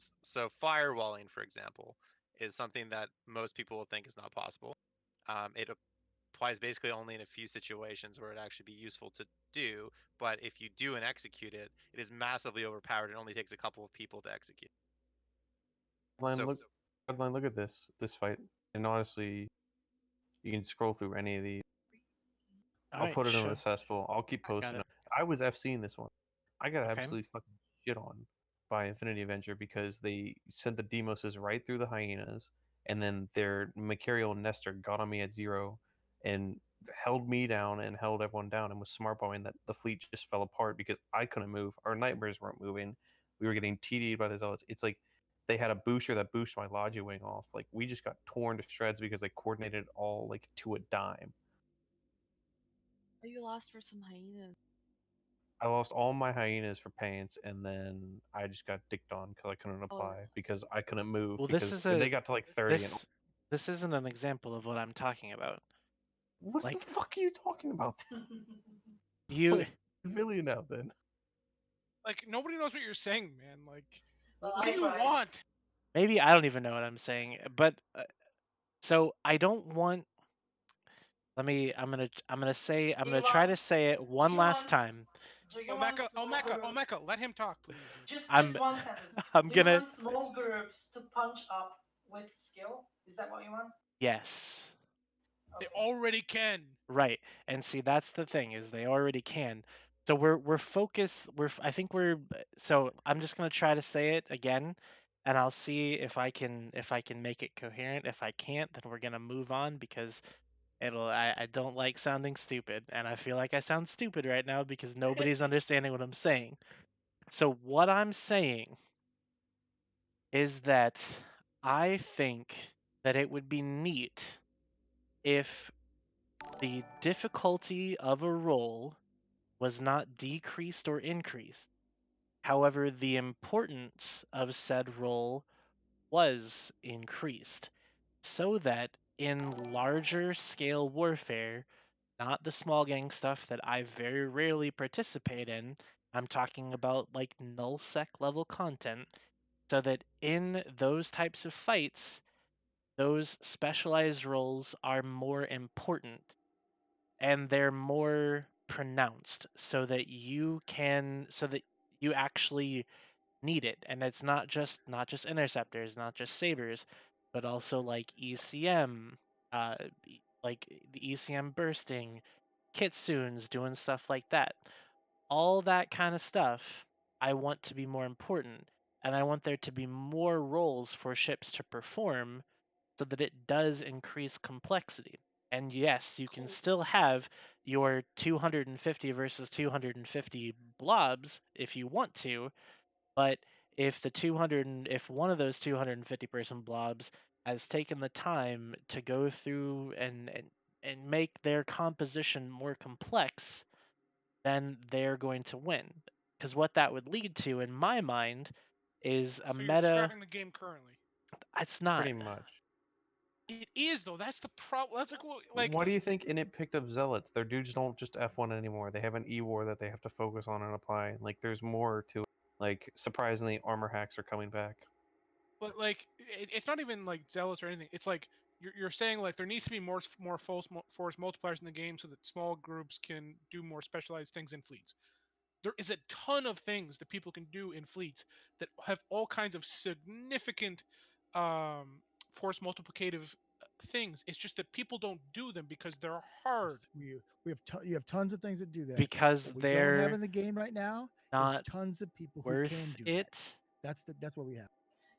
firewalling, for example, is something that most people will think is not possible. It applies basically only in a few situations where it actually be useful to do, but if you do and execute it, it is massively overpowered. It only takes a couple of people to execute. So Redline, look at this fight, and honestly, you can scroll through any of these. All I'll right, put it in show. the cesspool. I'll keep I got posting it. them. I was FCing this one. I got Okay. absolutely fucking shit on by Infinity Avenger because they sent the Demoses right through the hyenas, and then their Mercurial Nestor got on me at 0 and held me down and held everyone down and was smart bombing that the fleet just fell apart because I couldn't move. Our nightmares weren't moving. We were getting TD'd by the zealots. It's like they had a booster that boosted my Logia wing off. Like we just got torn to shreds because they coordinated all like to a dime. Are you lost for some hyenas? I lost all my hyenas for paints, and then I just got dicked on because I couldn't Oh, apply because I couldn't move Well, because they got to like 30 and this isn't an example of what I'm talking about. what like- the fuck are you talking about? You Like, civilian now then. Like nobody knows what you're saying, man. Like, Well, what I do you tried. want? maybe I don't even know what I'm saying, but so I don't want. I'm gonna try to wants- say it do one you last want- time. Do you want small groups? Omeka, let him talk, please. I'm- Just one sentence. I'm Do you gonna. want small groups to punch up with skill? Is that what you want? Yes. They Okay. already can. Right. And see, that's the thing is they already can. So we're focused. I think we're. So I'm just gonna try to say it again, and I'll see if I can make it coherent. If I can't, then we're gonna move on because I don't like sounding stupid, and I feel like I sound stupid right now because nobody's understanding what I'm saying. So what I'm saying is that I think that it would be neat if the difficulty of a roll was not decreased or increased. However, the importance of said roll was increased so that in larger scale warfare, not the small gang stuff that I very rarely participate in, I'm talking about like null sec level content, so that in those types of fights, those specialized roles are more important and they're more pronounced so that you actually need it, and it's not just interceptors, not just sabers, but also like ECM, like the ECM bursting, kitsunes, doing stuff like that. All that kind of stuff I want to be more important, and I want there to be more roles for ships to perform so that it does increase complexity. And yes, you can still have your 250 versus 250 blobs if you want to, but if one of those 250 person blobs has taken the time to go through and make their composition more complex, then they're going to win. Because what that would lead to, in my mind, is a So you're meta. describing the game currently. It's not. Pretty much. It is though. That's the problem. That's like Why do you think Init picked up zealots? Their dudes don't just F1 anymore. They have an E war that they have to focus on and apply. Like there's more to it. Like surprisingly, armor hacks are coming back. But like, it's not even like zealous or anything. It's like you're saying like there needs to be more force multipliers in the game so that small groups can do more specialized things in fleets. there is a ton of things that people can do in fleets that have all kinds of significant force multiplicative things. It's just that people don't do them because they're hard. You have tons of things that do that. Because What we don't have they're in the game right now is not tons of people who worth can do it. that. That's what we have.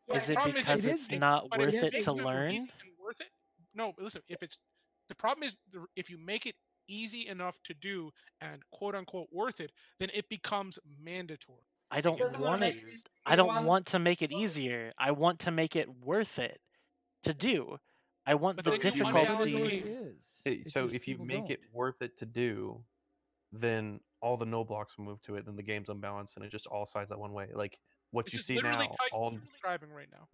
Yeah, Is it problem is because it it's is- not But if worth you it make to them learn? easy and worth it, no. But listen, the problem is if you make it easy enough to do and quote unquote worth it, then it becomes mandatory. I It don't doesn't want want to it. make it easy. I It don't wants want to make it easier. I want to make it worth it to do. I want But the then you'll you make- unbalance the It difficulty. game. is. It's So just if you people make it don't. worth it to do, then all the no blocks will move to it, then the game's unbalanced and it just all sides that one way. Like what This you is see literally now, Titan all describing right now.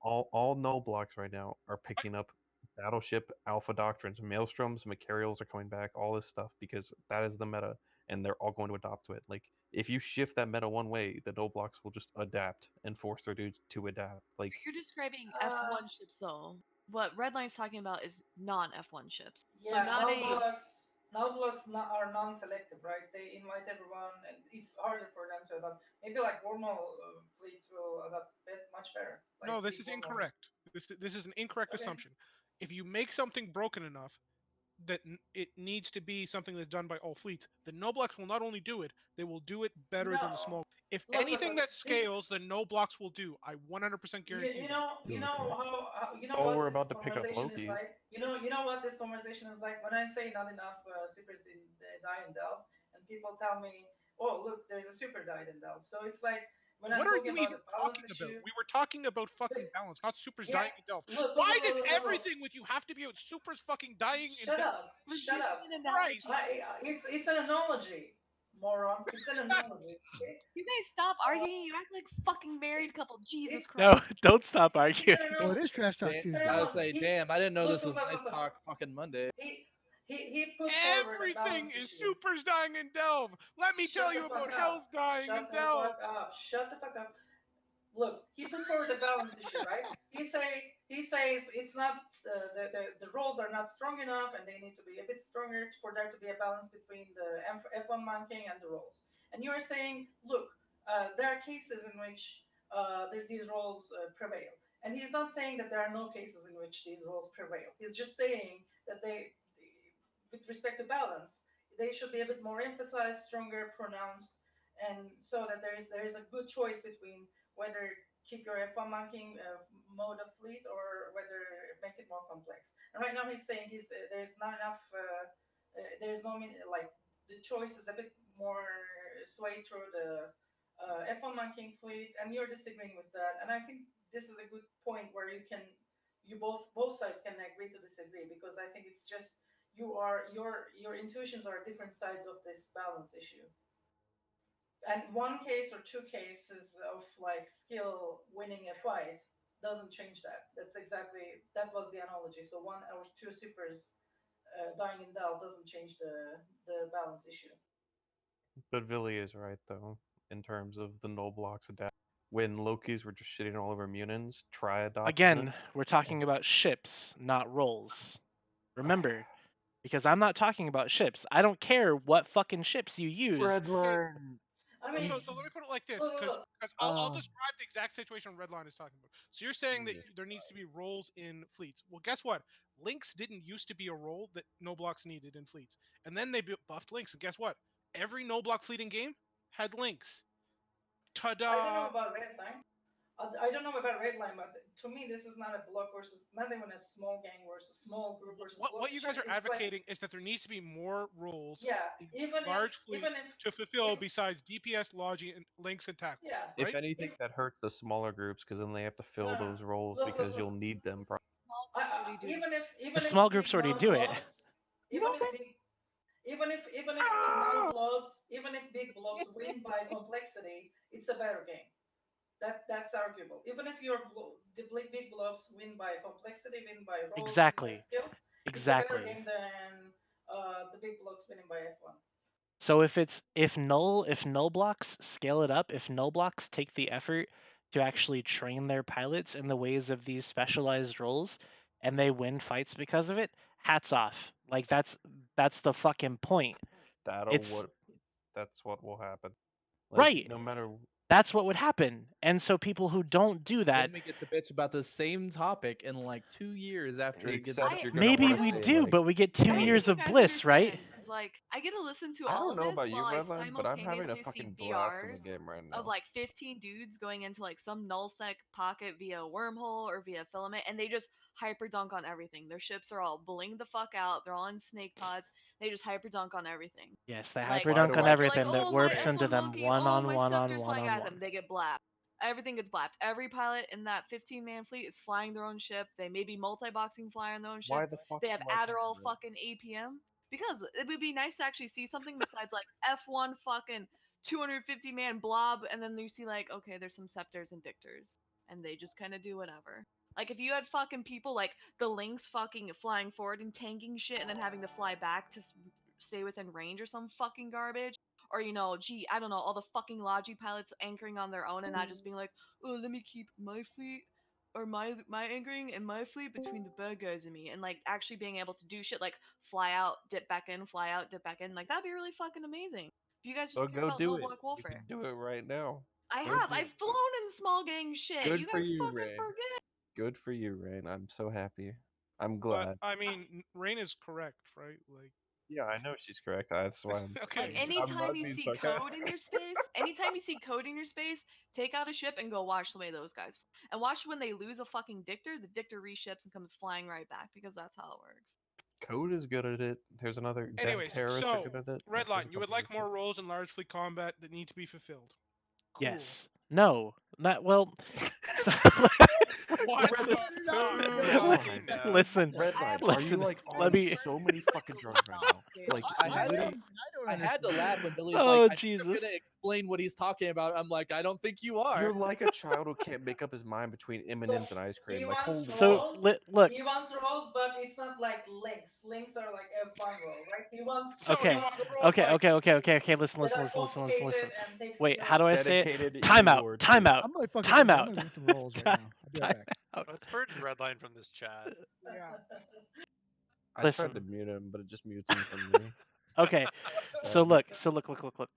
all no blocks right now are picking up Battleship, Alpha Doctrines, Maelstroms, Macarials are coming back, all this stuff because that is the meta, and they're all going to adopt to it. Like if you shift that meta one way, the no blocks will just adapt and force their dudes to adapt. Like You're describing Uh, F1 ships though. What Redline's talking about is non-F1 ships. So yeah, not a null blocks are non-selective, right? They invite everyone, and it's harder for them to adopt. Maybe like normal fleets will adapt much better. Like No, this big is Warmal. incorrect. This is an incorrect Okay. assumption. If you make something broken enough that it needs to be something that's done by all fleets, the no blocks will not only do it, they will do it better than the No. small. If Look, anything that scales, the no blocks will do. I 100% guarantee you that. know how you know oh, what we're this about to pick up conversation is Loki's. like. You know what this conversation is like when I say not enough supers die in Delve, and people tell me, oh look, there's a super died in Delve. So it's like when What I'm are talking you about even the balance talking issue. about? We were talking about fucking balance, not supers Yeah, dying in Delph. look, Why does look. everything with you have to be about supers fucking dying in Shut Delph? up! was Shut using up! an analogy. Christ. It's an analogy, moron. It's an analogy. Okay? You guys stop arguing. You act like fucking married couple. Jesus Christ. No, don't stop It's arguing. an Well, it analogy. is Trash Talk Damn, It's an Tuesday. I was analogy. like, damn, I didn't know this was nice look. talk fucking Monday. He put forward a Everything balance is issue. supers dying in Delve. Let me tell Shut the you fuck about up. Hell's dying in Shut the Delve. fuck up. Shut the fuck up. Look, he put forward the balance issue, right? He says it's not the roles are not strong enough, and they need to be a bit stronger for there to be a balance between the F1 manking and the roles. And you are saying, look, there are cases in which these roles prevail, and he's not saying that there are no cases in which these roles prevail. He's just saying that with respect to balance, they should be a bit more emphasized, stronger, pronounced, and so that there is a good choice between whether keep your F1 marking mode of fleet or whether make it more complex. And right now he's saying there's not enough. There's no like the choice is a bit more swayed through the F1 marking fleet, and you're disagreeing with that. And I think this is a good point where you both sides can agree to disagree, because I think it's just your intuitions are different sides of this balance issue. And one case or two cases of like skill winning a fight doesn't change that. That was the analogy. So one or two supers dying in Dal doesn't change the balance issue. But Villy is right though, in terms of the no blocks adapt. When Loki's were just shitting all over Munins, try adopting Again, them. we're talking about ships, not roles. Remember, because I'm not talking about ships. I don't care what fucking ships you use. Redline. I mean, So let me put it like this, look, because look. I'll describe the exact situation Redline is talking about. So you're saying that Jesus there needs to be roles in fleets. Well, guess what? Lynx didn't used to be a role that no blocks needed in fleets, and then they buffed Lynx, and guess what? Every no block fleeting game had Lynx. Ta-da! I don't know about Redline. I don't know about Redline, but to me, this is not a block versus, not even a small gang versus small group versus block. What you guys are It's advocating is that there needs to be more roles yeah, in large fleets to fulfill besides DPS, Logi, and Lynx and Tackle. Yeah. Right? If anything, that hurts the smaller groups because then they have to fill No, no. those roles Look, because look. you'll need them. Even if The small groups big already non do it. blobs, even if big non blobs, even if big blobs win by complexity, it's a better game. That's arguable. Even if the big blobs win by complexity, win by roles, win by Exactly. skill, it's a better Exactly. game than the big blocks winning by F1. So if null blocks scale it up, if null blocks take the effort to actually train their pilots in the ways of these specialized roles and they win fights because of it, hats off. Like that's the fucking point. That's what will happen. Like, Right. No matter. That's what would happen. And so people who don't do that, Then we get to bitch about the same topic in like 2 years after it gets. Except you're gonna maybe wanna we say, do, like, but we get 2 I don't years think of you guys bliss, right? understand, 'cause, like, I get to listen to I all don't of know this about you, while I Redline, but I'm having a simultaneously see fucking blast in the VRs game right now. of like 15 dudes going into like some nullsec pocket via wormhole or via filament, and they just hyper dunk on everything. Their ships are all blinged the fuck out. They're all in snake pods. They just hyper dunk on everything. Yes, they Like, hyper dunk on Why do they're like, everything that oh, my works into F1 them monkey, one oh, on my one on scepter's one flying on at them. one. They get blapped. Everything gets blapped. Every pilot in that 15-man fleet is flying their own ship. They may be multi-boxing flying their own ship. Why the fuck They have do I care, Adderall Red? fucking APM. Because it would be nice to actually see something besides like F1 fucking 250-man blob, and then you see like, okay, there's some scepters and dictors, and they just kind of do whatever. Like if you had fucking people like the Lynx fucking flying forward and tanking shit, and then having to fly back to stay within range or some fucking garbage, or gee, I don't know, all the fucking Logi pilots anchoring on their own and not just being like, oh, let me keep my fleet or my anchoring and my fleet between the bad guys and me, and like actually being able to do shit like fly out, dip back in, fly out, dip back in, like that'd be really fucking amazing. If you guys just So care go about do low it. block You warfare. can do it right now. I Go have. do I've it. flown in small gang shit. Good You for guys you, fucking Rain. forget. Good for you, Rain. I'm so happy. I'm But glad. I mean, Rain is correct, right? Like, Yeah, I know she's correct. That's why I'm. okay, Like just I'm not anytime you being see code in sarcastic. your space, take out a ship and go watch the way those guys. And watch when they lose a fucking dictor, the dictor reships and comes flying right back, because that's how it works. Code is good at it. There's another dead anyways. terrorists are So good at it. Redline, There's a you would couple like other more shit. roles in large fleet combat that need to be fulfilled. Cool. Yes. No. Not well. So, What listen, the fuck? Fucking no. listen, Redline, are listen. you like Let on me. so many fucking drugs right now? Like I had literally. to, I had to laugh when Billy's Oh, like, I think I'm Jesus. gonna explain what he's talking about. I'm like, I don't think you are. You're like a child who can't make up his mind between M&Ms and ice cream. He Like wants holy So fuck. rolls. look. He wants rolls, but it's not like links. Links are like F1 roll, right? He wants. So Okay. he wants rolls roles Okay. like Okay. Listen. that are Listen. complicated and takes. Wait. How do I say it? Dedicated Timeout. Eeyore too. Timeout. I'm really fucking Time hungry. I'm out. gonna get some rolls right now. I'll be right back. Out. Let's purge Redline from this chat. yeah. I Listen. tried to mute him, but it just mutes him from me. Okay. So Sadly. look.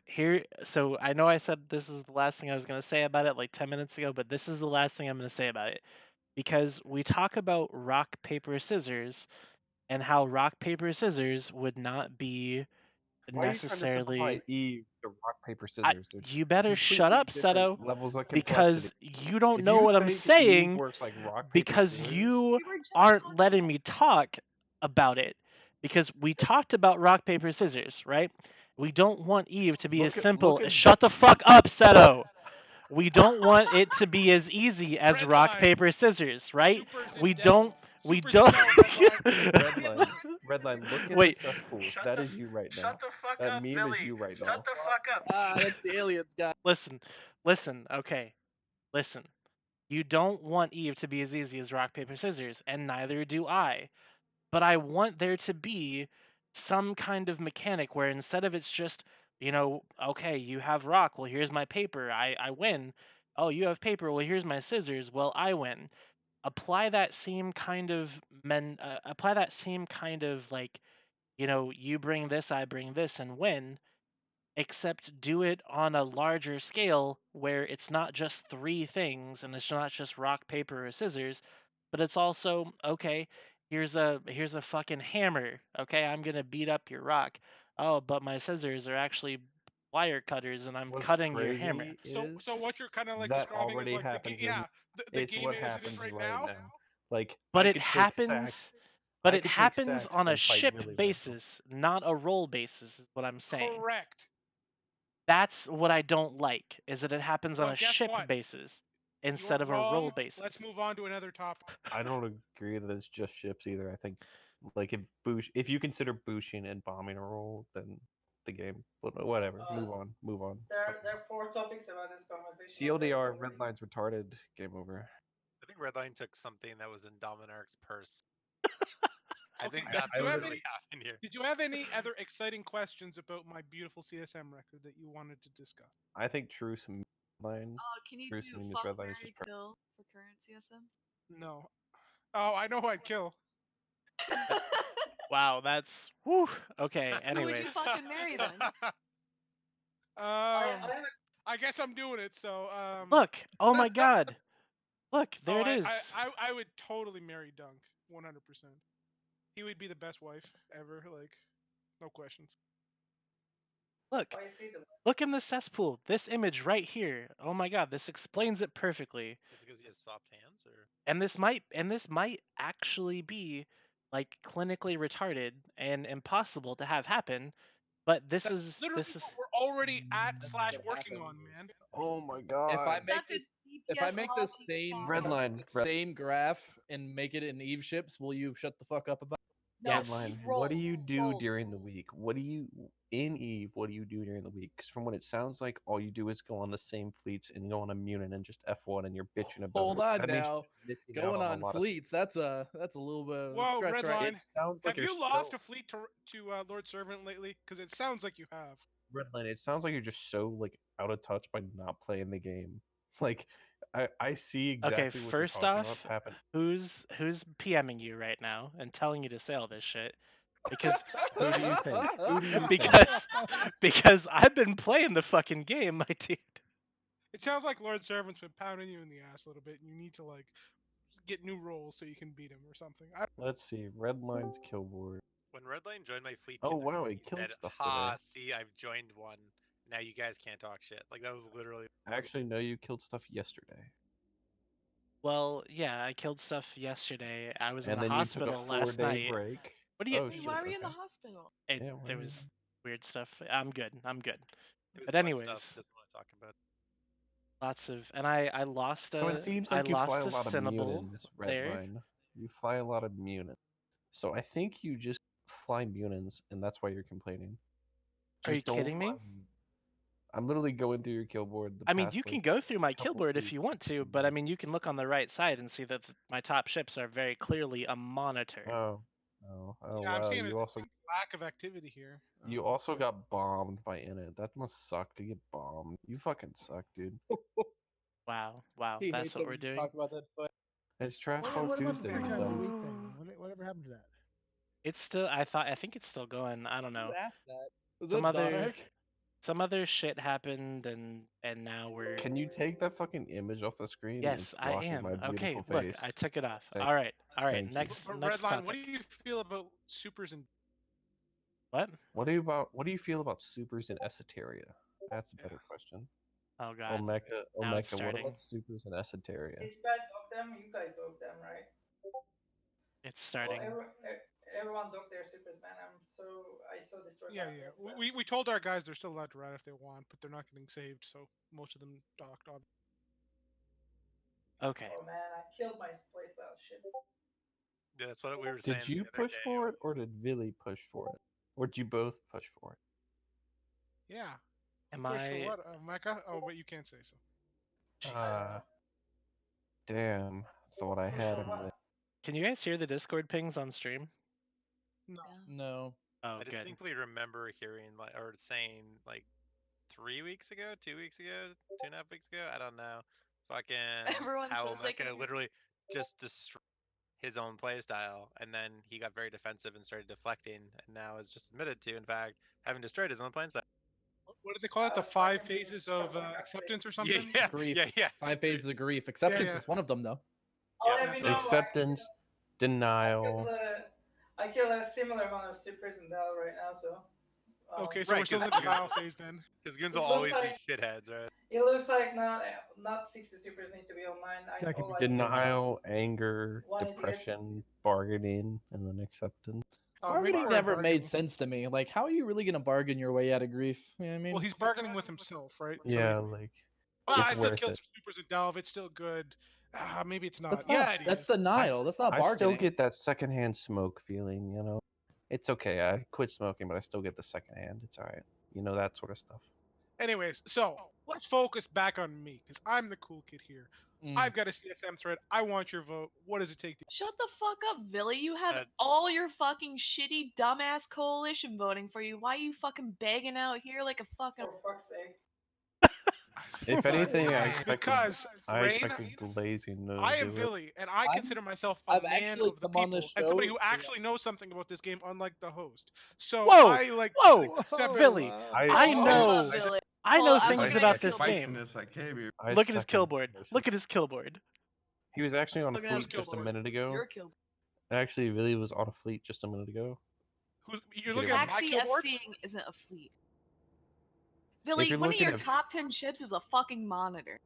Here. So I know I said this is the last thing I was gonna say about it like 10 minutes ago, but this is the last thing I'm gonna say about it, because we talk about rock paper scissors and how rock paper scissors would not be Why are you trying to simplify necessarily. Eve to rock, paper, scissors? They're You better shut completely up, different Seto, levels of because complexity. you don't If know you what I'm think Eve saying, works like rock, paper, because scissors, you We were just aren't talking letting about me talk about it. Because we talked about rock, paper, scissors, right? We don't want Eve to be as simple. Shut the fuck up, Seto. We don't want it to be as easy as rock, Redline. paper, scissors, right? Super's in We doubt. don't. We Super's don't. in doubt, Redline. Redline, look at Wait. the cesspool. That is you right now. That meme is you right now. Shut the fuck up. That's the aliens guy. Listen. Okay. Listen. You don't want Eve to be as easy as rock, paper, scissors, and neither do I. But I want there to be some kind of mechanic where instead of it's just, okay, you have rock, well, here's my paper, I win. Oh, you have paper, well, here's my scissors, well, I win. Apply that same kind of like, you bring this, I bring this, and win, except do it on a larger scale where it's not just three things and it's not just rock, paper, or scissors, but it's also, okay, here's a fucking hammer. Okay, I'm gonna beat up your rock. Oh, but my scissors are actually wire cutters and I'm What's cutting your hammer. crazy So what you're kind of like that describing is already like happens. the It's game what as it is happens right right now. now. Like But I it could take happens sacks. but I it could take happens sacks on a and fight ship really well. basis, not a roll basis, is what I'm saying. Correct. That's what I don't like, is that it happens on Well, a guess ship what? basis You're instead of a wrong. roll basis. Let's move on to another topic. I don't agree that it's just ships either. I think like if you consider bushing and bombing a role, then the game. But whatever. Move on. There are 4 topics about this conversation. CLDR, Redline's retarded. Game over. I think Redline took something that was in Dominark's purse. I Okay, think that's did you what have really happened here. Did you have any other exciting questions about my beautiful CSM record that you wanted to discuss? I think Truce and Redline. Can you Truce do and fuck, Redline is marry, just perfect. kill for current CSM? No. Oh, I know who I'd kill. Wow, that's whew. Okay. Who would you Anyways, fucking marry then? I I guess I'm doing it. So Look, oh my god. Look, there oh, it is. I would totally marry Dunk, 100%. He would be the best wife ever. Like, no questions. Look. Why is he the Look in the cesspool. This image right here. Oh my god, this explains it perfectly. Is it because he has soft hands, or? And this might actually be like clinically retarded and impossible to have happen, but this That's is literally what we're already at / working on, man. Oh my If I god. make this, if I make the same Redline, same graph and make it in Eve ships, will you shut the fuck up about? Yes. Redline, what do you do during the week? What do you in Eve? What do you do during the week? Because from what it sounds like, all you do is go on the same fleets and go on a Munin and just F1, and you're bitching about. Hold on that means now. you're missing out Going a on lot of fleets, that's a little bit of a Whoa, stretch, right? Redline. sounds like Have you're you lost so- a fleet to Lord Servant lately? Because it sounds like you have. Redline, it sounds like you're just so like out of touch by not playing the game. Like I see exactly Okay, what first you're talking off, about happen. who's PMing you right now and telling you to say all this shit? Because Who do you think? Who do you think? because I've been playing the fucking game, my dude. It sounds like Lord Servant's been pounding you in the ass a little bit, and you need to like get new roles so you can beat him or something. Let's see. Redline's kill board. When Redline joined my fleet, Oh the other wow, day, he killed said, stuff "Ha, today. see, I've joined one. Now you guys can't talk shit." Like that was literally. Actually, no, you killed stuff yesterday. Well, yeah, I killed stuff yesterday. I was in And the then you took a hospital last 4-day night. break. What do you? Oh Wait, shit. why were you in the okay. hospital? Yeah, why There are you was weird stuff. I'm good. I'm good. It was But butt anyways, stuff. Doesn't want to talk about. lots of, and I lost a. So it seems I like you fly lost a a lot of Cinnable Munins, there. Redline. You fly a lot of Munins. So I think you just fly Munins, and that's why you're complaining. Are you Just don't kidding me? fly Munins. I'm literally going through your kill board. I mean, you can go through my kill couple board if weeks. you want to, but I mean, you can look on the right side and see that my top ships are very clearly a monitor. Oh Yeah, I'm wow! seeing a You also lack of activity here. you also got bombed by Init. That must suck to get bombed. You fucking suck, dude. Wow, He that's hates what it we're when you doing. talk about that fight. It's Trash What, Talk what about the Tuesday. 3 times a week dumb. thing? Whatever happened to that? It's still. I think it's still going. I don't know. Who asked that? Was Some it other Dark? some other shit happened, and now we're. Can you take that fucking image off the screen? Yes, It's I blocking am. my Okay, beautiful look, face. I took it off. Thank- All right. thank you. Next But next Redline, topic. what do you feel about supers and? What? What do you feel about supers in Esoteria? That's a better question. Oh god. Omeka, Now it's what starting. about supers in Esoteria? Did you guys dock them? You guys docked them, right? It's starting. Well, everyone docked their supers, man. I so destroyed. Yeah. We told our guys they're still allowed to ride if they want, but they're not getting saved, so most of them docked. Okay. Oh man, I killed my playstyle shit. Yeah, that's what we were saying. Did you the other push day. for it, or did Villy push for it? Or did you both push for it? Yeah. Am Push for I? what, Mecca? Oh, but you can't say so. Damn. Thought I had him there. Can you guys hear the Discord pings on stream? No. No. Oh, I good. distinctly remember hearing or saying 3 weeks ago, 2 weeks ago, 2.5 weeks ago. I don't know. Fucking Everyone how says they can Omeka hear- literally just destroyed his own playstyle, and then he got very defensive and started deflecting, and now is just admitted to, in fact, having destroyed his own playstyle. What did they call it? The 5 phases of acceptance or something? Yeah, Grief. yeah. 5 phases of grief. Acceptance yeah. is one of them, though. I'll Yeah, let you so- know, Acceptance, denial. I killed a similar amount of supers in Dell right now, so. Okay, so Right, we're still in the 'cause- denial phase then. Because goons It will looks always like- be shitheads, right? It looks like not 60 supers need to be on mine. That could be Denial, anger, Wanted to get- depression, bargaining, and then acceptance. Oh, Bargaining maybe never we're made bargaining. sense to me. Like, how are you really gonna bargain your way out of grief? You know what I mean? Well, he's bargaining with himself, right? So Yeah, he's- like well, I it's still worth killed it. some supers in Delve. It's still good. Maybe it's not. that's yeah, not. it That's is. denial. That's not I bargaining. still get that secondhand smoke feeling, you know. It's okay. I quit smoking, but I still get the secondhand. It's all right. You know, that sort of stuff. Anyways, so let's focus back on me because I'm the cool kid here. I've got a CSM thread. I want your vote. What does it take to? Shut the fuck up, Villy. You have Uh, all your fucking shitty dumbass coalition voting for you. Why are you fucking begging out here like a fucking? For fuck's sake. If anything, I Why? expected Because Rain, Glazing to I am do it. Billy, and I I'm- consider myself a I've man actually of the come on people this and somebody show who to- actually knows something about this game, unlike the host. So Whoa! I like Whoa! step in. Billy, I Oh, know. Billy. I Well, know I'm things looking at about your this kill board. game. Spiciness that came here. I Look at his second kill the board. motion. Look at his kill board. He was actually on a Looking at his fleet kill just a board. minute ago. Your kill board. Actually, really was on a fleet just a minute ago. You're Get looking it at right. my Maxi kill board? FCing isn't a fleet. Billy, you're one of looking your at- top 10 ships is a fucking monitor.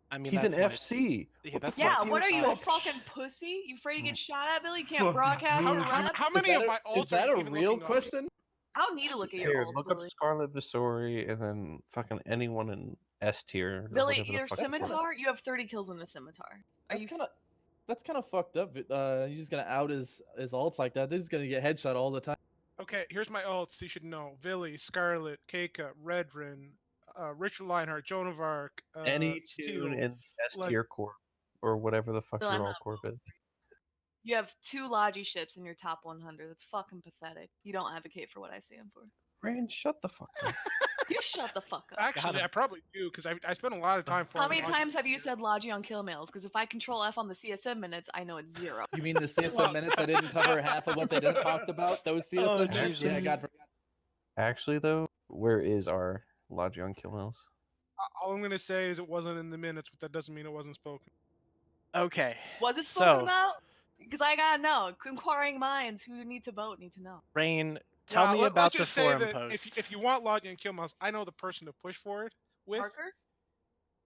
I mean, He's an that's my- FC. Yeah, What the that's fuck Yeah, do what are you, a fuck? fucking pussy? You afraid to get shot at, Billy? You can't Fucking broadcast your pussy. rep? How many of my Is ults that are a you even real looking up? question? I don't need to look at your Here, ults, look up Billy. Scarlet Visori and then fucking anyone in S tier. or Billy, whatever the your fuck it's called. scimitar, you have 30 kills in the scimitar. Are you That's kind of fucked up. You're just gonna out his ults like that. They're just gonna get headshot all the time. Okay, here's my ults you should know. Villy, Scarlet, Keika, Redrin, Richard Lionheart, Joan of Arc, Any Steel. tune in S like- tier corp or whatever the fuck Bill, I'm your all not corp is. You have 2 Logi ships in your top 100. That's fucking pathetic. You don't advocate for what I stand for. Rain, shut the fuck up. You shut the fuck up. Actually, I probably do because I spent a lot of time. How many farming times have you said Logi on kill mails? Because if I control F on the CSM minutes, I know it's 0. You mean the CSM minutes that didn't cover half of what they didn't talked about? Those CSM minutes? Yeah, Jesus. God forgot. Actually, though, where is our Logion kill mills? All I'm gonna say is it wasn't in the minutes, but that doesn't mean it wasn't spoken. Okay. Was it spoken So, about? Because I gotta know. Inquiring minds who need to vote need to know. Rain, tell me let's about the just say forum that post. if you want Logi and Kill Mouse, I know the person to push for it with. Parker?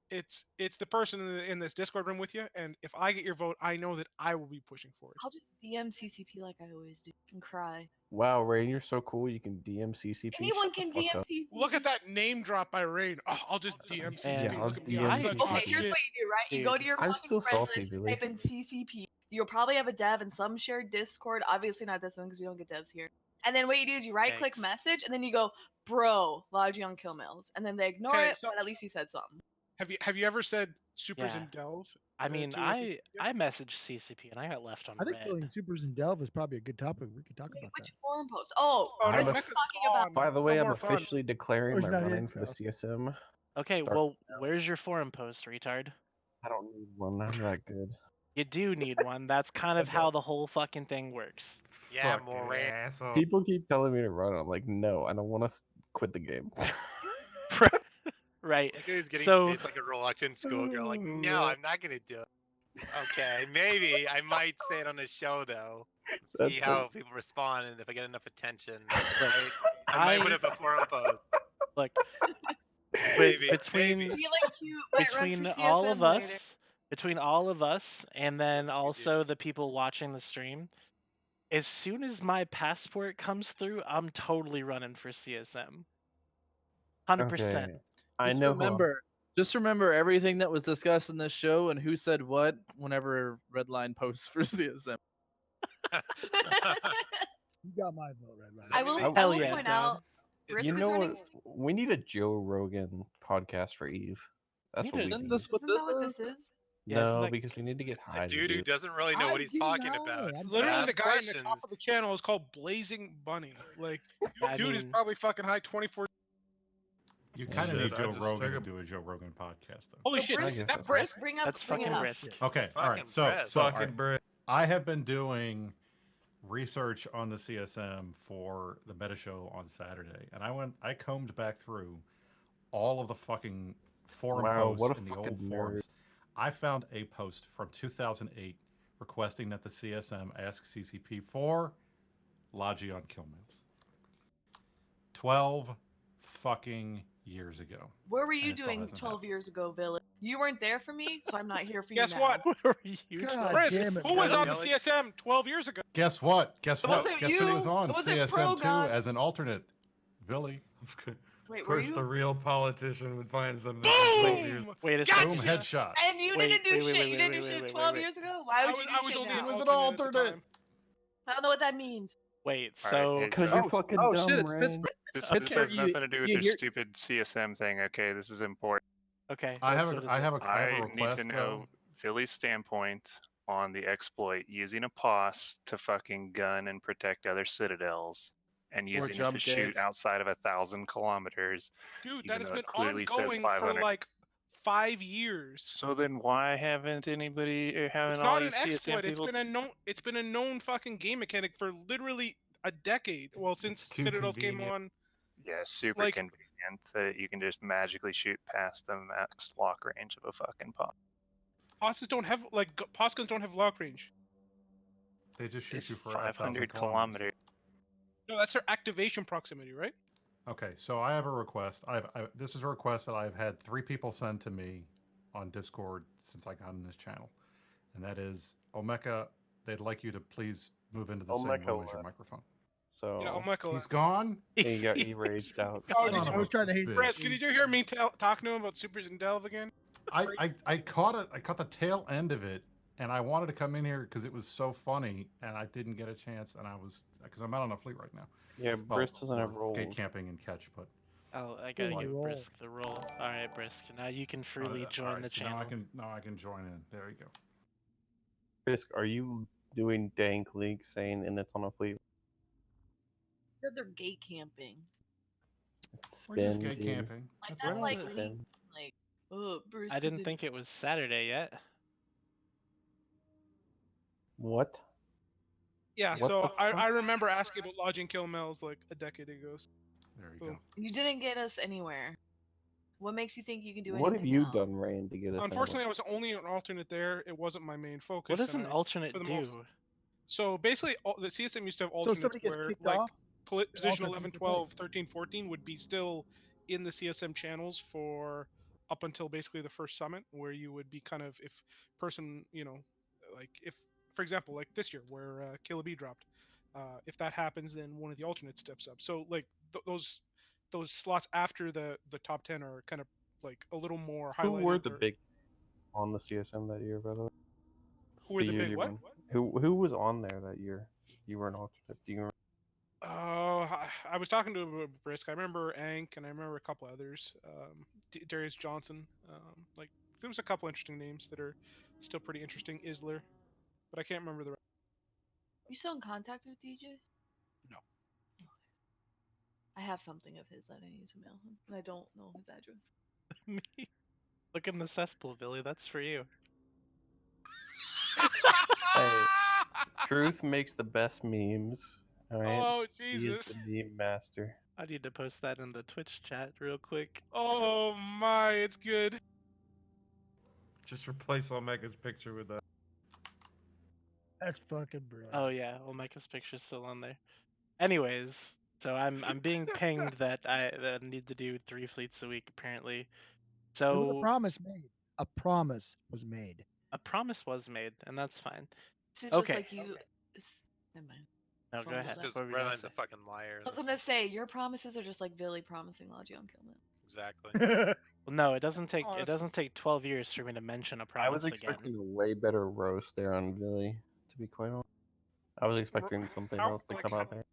It's the person in this Discord room with you, and if I get your vote, I know that I will be pushing for it. I'll just DM CCP like I always do and cry. Wow, Rain, you're so cool. You can DM CCP. Anyone Shut the can fuck DM up. CCP. Look at that name drop by Rain. Oh, I'll just DM CCP. I'll Look at me. DM I'm such CCP. hot Okay, here's shit. what you do, right? You go to your I'm fucking still friends salty, list, you Billy. type in CCP. You'll probably have a dev in some shared Discord. Obviously not this one because we don't get devs here. And then what you do is you right-click Yikes. message, and then you go, bro, Logi on kill mails. And then they ignore Okay, it, so- but at least you said something. Have you ever said supers Yeah. in Delve? I mean, to a I CCP? messaged CCP and I got left on I think red. building supers in Delve is probably a good topic. We could talk about that. Which forum post? Oh, Oh, this no, is Mecca's talking gone. about. By the way, No I'm more fun. officially declaring Oh, my he's not here? run-in for the Oh. CSM. Okay, Start well, where's your forum post, retard? I don't need one. I'm that good. You do need one. That's kind of how the whole fucking thing works. Yeah, Fucking Moraine. asshole. People keep telling me to run. I'm like, no, I don't want to quit the game. Right. Like he's getting So, it's like a reluctant schoolgirl. Like, no, I'm not gonna do it. Okay, maybe I might say it on the show though. See That's how funny. people respond, and if I get enough attention, Look, I might put up a forum post. look, Maybe, between maybe. Feeling cute, might run between for all CSM of later. us, between all of us, and then also the people watching the stream, as soon as my passport comes through, I'm totally running for CSM. 100%. Okay. I know. Just remember everything that was discussed in this show and who said what whenever Redline posts for CSM. You got my vote, Redline. I will, Hell I will yeah, point dog. out, Risk You is know running. what? We need a Joe Rogan podcast for Eve. That's Need what a- we Isn't need. this what Isn't that what this this is? is? Yeah, isn't No, that- because we need to get high. A to dude do who it. doesn't really know I what he's do talking know. about. I'm Literally, Ask the guy in the top questions. of the channel is called Blazing Bunny. Like, I dude is mean- probably fucking high 24. You Yeah, kind of shit, need I Joe just Rogan to took do a Joe Rogan podcast, though. Holy So shit! I Brisk, guess That that's Brisk, bring up, That's bring it fucking up. brisk. Okay, all Fucking right. So, breast. so Fucking I have been doing research on the CSM for the meta show on Saturday, and I combed back through all of the fucking forum Wow, what posts a in the fucking old forums. I found a post from 2008 requesting that the CSM ask CCP for Logi on kill mills. 12 fucking years ago. Where were And you it still doing hasn't 12 years ago, Village? You weren't there for me, so I'm not here for you Guess now. what? Where were you? God Chris, damn it, who was on the Billy. CSM 12 years ago? Guess what? Guess It what? wasn't Guess who you. was on It wasn't CSM 2 ProGod. as an alternate? Billy. Wait, Of were course, you? the real politician would find something. Boom! Wait a Gotcha! Boom, second. headshot. And you Wait, didn't do wait, wait, shit. wait, You wait, didn't wait, do wait, shit wait, 12 wait. years ago. Why would you do I was shit only now? an He was an alternate at the alternate. time. I don't know what that means. Wait, All so right, Because so- you're fucking Oh dumb, shit, it's Rain. Pittsburgh. This Pittsburgh, has nothing to do with you their hear- stupid CSM thing. Okay, this is important. okay. I what's- have what a, is I it? have a, I have a I request. need to know Philly's standpoint on the exploit using a POS to fucking gun and protect other citadels and Or using it jump to shoot gates. outside of 1,000 kilometers. Dude, Even that has though been it clearly says ongoing for 500. like 5 years. So then why haven't anybody or haven't It's all not you an CSM exploit. people? It's been a known fucking game mechanic for literally a decade. Well, since too Citadels came convenient. on. Yeah, super Like, convenient. that you can just magically shoot past the max lock range of a fucking pop. Postas don't have Poscans don't have lock range. They just shoot It's you for 1,000 500 kilometers. No, that's their activation proximity, right? Okay, so I have a request. This is a request that I've had 3 people send to me on Discord since I got on this channel, and that is Omeka. They'd like you to please move into the same Omeka room as your left. microphone. So Yeah, Omeka. He's gone. he raged out. Oh, Son of I was trying to a hate bitch. Chris, can you hear me talking to him about Supers and Delve again? I caught it. I caught the tail end of it, and I wanted to come in here because it was so funny, and I didn't get a chance. And I was because I'm out on a fleet right now. Yeah, Well, Brisk doesn't have gate rolls. camping and catch, but Oh, I gotta my give roll. Brisk the roll. All right, Brisk. Now you can freely join alright, the so channel. Now I can join in. There you go. Brisk, are you doing dank league saying and it's on a fleet? Said they're gate camping. It's We're just spin, gate dude. camping. Like That's that's all. like Spin. me. Like, oh, Bruce. I didn't think it was Saturday yet. What? Yeah, What so the I remember asking about lodging kill mills like a decade ago. There you Boom. go. You didn't get us anywhere. What makes you think you can do What anything have you now? done, Rand, to get us? Unfortunately, I was only an alternate there. It wasn't my main focus. What does and an I- alternate for the do? most- So basically, the CSM used to have So alternates somebody gets where kicked like off. position alternate 11, takes their 12, place. 13, 14 would be still in the CSM channels for up until basically the first summit, where you would be kind of if person, like if for example like this year where Kill B dropped, if that happens, then one of the alternates steps up. So like those slots after the top 10 are kind of like a little more highlighted. Who were the big on the CSM that year, by the way? Who were the year big you what? won. Who was on there that year? You were an alternate. Do you remember? I was talking to Brisk. I remember Ank, and I remember a couple others. Darius Johnson. Like there was a couple interesting names that are still pretty interesting. Isler, but I can't remember the rest. You still in contact with DJ? No. I have something of his that I need to mail him, and I don't know his address. Me. Look in the cesspool, Billy. That's for you. Hey, truth makes the best memes. All right. Oh He is Jesus! the meme master. I need to post that in the Twitch chat real quick. Oh my, it's good. Just replace Omega's picture with that. That's fucking brilliant. Oh yeah, Omega's picture's still on there. Anyways, so I'm being pinged that I need to do 3 fleets a week apparently. There was a So promise made. A promise was made. a promise was made, and that's fine. This is Okay. just like you. Never mind. No, go Follow ahead. that. Because What were we gonna Redline's say? a fucking liar. I was gonna say your promises are just like Billy promising Logi on Killman. Exactly. Well, no, it doesn't take Oh, it that's- doesn't take 12 years for me to mention a I was promise expecting again. a way better roast there on Billy, to be quite honest. I was expecting something how- else to like, come out there.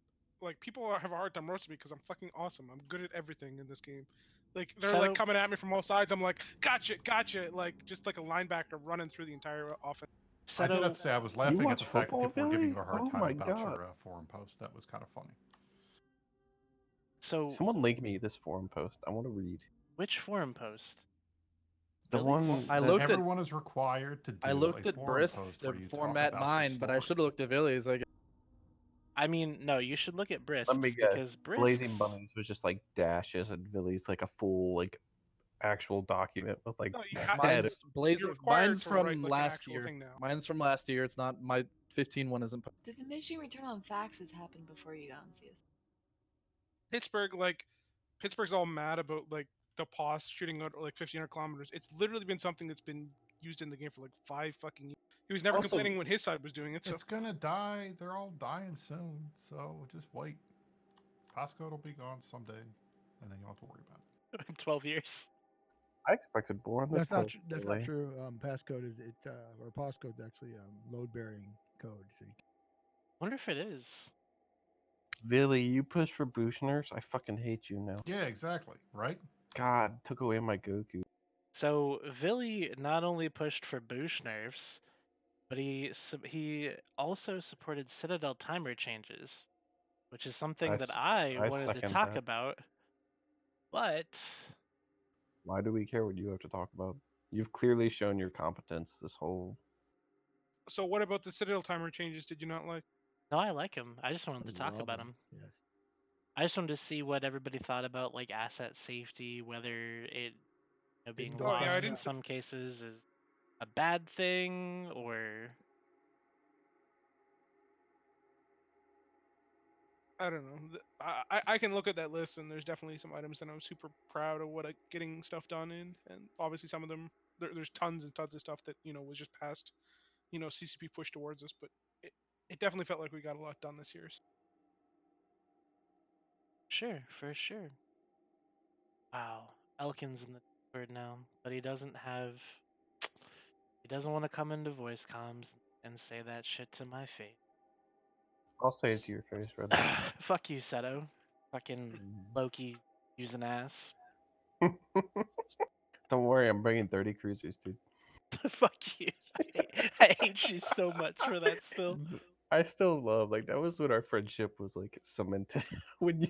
Like people have a hard time roasting me because I'm fucking awesome. I'm good at everything in this game. Like they're So- like coming at me from all sides. I'm like, gotcha, like just like a linebacker running through the entire offense. I did Seto, have to say I was laughing at watch the fact that football, people were giving you a Billy? hard Oh time my about God. your forum post. That was kind of funny. so Someone link me this forum post. I want to read. which forum post? The Billy's? one I that- looked at- Everyone is required to do I looked a at forum Brisk's post where you talk format about your mine, but I story. should have looked at Billy's. Like, I mean, no, you should look at Brisk's Let me guess. because Blazing Brisk's Bunnies was just like dashes and Billy's like a full like actual document with like No, you have- head. mine's blazing. required Mine's to write, from like, an last actual year. thing now. Mine's from last year. It's not my 15 one. Isn't. Does the mission return on faxes happen before you got on CS? Pittsburgh's all mad about like the POS shooting out like 1,500 kilometers. It's literally been something that's been used in the game for like 5 fucking years. He was never Also- complaining when his side was doing it. So It's gonna die. They're all dying soon. So just wait. Passcode will be gone someday, and then you don't have to worry about it. 12 years. I expected more on this. That's not. post, That's Billy. not true. Passcode is or passcode's actually load bearing code. So you Wonder if it is. Billy, you push for Bushners? I fucking hate you now. Yeah, exactly. Right? God, took away my Goku. So Villy not only pushed for boost nerfs, but he also supported Citadel timer changes, which is something that I wanted to second talk that. about. But Why do we care what you have to talk about? You've clearly shown your competence this whole. So what about the Citadel timer changes? Did you not like? no, I like him. I just wanted to love talk about them. him. Yes. I just wanted to see what everybody thought about like asset safety, whether it being Didn't go fast lost in enough. some cases is a bad thing, or I don't know. I can look at that list and there's definitely some items that I'm super proud of what getting stuff done in, and obviously some of them there's tons and tons of stuff that was just past CCP push towards us, but it definitely felt like we got a lot done this year. sure, for sure. Wow, Elkin's in the Discord now, but he doesn't have. He doesn't want to come into voice comms and say that shit to my face. I'll say it to your face, Redline. Fuck you, Seto. Fucking Loki using ass. Don't worry, I'm bringing 30 cruisers, dude. Fuck you. I hate you so much for that still. I still love, like, that was when our friendship was, like, cemented. When you...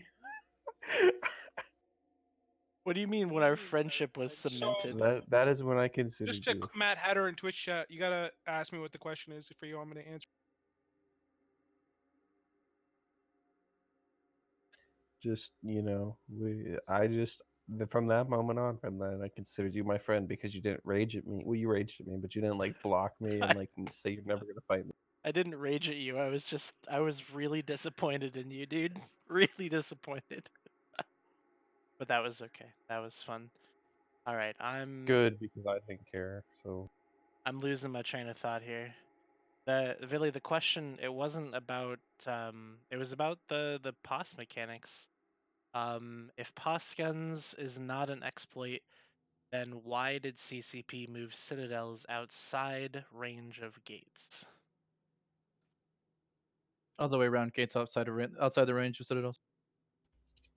What do you mean when our friendship was cemented? That is when I considered Just check you. Matt Hatter in Twitch chat. You gotta ask me what the question is for you. I'm gonna answer. Just, from that moment on, Redline, I considered you my friend because you didn't rage at me. Well, you raged at me, but you didn't, like, block me and, like, say you're never gonna fight me. I didn't rage at you. I was really disappointed in you, dude. Really disappointed. But that was okay. That was fun. All right, Good, because I didn't care, so... I'm losing my train of thought here. The question, it wasn't about it was about the POS mechanics. If POS guns is not an exploit, then why did CCP move citadels outside range of gates? Other way around, gates outside the range of citadels.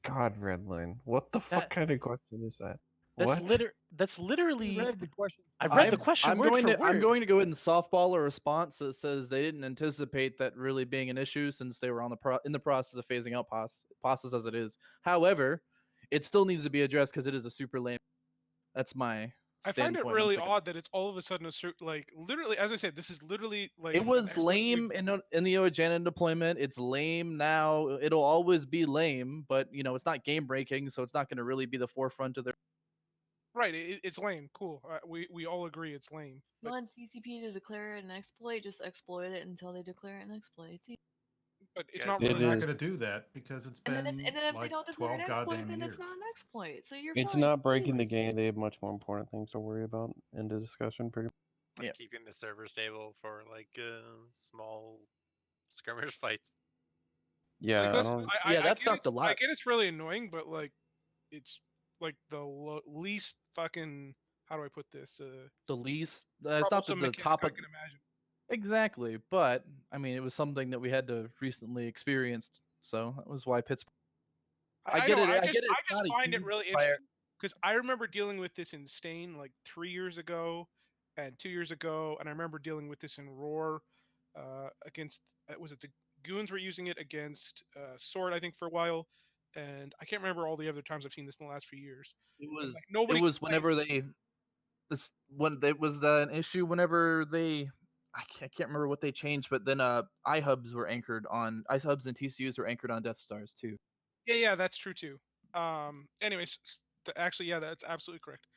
God, Redline, what the fuck kind of question is that? That's What? That's literally. You read the question. I read the question word for word. I'm going to go ahead and softball a response that says they didn't anticipate that really being an issue since they were in the process of phasing out POSs as it is. However, it still needs to be addressed because it is a super lame. That's my I find it standpoint. really odd that it's all of a sudden like literally, as I said, this is literally like It was lame in the Ojanen deployment. It's lame now. It'll always be lame, but it's not game breaking, so it's not going to really be the forefront of their. Right, it's lame. Cool. We all agree it's lame. You want CCP to declare it an exploit, just exploit it until they declare it an exploit. It's easy. But it's Yes, not they're really. not going to do that because it's And been then if they like don't declare 12 an exploit, goddamn then years. it's not an exploit. So you're It's fine. not breaking the game. They have much more important things to worry about in the discussion, pretty much. Like keeping the server stable for like small skirmish fights. Yeah, Like, I don't. That sucked a lot. I get it's really annoying, but like, it's like the least fucking. How do I put this? The least. It's not the mechanic top I of. can imagine. Exactly, but I mean, it was something that we had to recently experienced, so that was why Pittsburgh. I get it. I get it. I just find it really interesting because I remember dealing with this in Stain like 3 years ago and 2 years ago, and I remember dealing with this in Roar against was it the Goons were using it against Sword, I think, for a while, and I can't remember all the other times I've seen this in the last few years. It was like, nobody. It was whenever when it was an issue whenever they. I can't remember what they changed, but then iHubs were anchored on iHubs and TCUs were anchored on Death Stars too. Yeah, that's true too. Anyways, actually, yeah, that's absolutely correct.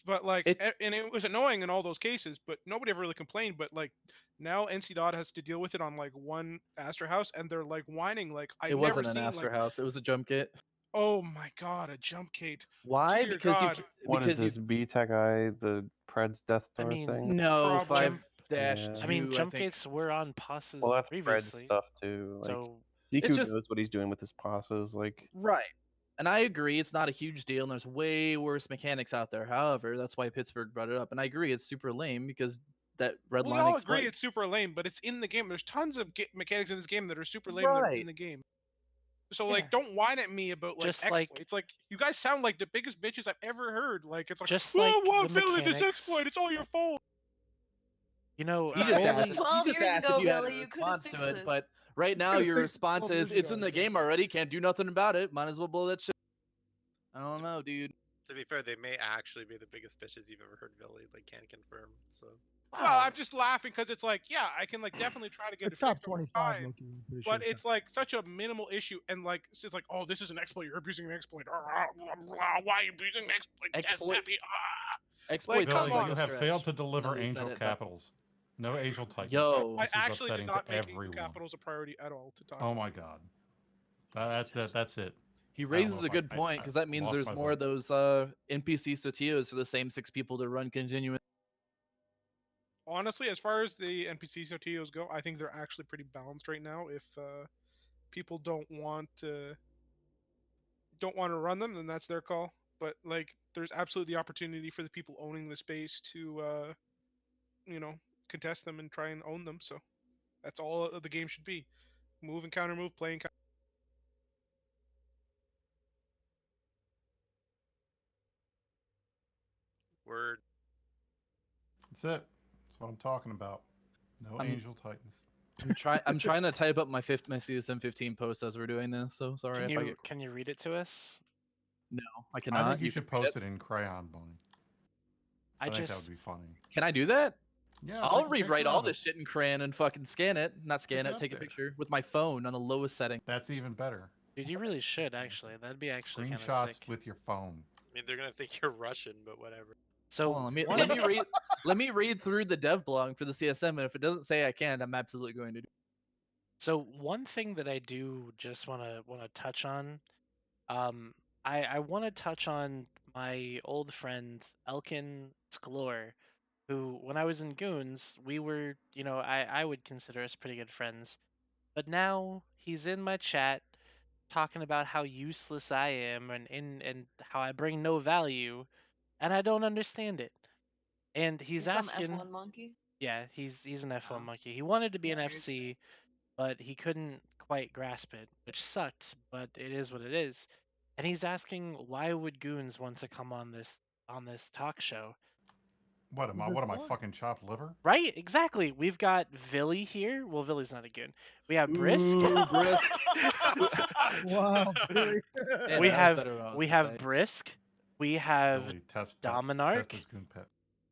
But like, and it was annoying in all those cases, but nobody ever really complained. But like, now NC Dot has to deal with it on like one Astor House, and they're like whining like It wasn't an Astor House. It was a jump kit. Oh my god, a jump kit. Why? Dear Because God. What is this B-Tech I, the Pred's Death Star mean, thing? No, Problem. 5-2. I mean, jump gates were on passes Well, that's Pred's previously. stuff too. Like, So Deku knows what he's doing with his passes. Like, right. And I agree, it's not a huge deal, and there's way worse mechanics out there. However, that's why Pittsburgh brought it up, and I agree it's super lame because that red We line all exploit. agree it's super lame, but it's in the game. There's tons of mechanics in this game that are super lame that are in the game. So like, don't whine at me about like Just exploits. Like, you guys sound like the biggest bitches I've ever heard. Like, it's like, just oh, like well, the Billy, this mechanics. exploit, it's all your fault. You know, You just asked. only 12 You just years asked ago, if you had Billy, a you could've response fixed to it, this. but right now your response is, years "It's in ago, the game already. Can't do nothing about it. Might as well blow that shit." I don't know, dude. To be fair, they may actually be the biggest bitches you've ever heard, Billy. Like, can't confirm. So Well, Wow. I'm just laughing because it's like, yeah, I can like definitely try to get It's it top fixed over 25, time, Loki. I'm pretty sure but it's like such a minimal issue, and like it's just like, oh, this is an exploit. You're abusing an exploit. Why are you abusing an exploit? Test Exploit. happy. Exploit Like, Bill, come sounds like on. you a have failed stretch. to deliver Now that you said angel it, but- capitals. No angel titans. Yo. I This is actually did upsetting not to make angel everyone. capitals a priority at all to talk Oh about. my god. That's it. He I don't know raises if a good point because that means lost there's my more of vote. those NPC Sotios for the same 6 people to run continuous. Honestly, as far as the NPC Sotios go, I think they're actually pretty balanced right now. If people don't want to run them, then that's their call. But like, there's absolutely the opportunity for the people owning the space to, contest them and try and own them. So that's all the game should be: move and counter move, play and counter. Word. That's it. That's what I'm talking about. No I'm- angel titans. I'm trying to type up my CSM 15 post as we're doing this. So sorry if I get. Can you read it to us? No, I cannot. I think you can should read post it in crayon, Bonnie. I think that would be funny. Can I do that? Yeah, I'll take a rewrite picture all of this it. shit in crayon and fucking scan it. Not scan Stick it it, up take a there. picture with my phone on the lowest setting. That's even better. Dude, you really should actually. That'd be actually kind of Screenshots sick. with your phone. I mean, they're gonna think you're Russian, but whatever. So Hold on, let me read through the dev blog for the CSM, and if it doesn't say I can, I'm absolutely going to do. So one thing that I do just wanna touch on, I want to touch on my old friend Elkin Sklor, who when I was in Goons, we were, I would consider us pretty good friends. But now he's in my chat talking about how useless I am and how I bring no value, and I don't understand it. And he's Some asking, F1 monkey. yeah, he's an F1 Oh. monkey. He wanted to be an Yeah, he is. FC, but he couldn't quite grasp it, which sucked, but it is what it is. And he's asking why would Goons want to come on this talk show? What am I fucking chopped liver? Right, exactly. We've got Villy here. Well, Villy's not a goon. We have Brisk. Ooh, Brisk. Wow, Billy. Man, we that was better than what I was we gonna have say. Brisk. We have Billy, test Dominark. Test his goon pet.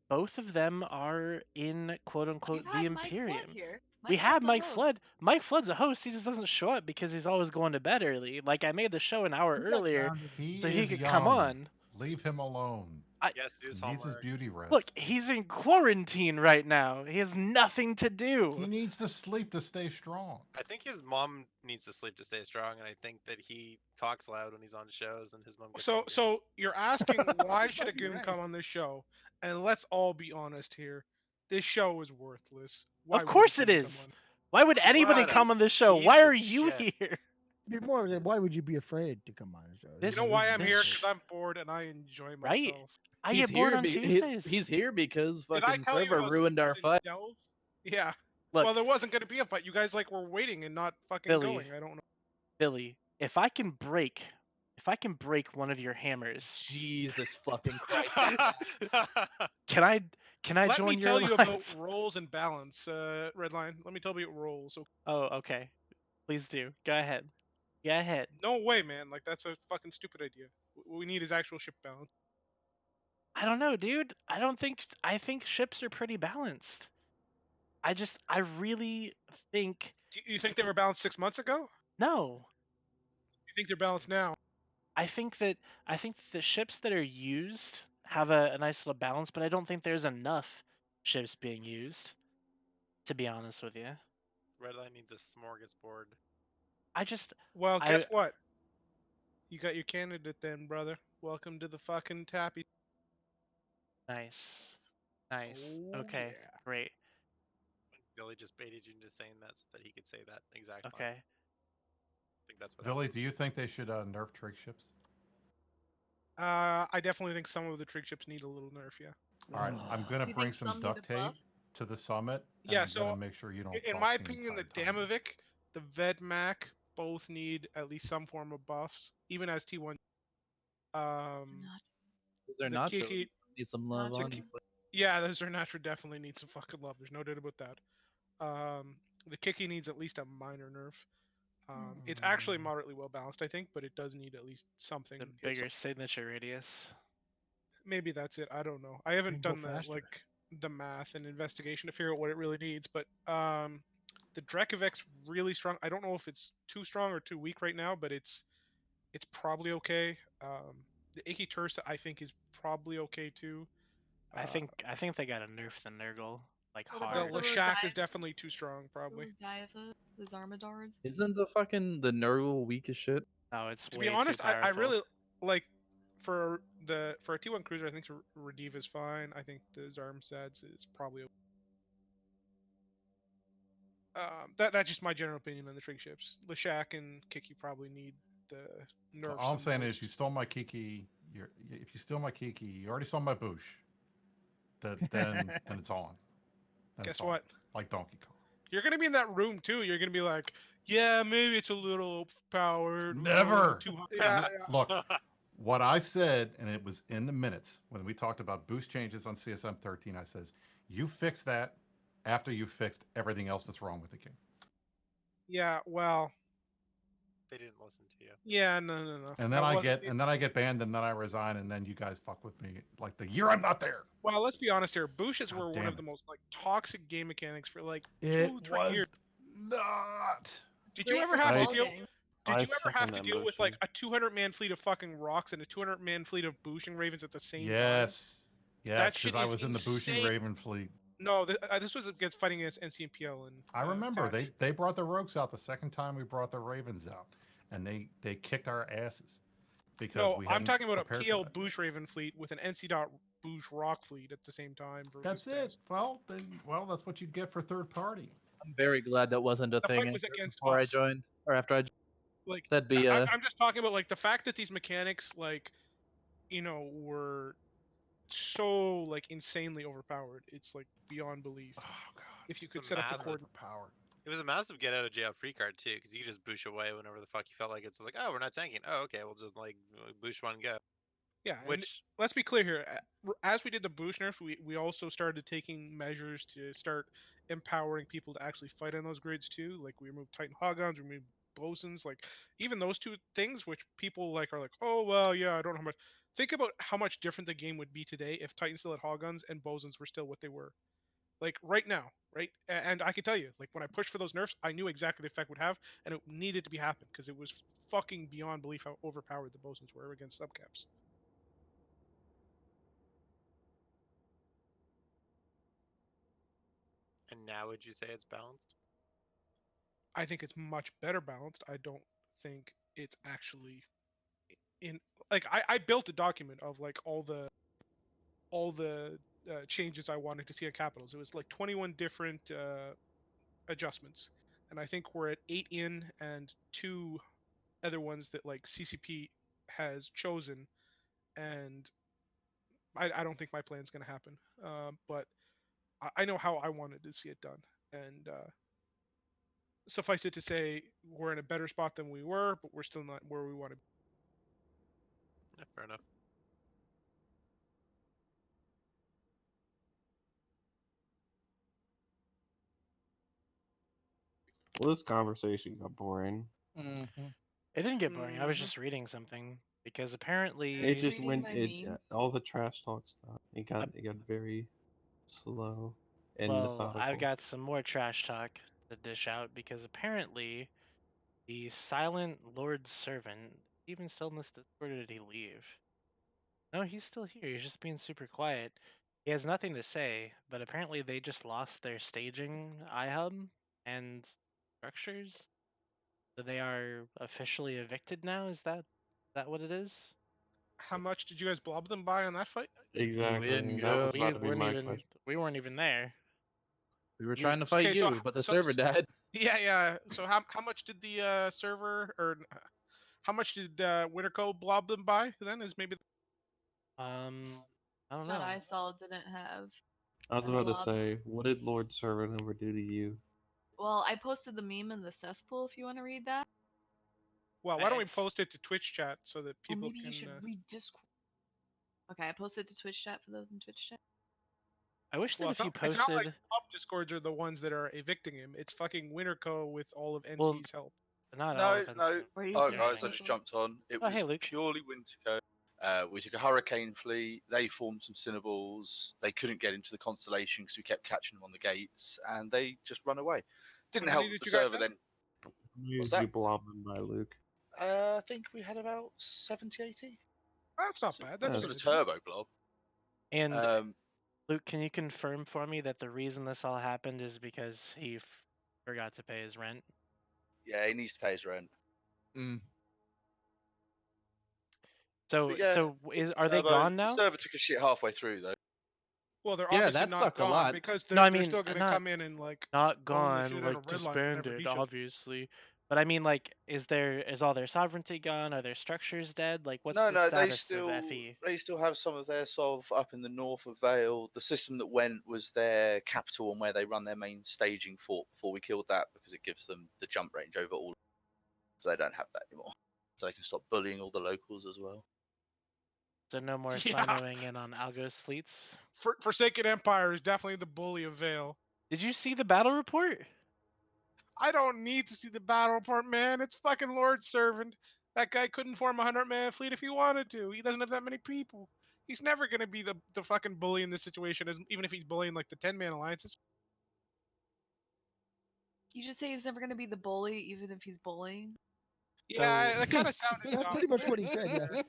Both of them are in quote unquote We've the had Mike Flood Imperium. here. We have Flood's a Mike host. Flood. Mike Flood's a host. He just doesn't show up because he's always going to bed early. Like I made the show an hour earlier He so he is could young. come on. Leave him alone. Yes, do his He needs his homework. beauty rest. Look, he's in quarantine right now. He has nothing to He do. needs to sleep to stay strong. I think his mom needs to sleep to stay strong, and I think that he talks loud when he's on shows, and his mom gets angry. So you're asking why should a Might be goon right. come on this show? And let's all be honest here. This show is worthless. Why Of would a course it goon come is. on? Why would anybody What a come on this show? piece Why of are you shit. here? Be more. Why would you be afraid to come on the show? This- You know why I'm here? this- Because I'm bored and I enjoy Right? myself. I He's get bored here. on Be- Tuesdays. he's here because Did I fucking tell you server about ruined our Goons fight. and Delve? Yeah. Look, Well, there wasn't going to be a fight. You guys like were waiting and not fucking Billy. going. I don't know. Billy, if I can break one of your hammers, Jesus fucking Christ! can I Let join me your tell you about alliance? roles and balance, Redline. Let me tell you about roles. Okay. Oh, okay. Please do. Go ahead. Go ahead. No way, man. Like that's a fucking stupid idea. What we need is actual ship balance. I don't know, dude. I think ships are pretty balanced. I really think Do you think they were balanced 6 months ago? no. You think they're balanced now? I think that the ships that are used have a nice little balance, but I don't think there's enough ships being used, to be honest with you. Redline needs a smorgasbord. Well, guess what? You got your candidate then, brother. Welcome to the fucking tappy. Nice. Nice. Oh, Okay. yeah. Great. Billy just baited you into saying that so that he could say that exact line. Okay. I think that's what Billy, do you think they should nerf trig ships? I definitely think some of the trig ships need a little nerf. Yeah. All right, I'm gonna You bring think some some need duct a tape buff? to the summit. And Yeah. I'm So gonna make sure you don't. in talk my the opinion, the entire time. Damovic, the Vedmak both need at least some form of buffs, even as T1. They're the not Kiki- need some love the on. Ki- Yeah, those are natural. Definitely need some fucking love. There's no doubt about that. The Kiki needs at least a minor nerf. It's actually moderately well balanced, I think, but it does need at least something. The bigger signature radius. Maybe that's it. I don't know. I haven't Can go done that. faster. Like, the math and investigation to figure out what it really needs. But the Drekavek's really strong. I don't know if it's too strong or too weak right now, but it's probably okay. The Icky Tursa I think is probably okay too. I think they gotta nerf the Nurgle like What the about hard. the Lashak is definitely too strong, probably. Diava, the Zarmadars? Isn't the Nurgle weak as shit? No, it's To way be honest, too I powerful. really like for a T1 cruiser. I think Rediva is fine. I think the Zarmsads is probably. That's just my general opinion on the trig ships. Lashak and Kiki probably need the nerfs. So all I'm the saying is, most. you stole my Kiki. If you steal my Kiki, you already stole my Boosh. Then it's on. Then Guess it's on. what? Like Donkey Kong. You're gonna be in that room too. You're gonna be like, yeah, maybe it's a little overpowered. Never. 200. Yeah, Look, what I said, and it was in the minutes when we talked about boost changes on CSM 13. I says, you fix that after you fixed everything else that's wrong with the game. Yeah, well. They didn't listen to you. Yeah, no. And then I get banned, and then I resign, and then you guys fuck with me like the year I'm not there. Well, let's be honest here. Bushes God were one damn of the it. most like toxic game mechanics for like It 2-3 years. Not. Did you Great ever for have to small deal? game. Did I you ever have second to that deal with like motion. a 200-man fleet of fucking rocks and a 200-man fleet of Bushing Ravens at the same time? Yes, That because shit I is was in the Bushing insane. Raven fleet. No, this was against fighting against NCMPL and. I remember Patch. they brought the Rogues out the second time we brought the Ravens out, and they kicked our asses because No, we I'm hadn't talking about a prepared for PL that. Bush Raven fleet with an NC dot Bush Rock fleet at the same time. That's it. Well, that's what you'd get for third party. I'm very glad that wasn't a The thing fight was against before I us. joined or after I joined. Like That'd be I'm just talking about like the fact that these mechanics like, were so like insanely overpowered. It's like beyond belief. Oh god. If you could It's set up the massive. coordinates. Overpowered. It was a massive get out of jail free card too, because you could just boosh away whenever the fuck you felt like it. So like, oh, we're not tanking. Oh, okay, we'll just like boosh one go. Yeah, and Which let's be clear here. As we did the boost nerfs, we also started taking measures to start empowering people to actually fight on those grids too. Like we removed Titan Hoggons, we removed Bosons. Like even those two things, which people like are like, oh well, yeah, I don't know how much. Think about how much different the game would be today if Titan still had Hoggons and Bosons were still what they were. Like right now, right? And I can tell you, like when I pushed for those nerfs, I knew exactly the effect would have, and it needed to be happen because it was fucking beyond belief how overpowered the Bosons were against subcaps. and now would you say it's balanced? I think it's much better balanced. I don't think it's actually in like I built a document of like all the changes I wanted to see at capitals. It was like 21 different adjustments, and I think we're at 8 in and 2 other ones that like CCP has chosen, and I don't think my plan's gonna happen. But I know how I wanted to see it done, and suffice it to say, we're in a better spot than we were, but we're still not where we want to be. Yeah, fair enough. Well, this conversation got boring. Mm-hmm. It didn't get boring. I was Mhm. just reading something because apparently It just Reading went. my It meme. all the trash talk stuff. It got very slow and well, methodical. I've got some more trash talk to dish out because apparently the silent Lord's servant, even still in this Discord, or did he leave? No, he's still here. He's just being super quiet. He has nothing to say, but apparently they just lost their staging iHub and structures. So they are officially evicted now. Is that what it is? How much did you guys blob them by on that fight? Exactly. didn't That go. was about to be my question. We weren't even there. We were You- trying to fight Okay, so- you, but the so- server died. Yeah. So how much did the server or how much did Winterco blob them by? Then is maybe. I don't That know. I saw didn't have. I was a about to blob. say, what did Lord Servant ever do to you? Well, I posted the meme in the cesspool if you want to read that. Well, why don't we Nice. post it to Twitch chat so that Or people maybe can? you should read Discord. Okay, I posted to Twitch chat for those in Twitch chat. I wish that Well, if you it's not like posted, pub discords are the ones that are evicting him. It's fucking Winterco with all of Well, NC's help. not all No, of it. no. Where you Oh, can guys, I read just it. jumped on. It Oh, hey, was Luke. purely Winterco. We took a hurricane fleet. They formed some Cinnaballs. They couldn't get into the constellation because we kept catching them on the gates, and they just run away. Didn't How help many the did you guys server have? then. What's that? you blob them by, Luke? I think we had about 70, 80. That's not bad. That's That's on a manageable. turbo blob. And Luke, can you confirm for me that the reason this all happened is because he forgot to pay his rent? Yeah, he needs to pay his rent. So, But yeah, are they turbo. gone The now? server took a shit halfway through though. Well, they're Yeah, obviously that not sucked a gone lot. because No, I they're mean still going to not come in and like not own the shit gone, out like of Redline whenever he disbanded, shows. obviously. But I mean, like, is all their sovereignty gone? Are their structures dead? Like, what's No, the no, status of FE? they still have some of their solve up in the north of Vale. The system that went was their capital and where they run their main staging fort before we killed that because it gives them the jump range over all. So they don't have that anymore. So they can stop bullying all the locals as well. So no more Yeah. sinoing in on Algo's fleets. Forsaken Empire is definitely the bully of Vale. Did you see the battle report? I don't need to see the battle report, man. It's fucking Lord Servant. That guy couldn't form a 100-man fleet if he wanted to. He doesn't have that many people. He's never gonna be the fucking bully in this situation, even if he's bullying like the 10-man alliances. You just say he's never going to be the bully, even if he's bullying. Yeah, that kind of sounded. That's pretty much what he said. Yeah.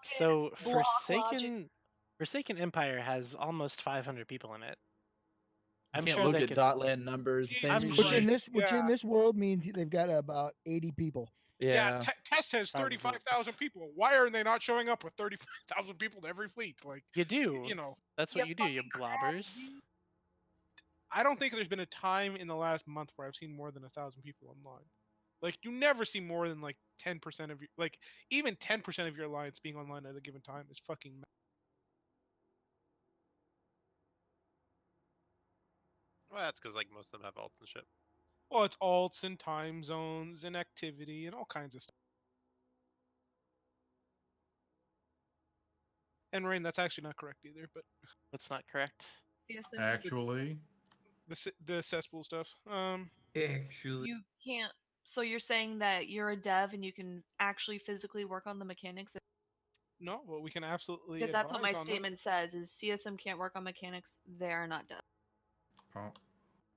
So block logic. Forsaken Empire has almost 500 people in it. You I'm can't sure look they at could. Dotland numbers. The same I'm reason. Which in Yeah. this world means they've got about 80 people. Yeah. Test has Probably 35,000 people. Why are they not showing up with 35,000 people to every fleet? Like, You do. you know, That's what you do, you blobbers. I don't think there's been a time in the last month where I've seen more than 1,000 people online. Like, you never see more than like 10% of your, like, even 10% of your alliance being online at a given time is fucking. Well, that's because like most of them have alts and shit. Well, it's alts and time zones and activity and all kinds of stuff. And Rain, that's actually not correct either. But That's not correct. Actually, the cesspool stuff. Actually, You can't. So you're saying that you're a dev and you can actually physically work on the mechanics? No, but we can absolutely. Because that's what my advise on them. statement says: is CSM can't work on mechanics. They're not dev. oh,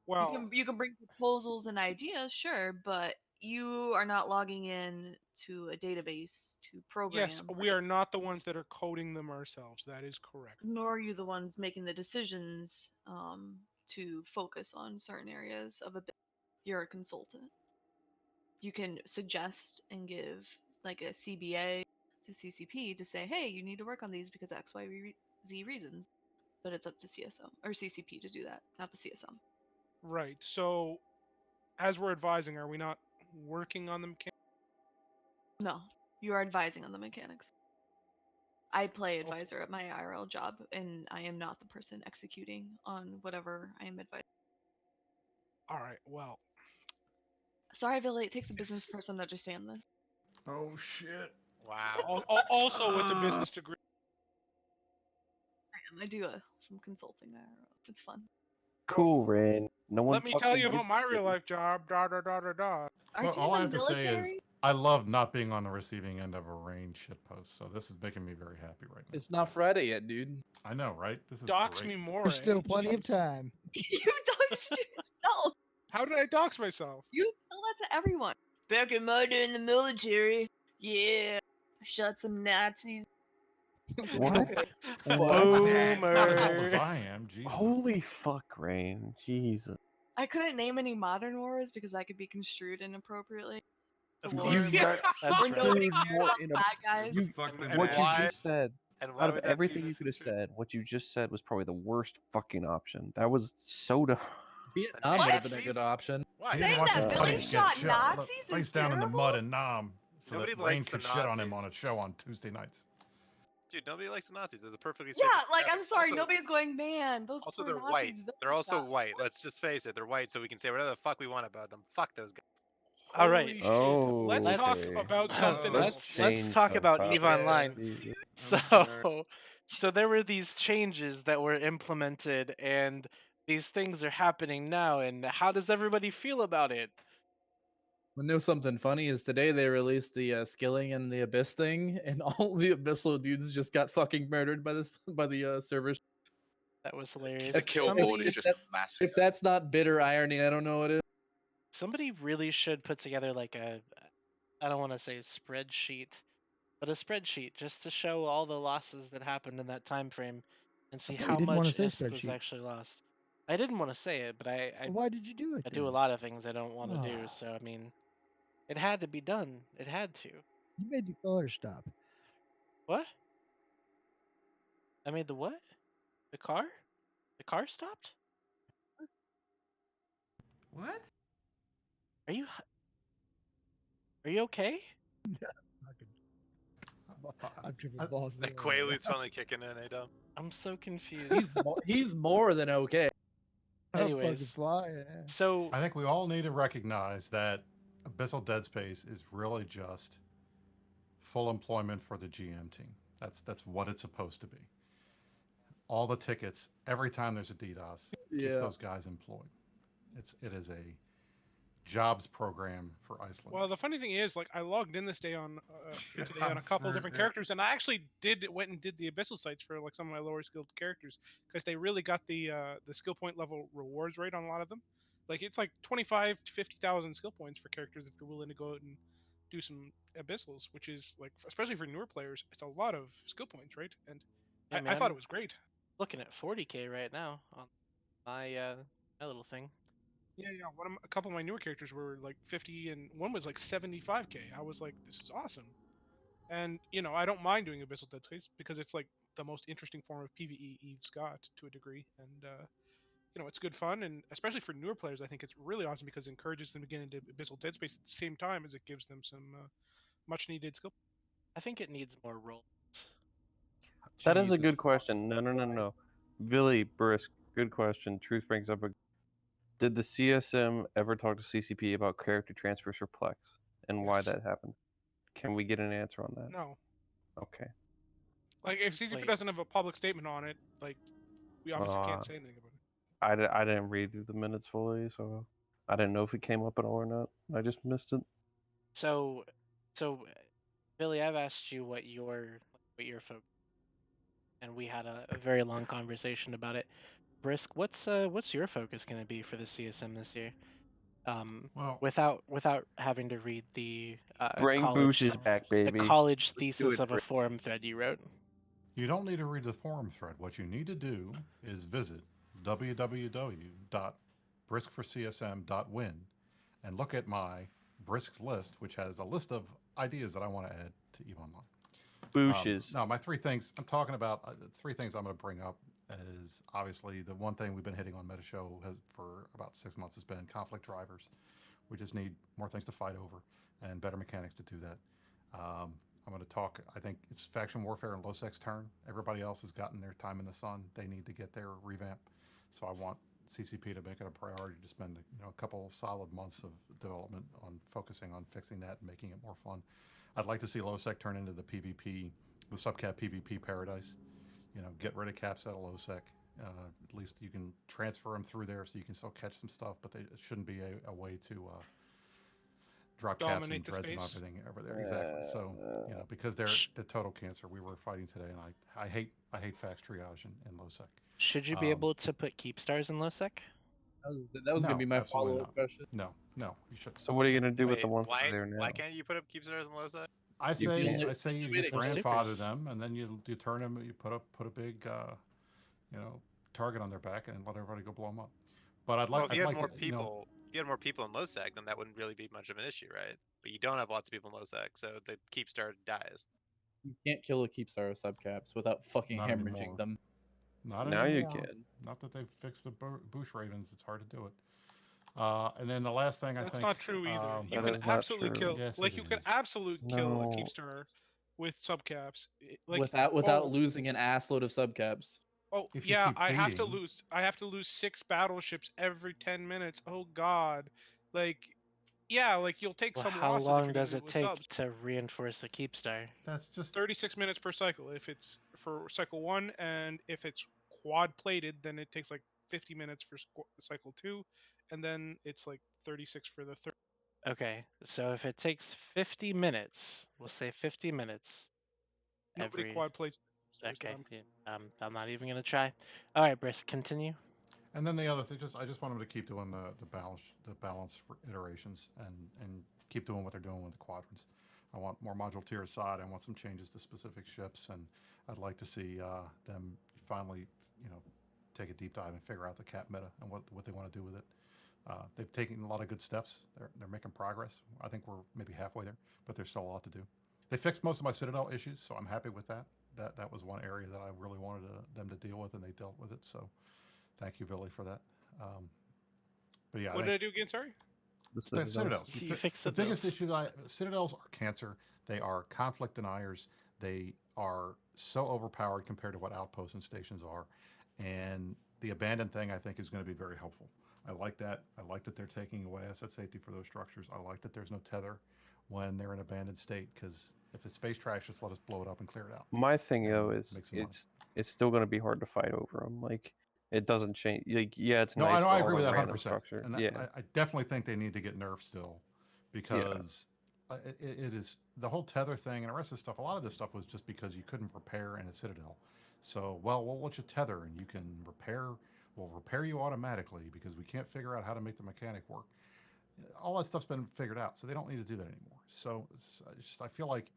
Well, You can bring proposals and ideas, sure, but you are not logging in to a database to program. yes, we are not the ones that are coding them ourselves. That is correct. Nor are you the ones making the decisions to focus on certain areas of a business. You're a consultant. You can suggest and give like a CBA to CCP to say, hey, you need to work on these because X, Y, Z reasons. But it's up to CSM or CCP to do that, not the CSM. Right. So, as we're advising, are we not working on the mechanics? No, you are advising on the mechanics. I play advisor at my IRL job, and I am not the person executing on whatever I am advising. All right. Well. Sorry, Billy. It takes a business person to understand this. oh shit. Wow. Also with the business degree. I do some consulting IRL. It's fun. Cool, Rain. No one. Let me tell you about my real life job. Da da da da da. Well, all I have to say is I love not being on the receiving end of a rain shitpost. So this is making me very happy right now. It's not Friday yet, dude. I know, right? This is Dox great. me more. There's still plenty of time. You doxed yourself. How did I dox myself? You tell that to everyone. Back in my day in the military, yeah, I shot some Nazis. What? Not as old as I am. Jesus. Holy fuck, Rain. Jesus. I couldn't name any modern wars because that could be construed inappropriately. The Of war course. where That's nobody right. cared about bad guys. You, And what you why- just said, And why out of would that be everything you could have misconstrued? said, what you just said was probably the worst fucking option. That was so dumb. Vietnam would have been a good option. Why? He didn't Saying want that his Billy buddies to get shot shot Nazis is face down in the terrible? mud in Nam, so Nobody that Rain likes the could shit on him Nazis. on a show on Tuesday nights. Dude, nobody likes the Nazis. It's a perfectly safe. Yeah, like I'm demographic. sorry, Also- nobody's going, man, those Also, poor they're Nazis. white. They're also Vilna." white. Let's just face it. They're white, so we can say whatever the fuck we want about them. Fuck those guys. All right. Holy shit. Let's Oh, talk okay. about something Let's else. Let's change talk the about topic. EVE Online. Jesus. So there were these changes that were implemented, and these things are happening now. And how does everybody feel about it? know something funny is today they released the skilling and the abyss thing, and all the abyssal dudes just got fucking murdered by the servers. That was hilarious. The kill board is Somebody, just a massive. If that's not bitter irony, I don't know what is. somebody really should put together like a, I don't want to say spreadsheet, but a spreadsheet just to show all the losses that happened in that time frame and see thought you how didn't wanna much say ISK was spreadsheet. actually lost. I didn't want to say it, but I Well, why did you do it I do a then? lot of things I don't want to do. Ah. So I mean, it had to be done. It had to. You made the color stop. What? I made the what? The car? The car stopped? What? Are you okay? I'm tripping balls. That Quaalude's finally kicking in, eh, Dom? I'm so confused. He's more than okay. I'm fucking Anyways, flying. Yeah. so I think we all need to recognize that Abyssal Dead Space is really just full employment for the GM team. That's what it's supposed to be. All the tickets, every time there's a DDoS, keeps Yeah. those guys employed. It is a jobs program for Iceland. Well, the funny thing is, like, I logged in this day on today on a Jobs couple of for different the- characters, and I actually went and did the abyssal sites for like some of my lower skilled characters because they really got the skill point level rewards rate on a lot of them. Like, it's like 25 to 50,000 skill points for characters if you're willing to go out and do some abyssals, which is like, especially for newer players, it's a lot of skill points, right? And yeah, I thought man, it was great. looking at 40k right now on my my little thing. Yeah, yeah. A couple of my newer characters were like 50, and one was like 75k. I was like, this is awesome. And I don't mind doing Abyssal Dead Space because it's like the most interesting form of PvE Eve's got to a degree, and it's good fun, and especially for newer players, I think it's really awesome because it encourages them to get into Abyssal Dead Space at the same time as it gives them some much needed skill. I think it needs more roles. That is a Jesus good fuck. question. No. Billy Brisk, good question. Truth brings up a. Did the CSM ever talk to CCP about character transfers for Plex and why Yes. that happened? Can we get an answer on that? No, Okay. like if CCP Wait. doesn't have a public statement on it, like we obviously can't say anything about it. I didn't read through the minutes fully, so I didn't know if it came up at all or not. I just missed it. So, Billy, I've asked you what your focus, and we had a very long conversation about it. Brisk, what's your focus going to be for the CSM this year? Well, without having to read the Bring college Booshes back, baby. the college Let's do thesis it, of a Brisk. forum thread you wrote. you don't need to read the forum thread. What you need to do is visit www.briskforcsm.win and look at my Brisk's list, which has a list of ideas that I want to add to EVE Online. Booshes. Now, my three things I'm talking about, three things I'm going to bring up is obviously the one thing we've been hitting on MetaShow for about 6 months has been conflict drivers. We just need more things to fight over and better mechanics to do that. I'm going to talk, I think it's faction warfare and low sex turn. Everybody else has gotten their time in the sun. They need to get their revamp. So I want CCP to make it a priority to spend a couple solid months of development on focusing on fixing that and making it more fun. I'd like to see low sec turn into the PvP, the subcap PvP paradise. Get rid of caps out of low sec. At least you can transfer them through there so you can still catch some stuff, but it shouldn't be a way to drop caps and Dominate the dreads and space. everything over there. Exactly. So because they're the total cancer, we were fighting today, and I hate fax triage in low sec. Should you be able to put keep stars in low sec? That was No, gonna be my absolutely follow-up not. question. No, you shouldn't. So what are you gonna do with the Wait, ones that why are there now? why can't you put up keep stars and low side? I You say can only- I say you only just way to- grandfather Supers. them, and then you turn them. You put a big target on their back and let everybody go blow them up. But I'd like Well, if you I'd had like more to, people, if you had more people in low sec, then that wouldn't really be much of an issue, right? But you don't have lots of people in low sec, so the keep star dies. You can't kill a Keepstar with subcaps without fucking Not hemorrhaging anymore. them. Not Now you anymore. can. Not that they've fixed the Bush Ravens. It's hard to do it. And then the last thing I That's think. not true either. You That can is not absolutely true. kill, Yes, like it you can is. absolutely kill a No. Keepstar with subcaps. Like without losing an assload of subcaps. Oh If you yeah, keep I have to feeding. lose. I have to lose 6 battleships every 10 minutes. Oh god, like yeah, like you'll take Well, some how losses if long you're does doing it it with take subs. to reinforce a keep star? That's just 36 minutes per cycle if it's for cycle 1, and if it's quad plated, then it takes like 50 minutes for cycle 2, and then it's like 36 for the third. Okay, so if it takes 50 minutes, we'll say 50 minutes. Nobody Every quad plates. upstairs that okay, I'm- yeah, I'm not even gonna try. All right, Brisk, continue. And then the other thing, I just want them to keep doing the balance for iterations and keep doing what they're doing with the quadrants. I want more module tier aside. I want some changes to specific ships, and I'd like to see them finally, take a deep dive and figure out the cap meta and what they want to do with it. They've taken a lot of good steps. They're making progress. I think we're maybe halfway there, but there's still a lot to do. They fixed most of my Citadel issues, so I'm happy with that. That was one area that I really wanted them to deal with, and they dealt with it. So thank you, Billy, for that. But yeah, What did I do again? Sorry. the Citadels. You fix The biggest Citadels. issue Citadels are cancer. They are conflict deniers. They are so overpowered compared to what outposts and stations are. And the abandoned thing, I think, is going to be very helpful. I like that. I like that they're taking away asset safety for those structures. I like that there's no tether when they're in abandoned state, because if it's space trash, just let us blow it up and clear it out. My thing though and is make some money. it's still going to be hard to fight over them. Like it doesn't change. Like yeah, it's No, nice. I know, for I all agree with the that random 100%. structure. And yeah, I definitely think they need to get nerfed still, because it is the whole tether thing and the rest of the stuff. A lot of this stuff was just because you couldn't repair in a Citadel. So, we'll let you tether and you can repair. We'll repair you automatically because we can't figure out how to make the mechanic work. All that stuff's been figured out, so they don't need to do that anymore. So, I feel like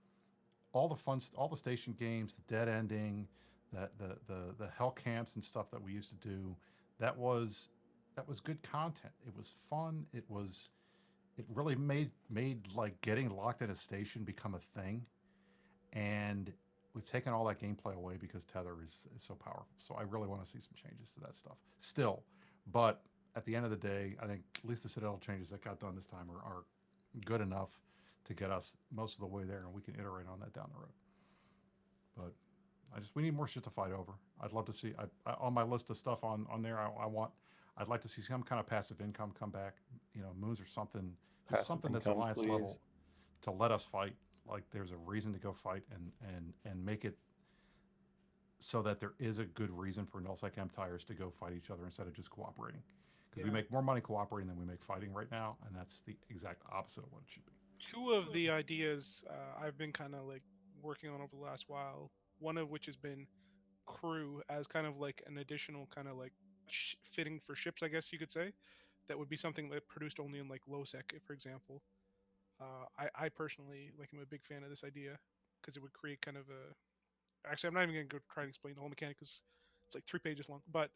all the fun, all the station games, the dead ending, the hell camps and stuff that we used to do, that was good content. It was fun. It really made like getting locked in a station become a thing. And we've taken all that gameplay away because tether is so powerful. So I really want to see some changes to that stuff still. But at the end of the day, I think at least the Citadel changes that got done this time are good enough to get us most of the way there, and we can iterate on that down the road. But we need more shit to fight over. I'd love to see on my list of stuff on there. I'd like to see some kind of passive income come back. Moons or something, just passive something that's income, alliance please. level to let us fight. Like there's a reason to go fight, and make it so that there is a good reason for nullsec empires to go fight each other instead of just cooperating. Because we make more money cooperating than we make fighting right now, and that's the exact opposite of what it should be. Two of the ideas I've been kind of like working on over the last while. One of which has been crew as kind of like an additional kind of like fitting for ships, I guess you could say. That would be something that produced only in like lowsec, for example. I personally like. I'm a big fan of this idea because it would create kind of a. Actually, I'm not even going to go try and explain the whole mechanic because it's like 3 pages long. But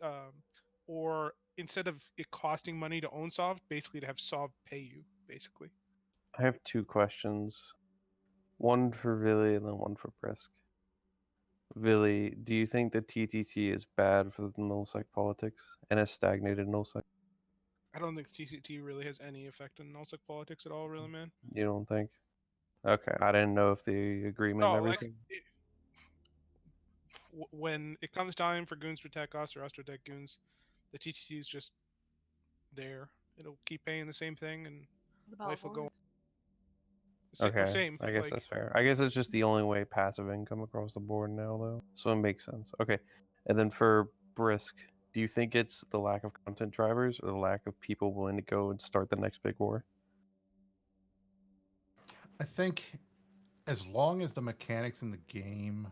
or instead of it costing money to own Sov, basically to have Sov pay you, basically. I have two questions. One for Villy and then one for Brisk. Villy, do you think the TTT is bad for the nullsec politics and has stagnated nullsec? I don't think TCT really has any effect on nullsec politics at all, really, man. You don't think? Okay, I didn't know if the agreement and No, like everything. when it comes time for goons to attack us or us to attack goons, the TTT is just there. It'll keep paying the same thing, and What about life will go on. Okay, Same. I guess Like, that's fair. I guess it's just the only way passive income across the board now, though. So it makes sense. Okay, and then for Brisk, do you think it's the lack of content drivers or the lack of people willing to go and start the next big war? I think as long as the mechanics in the game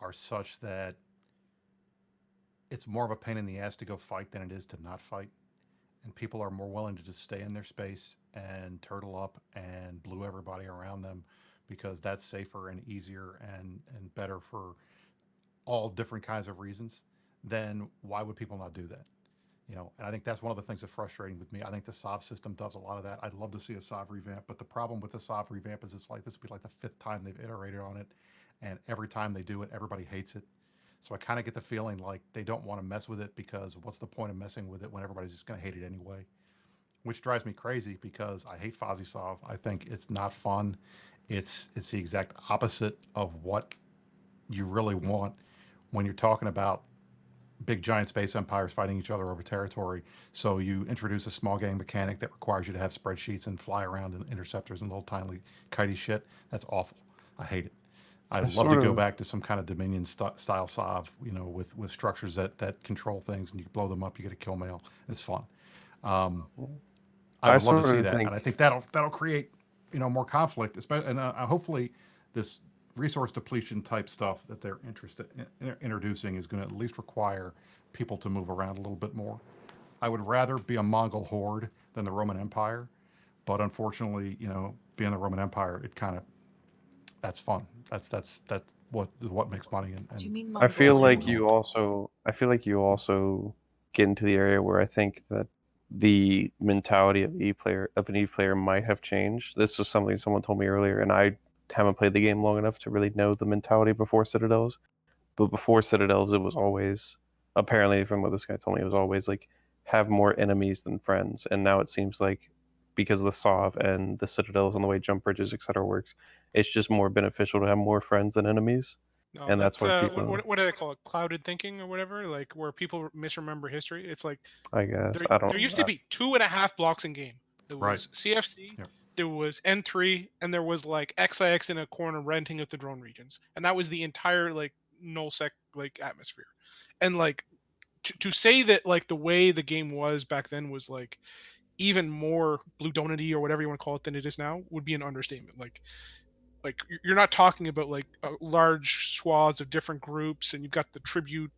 are such that it's more of a pain in the ass to go fight than it is to not fight, and people are more willing to just stay in their space and turtle up and blue everybody around them because that's safer and easier and better for all different kinds of reasons, then why would people not do that? And I think that's one of the things that's frustrating with me. I think the SOV system does a lot of that. I'd love to see a SOV revamp, but the problem with the SOV revamp is this will be like the 5th time they've iterated on it, and every time they do it, everybody hates it. So I kind of get the feeling like they don't want to mess with it because what's the point of messing with it when everybody's just going to hate it anyway? Which drives me crazy because I hate FozzieSov. I think it's not fun. It's the exact opposite of what you really want when you're talking about big giant space empires fighting each other over territory. So you introduce a small game mechanic that requires you to have spreadsheets and fly around in interceptors and little tiny kitey shit. That's awful. I hate it. I'd love to go back to some kind of Dominion style SOV, with structures that control things, and you blow them up, you get a kill mail. It's fun. I I would love to sort see of that, think and I think that'll create more conflict, especially and hopefully this resource depletion type stuff that they're interested in introducing is going to at least require people to move around a little bit more. I would rather be a Mongol horde than the Roman Empire, but unfortunately, being the Roman Empire, it kind of that's fun. That's what makes money. Do you mean I feel Mongolian? like you also get into the area where I think that the mentality of an Eve player might have changed. This was something someone told me earlier, and I haven't played the game long enough to really know the mentality before Citadels. But before Citadels, it was always, apparently from what this guy told me, it was always like have more enemies than friends. And now it seems like because of the Sov and the Citadels and the way jump bridges, etc. works, it's just more beneficial to have more friends than enemies. No, And that's why people, what do they call it? Clouded thinking or whatever, like where people misremember history. It's like I guess, there I don't. there used to be 2.5 blocks in game. There Right. was CFC, Yep. there was N3, and there was like XIX in a corner renting out the drone regions, and that was the entire like nullsec like atmosphere. And like to say that like the way the game was back then was like even more blue donut-y or whatever you want to call it than it is now would be an understatement. Like you're not talking about like large swaths of different groups, and you've got the tribute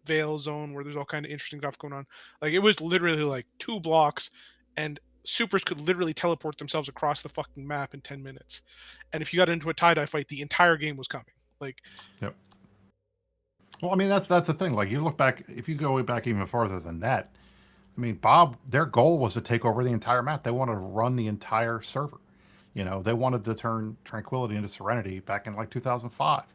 veil zone where there's all kind of interesting stuff going on. Like it was literally like 2 blocks, and supers could literally teleport themselves across the fucking map in 10 minutes. And if you got into a tie-dye fight, the entire game was coming. Like, Yep. Well, I mean that's the thing. Like you look back, if you go back even farther than that, I mean, Bob, their goal was to take over the entire map. They wanted to run the entire server. They wanted to turn Tranquility into Serenity back in like 2005. I guess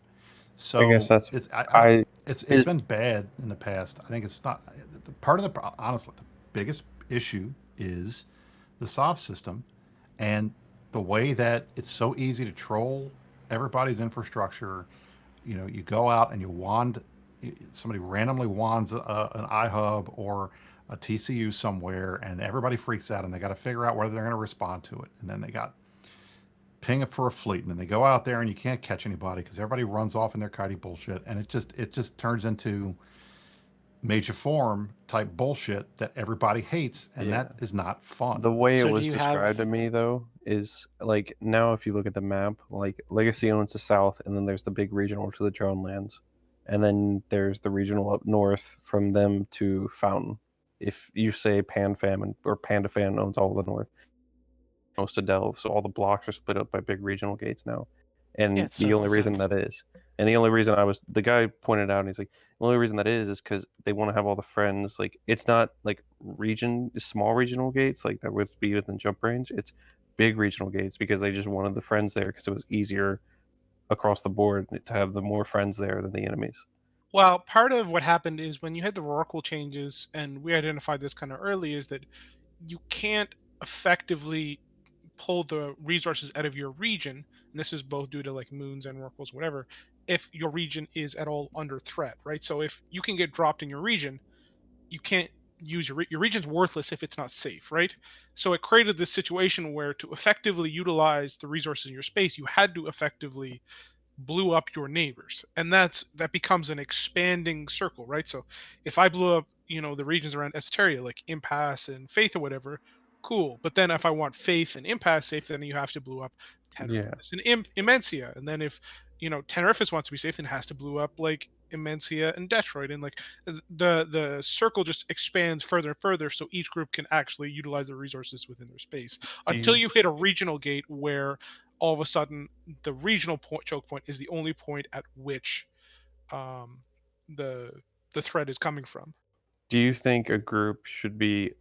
So that's I don't, it's his, been bad in the past. I think it's not part of honestly the biggest issue is the Sov system and the way that it's so easy to troll everybody's infrastructure. You go out and you wand somebody randomly wands an iHub or a TCU somewhere, and everybody freaks out, and they got to figure out whether they're going to respond to it. And then they got ping it for a fleet, and then they go out there, and you can't catch anybody because everybody runs off in their kitey bullshit, and it just turns into major form type bullshit that everybody hates, and that is not fun. the way it So do was you described to have me though is like now if you look at the map, like Legacy owns the south, and then there's the big regional to the drone lands, and then there's the regional up north from them to Fountain. If you say PanFam or PandaFan owns all the north, most of Delve, so all the blocks are split up by big regional gates now. And Yeah, it's the sort of only the reason same. that is, and the only reason the guy pointed out, and he's like, the only reason that is because they want to have all the friends. Like, it's not like small regional gates like that would be within jump range. It's big regional gates because they just wanted the friends there because it was easier across the board to have the more friends there than the enemies. well, part of what happened is when you had the Rorqual changes, and we identified this kind of early, is that you can't effectively pull the resources out of your region, and this is both due to like moons and Rorquals, whatever, if your region is at all under threat, right? So if you can get dropped in your region, you can't use your region's worthless if it's not safe, right? So it created this situation where to effectively utilize the resources in your space, you had to effectively blew up your neighbors, and that becomes an expanding circle, right? So if I blew up the regions around Esoteria like Impasse and Faith or whatever, cool, but then if I want Faith and Impasse safe, then you have to blow up Yeah. Tenerifis and Immensia, and then if Tenerifis wants to be safe, then it has to blow up like Immensia and Detroit, and like the circle just expands further and further, so each group can actually utilize the resources within their space until you hit a regional gate where all of a sudden the regional choke point is the only point at which the threat is coming from. Do you think a group should be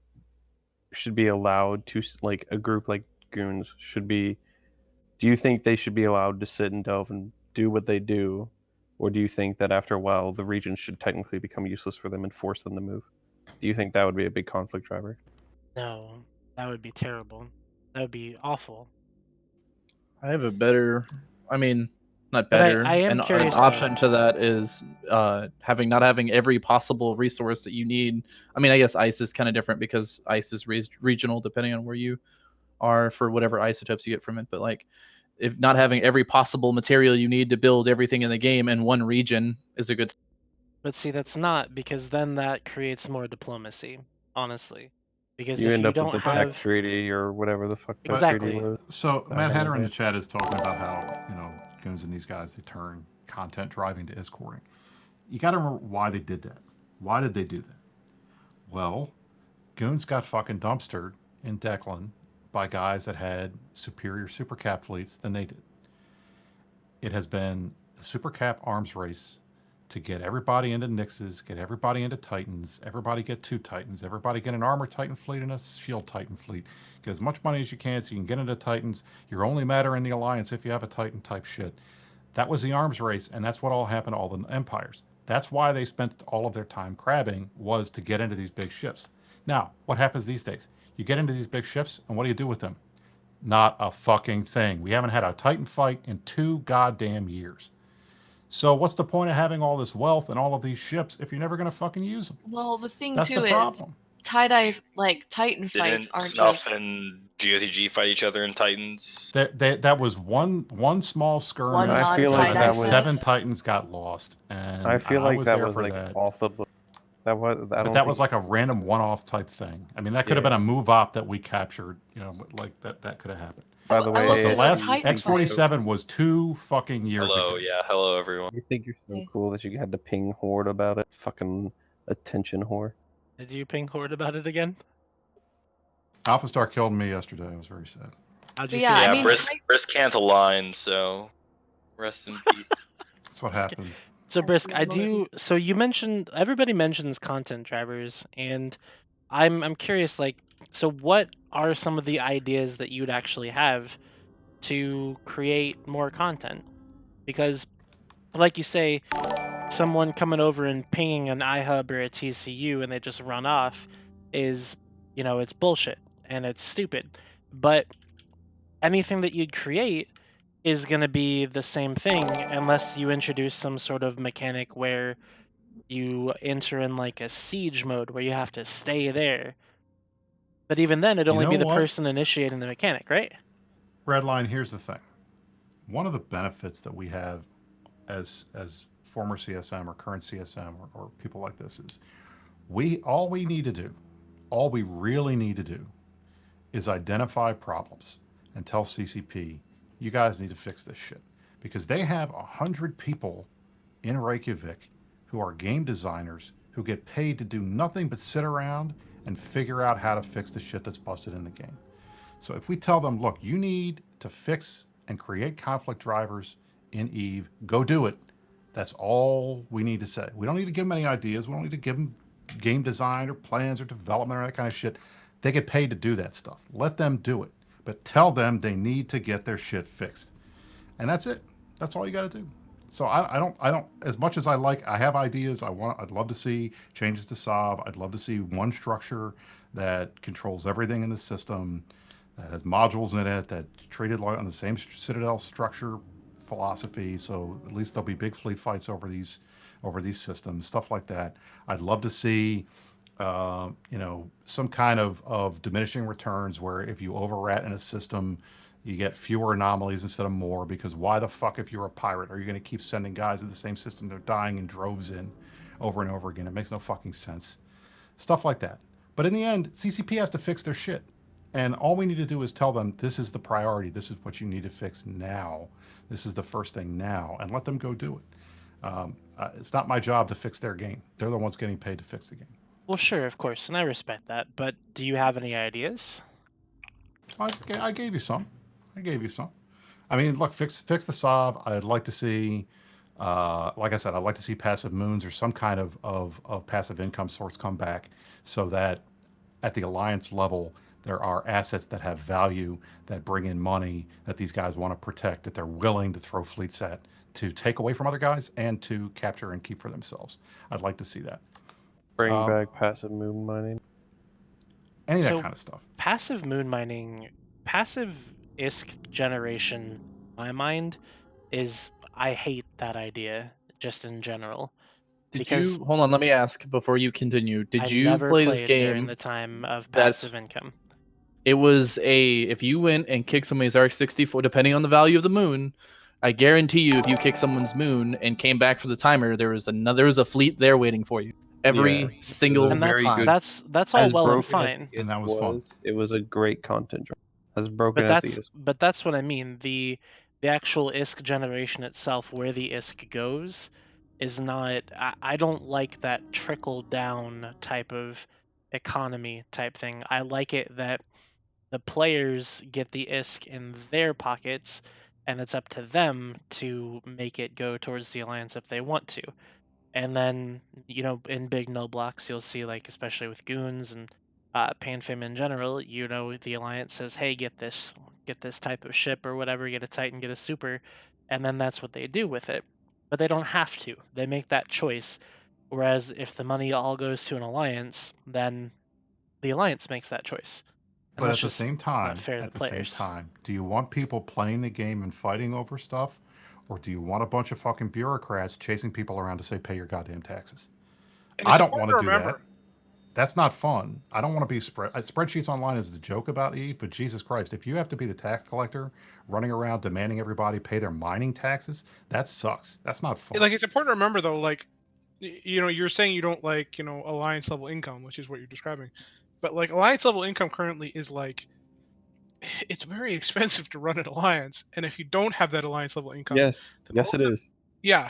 allowed to like a group like Goons should be? Do you think they should be allowed to sit and delve and do what they do, or do you think that after a while the region should technically become useless for them and force them to move? Do you think that would be a big conflict driver? No, that would be terrible. That would be awful. I have a better, I mean, not But better. I am An curious option though. to that is not having every possible resource that you need. I mean, I guess ice is kind of different because ice is regional depending on where you are for whatever isotopes you get from it. But like, if not having every possible material you need to build everything in the game in one region is a good. But see, that's not, because then that creates more diplomacy, honestly. Because You if end you up with don't the tech have treaty or whatever the fuck that exactly, treaty was. So back Mad in the Hatter in the day. chat is talking about how, you know, Goons and these guys, they turn content driving to escorting. You got to remember why they did that. Why did they do that? Well, Goons got fucking dumpstered in Declan by guys that had superior super cap fleets than they did. It has been the super cap arms race to get everybody into Nixes, get everybody into Titans, everybody get 2 Titans, everybody get an armor Titan fleet and a shield Titan fleet. Get as much money as you can so you can get into Titans. You're only matter in the alliance if you have a Titan type shit. That was the arms race, and that's what all happened to all the empires. That's why they spent all of their time crabbing, was to get into these big ships. Now, what happens these days? You get into these big ships, and what do you do with them? Not a fucking thing. We haven't had a Titan fight in 2 goddamn years. So what's the point of having all this wealth and all of these ships if you're never going to fucking use them? Well, the thing That's too the is problem. tie-dye, like Titan fights Didn't aren't Snuff just and GOTG fight each other in Titans? That was one small skirmish. one I feel like non-tie-dye that was- ship. 7 Titans got lost, and I feel like was that there was for like that. off the book. That was. I But don't that think- was like a random one-off type thing. I mean, that could have Yeah. been a move op that we captured. You know, like that could have happened. By the way, But the ASP last Titan X47 was 2 fucking years Hello, ago. yeah, hello everyone. You think you're so cool that you had to ping Horde about it? Fucking attention whore. did you ping Horde about it again? Alpha Star killed me yesterday. I was very sad. How'd But you yeah, feel? I Yeah, mean, Brisk can't align, so rest in peace. That's what happens. So Brisk, I Absolutely. do. So you mentioned everybody mentions content drivers, and I'm curious. Like, so what are some of the ideas that you'd actually have to create more content? Because, like you say, someone coming over and pinging an iHub or a TCU and they just run off is, you know, it's bullshit and it's stupid. But anything that you'd create is going to be the same thing unless you introduce some sort of mechanic where you enter in like a siege mode where you have to stay there. But even then, it'd You only know be the what? person initiating the mechanic, right? Redline, here's the thing. One of the benefits that we have as former CSM or current CSM or people like this is all we need to do, all we really need to do is identify problems and tell CCP, you guys need to fix this shit. Because they have 100 people in Reykjavik who are game designers who get paid to do nothing but sit around and figure out how to fix the shit that's busted in the game. So if we tell them, look, you need to fix and create conflict drivers in EVE, go do it. That's all we need to say. We don't need to give them any ideas. We don't need to give them game design or plans or development or that kind of shit. They get paid to do that stuff. Let them do it. But tell them they need to get their shit fixed. And that's it. That's all you got to do. So I don't, as much as I have ideas, I'd love to see changes to SOV. I'd love to see one structure that controls everything in the system, that has modules in it, that's treated like on the same Citadel structure philosophy. So at least there'll be big fleet fights over these systems, stuff like that. I'd love to see, some kind of diminishing returns where if you overrat in a system, you get fewer anomalies instead of more, because why the fuck, if you're a pirate, are you going to keep sending guys to the same system they're dying in droves in over and over again? It makes no fucking sense. Stuff like that. But in the end, CCP has to fix their shit. And all we need to do is tell them, this is the priority. This is what you need to fix now. This is the first thing now. And let them go do it. It's not my job to fix their game. They're the ones getting paid to fix the game. Well, sure, of course, and I respect that. But do you have any ideas? I gave you some. I mean, look, fix the SOV. I'd like to see, like I said, I'd like to see passive moons or some kind of passive income source come back, so that at the alliance level, there are assets that have value, that bring in money, that these guys want to protect, that they're willing to throw fleets at, to take away from other guys and to capture and keep for themselves. I'd like to see that. Bring back passive moon mining. Any of that So, kind of stuff. Passive moon mining, passive ISK generation, in my mind, I hate that idea just in general. Did you hold on? Let me ask before you continue. Did I you never play this played game during the time of that's- passive income. It was if you went and kicked somebody's ARC-64, depending on the value of the moon, I guarantee you, if you kick someone's moon and came back for the timer, there was a fleet there waiting for you. every single And that's time. that's all as well and broken as fine. the And that ISK was fun. it was a great content drop. As broken But as the ISK. that's what I mean. The actual ISK generation itself, where the ISK goes, is not. I don't like that trickle down type of economy type thing. I like it that the players get the ISK in their pockets, and it's up to them to make it go towards the alliance if they want to. And then, in big null blocks, you'll see, like, especially with goons and PanFam in general, the alliance says, hey, get this type of ship or whatever, get a Titan, get a super, and then that's what they do with it. But they don't have to. They make that choice. Whereas if the money all goes to an alliance, then the alliance makes that choice. And But that's at the just same not time, fair to the players. do you want people playing the game and fighting over stuff, or do you want a bunch of fucking bureaucrats chasing people around to say pay your goddamn taxes? And I it's don't want important to to do that. remember. That's not fun. I don't want to be spreadsheets online is the joke about Eve, but Jesus Christ, if you have to be the tax collector running around demanding everybody pay their mining taxes, that sucks. That's not fun. Like, it's important to remember though, like, you're saying you don't like, alliance level income, which is what you're describing, but like alliance level income currently is like, it's very expensive to run an alliance, and if you don't have that alliance level income, Yes, yes, it is. yeah,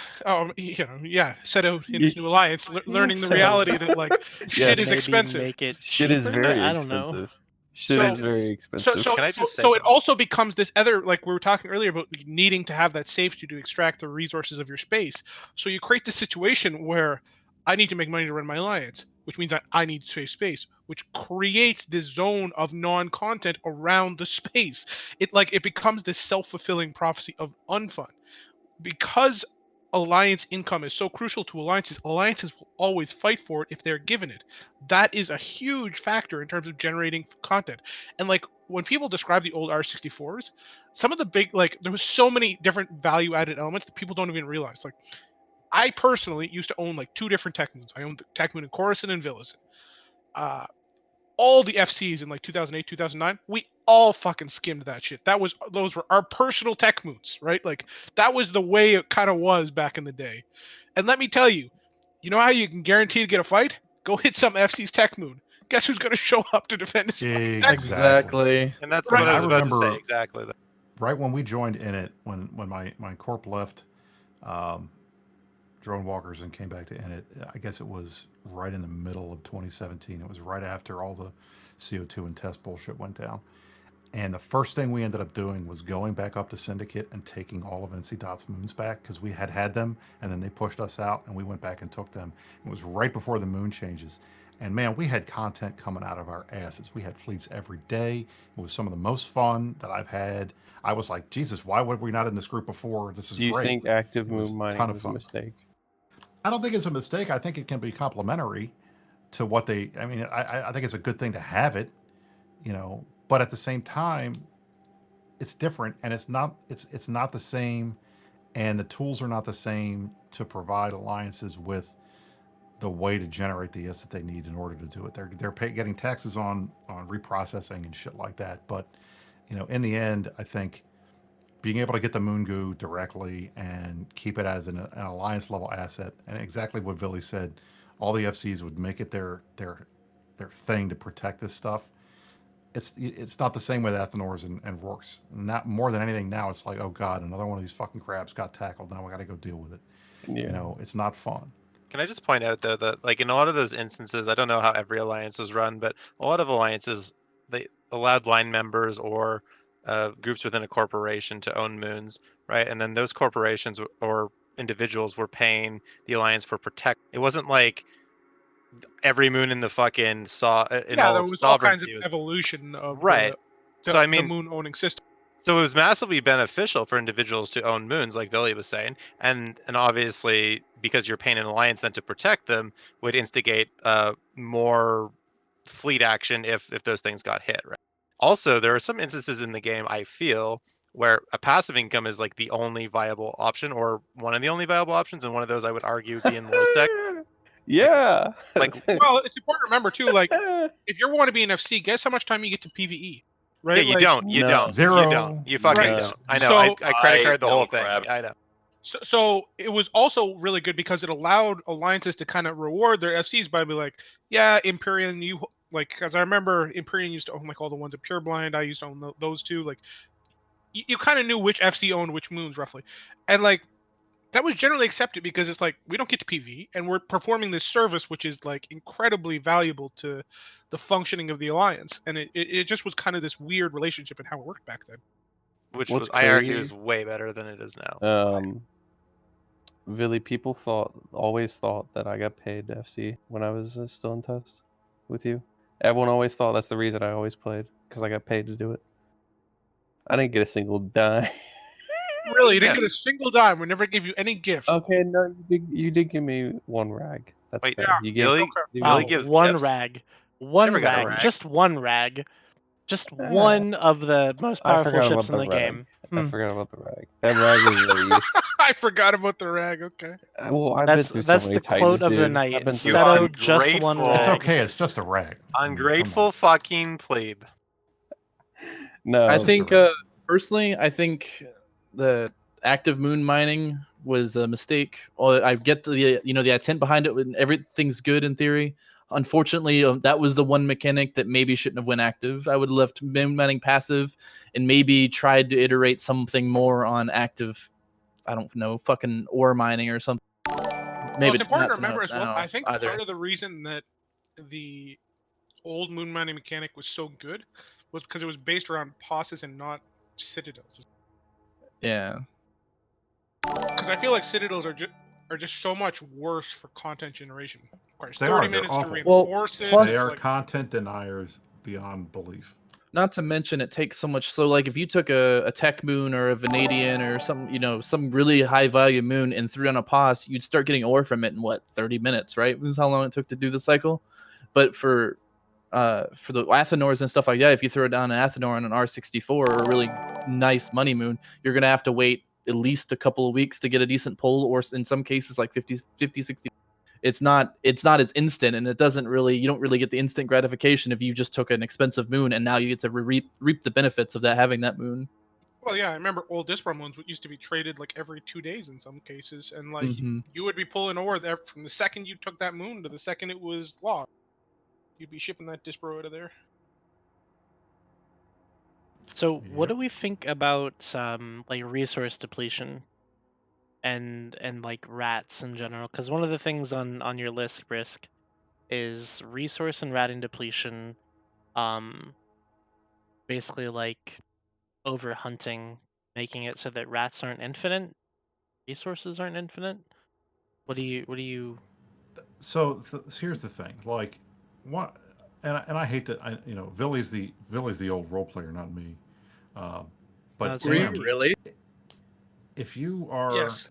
set out in his new alliance, learning the So- reality that like shit is Maybe expensive. make it Shit is cheaper? very I don't know. expensive. Shit is very expensive. Can I just say So it something? also becomes this other, like we were talking earlier about needing to have that safety to extract the resources of your space. So you create this situation where I need to make money to run my alliance, which means that I need to save space, which creates this zone of non-content around the space. It becomes this self-fulfilling prophecy of unfun. Because alliance income is so crucial to alliances will always fight for it if they're given it. That is a huge factor in terms of generating content. And like when people describe the old R64s, some of the big, like, there was so many different value added elements that people don't even realize. Like, I personally used to own like 2 different Tech Moons. I owned the Tech Moon in Coruscant and Villison. All the FCs in like 2008, 2009, we all fucking skimmed that shit. Those were our personal Tech Moons, right? Like, that was the way it kind of was back in the day. And let me tell you, you know how you can guarantee to get a fight? Go hit some FC's Tech Moon. Guess who's going to show up to defend his fucking Tech Moon? Exactly. And that's I what I was about to remember say. Exactly. right when we joined in it, when my corp left Drone Walkers and came back to Init, I guess it was right in the middle of 2017. It was right after all the CO2 and test bullshit went down. And the first thing we ended up doing was going back up to Syndicate and taking all of NC Dot's moons back, because we had them, and then they pushed us out, and we went back and took them. It was right before the moon changes. And man, we had content coming out of our asses. We had fleets every day. It was some of the most fun that I've had. I was like, Jesus, why were we not in this group before? This is Do you great. think active It was moon a mining ton of was a fun. mistake? I don't think it's a mistake. I think it can be complementary to what they. I mean, I think it's a good thing to have it, But at the same time, it's different, and it's not the same, and the tools are not the same to provide alliances with the way to generate the IS that they need in order to do it. They're getting taxes on reprocessing and shit like that. But in the end, I think being able to get the moon goo directly and keep it as an alliance level asset, and exactly what Billy said, all the FCs would make it their thing to protect this stuff. It's not the same with Athenors and Rorks. Not more than anything now, it's like, oh god, another one of these fucking crabs got tackled. Now we got to go deal with it. Yeah. It's not fun. Can I just point out though that, like, in a lot of those instances, I don't know how every alliance is run, but a lot of alliances, they allowed line members or groups within a corporation to own moons, right? And then those corporations or individuals were paying the alliance for protect. It wasn't like every moon in the fucking in Yeah, all there of was all kinds of sovereignty was evolution of right. So I the mean, moon owning system. so it was massively beneficial for individuals to own moons, like Billy was saying, and obviously because you're paying an alliance then to protect them would instigate more fleet action if those things got hit. Right. Also, there are some instances in the game I feel where a passive income is like the only viable option, or one of the only viable options, and one of those I would argue would be in low sec. Yeah. Like, Well, it's important to remember too, like, if you want to be an FC, guess how much time you get to PVE, right? yeah, you Like, don't, you No. don't, Zero. you don't, you fucking Right. don't. I know, So I credit card the whole don't thing. grab I know. So it was also really good because it allowed alliances to kind of reward their FCs by being like, yeah, Empyrean, you like, because I remember Empyrean used to own like all the ones at Pureblind. I used to own those two. Like, you kind of knew which FC owned which moons roughly, and like that was generally accepted because it's like we don't get to PV and we're performing this service which is like incredibly valuable to the functioning of the alliance, and it just was kind of this weird relationship and how it worked back then. Which What's was, I argue, crazy? is way better than it is now. Really, people always thought that I got paid to FC when I was still in test with you. Everyone always thought that's the reason I always played, because I got paid to do it. I didn't get a single dime. Really, you didn't get a single dime. We never gave you any gift. Okay, no, you did give me one rag. That's Wait, fair. You gave Billy? you Wow, gave me one gifts? rag. One Never got a rag. rag. Just one rag. Just one of the most I powerful forgot ships about in the the rag. game. I forgot about the rag. That rag was really useful. I forgot about the rag. Okay. Well, I've That's been through so many the Titans, quote of the dude. night. I've been through Seto just one ungrateful. It's rag. okay. It's just a rag. Ungrateful fucking plebe. No, I think personally, I think the active moon mining was a mistake. I get the the intent behind it when everything's good in theory. Unfortunately, that was the one mechanic that maybe shouldn't have went active. I would have left moon mining passive and maybe tried to iterate something more on active. I don't know, fucking ore mining or something. Maybe Well, it's it's important not to remember enough as well. now, I think either. part of the reason that the old moon mining mechanic was so good was because it was based around posses and not citadels. Yeah. Because I feel like citadels are just so much worse for content generation. It requires They 30 are. They're minutes to awful. reinforce it. They It's are like, content deniers beyond belief. Not to mention it takes so much. So like if you took a tech moon or a Vanadian or some really high value moon and threw on a pos, you'd start getting ore from it in what 30 minutes, right? This is how long it took to do the cycle. But for the Athenors and stuff like that, if you throw it down an Athenor on an R64 or a really nice money moon, you're gonna have to wait at least a couple of weeks to get a decent pull, or in some cases like 50, 60. It's not as instant, and you don't really get the instant gratification if you just took an expensive moon and now you get to reap the benefits of having that moon. well, yeah, I remember old Dispro moons used to be traded like every 2 days in some cases, and like Mhm. you would be pulling ore there from the second you took that moon to the second it was lost. You'd be shipping that Dispro out of there. So what do we think about like resource depletion and like rats in general? Because one of the things on your list, Brisk, is resource and ratting depletion. Basically like over hunting, making it so that rats aren't infinite, resources aren't infinite. What do you? So here's the thing. Like, what? And I hate that. Villy's the old role player, not me. But it's damn, Ricky. Really? If you are, Yes.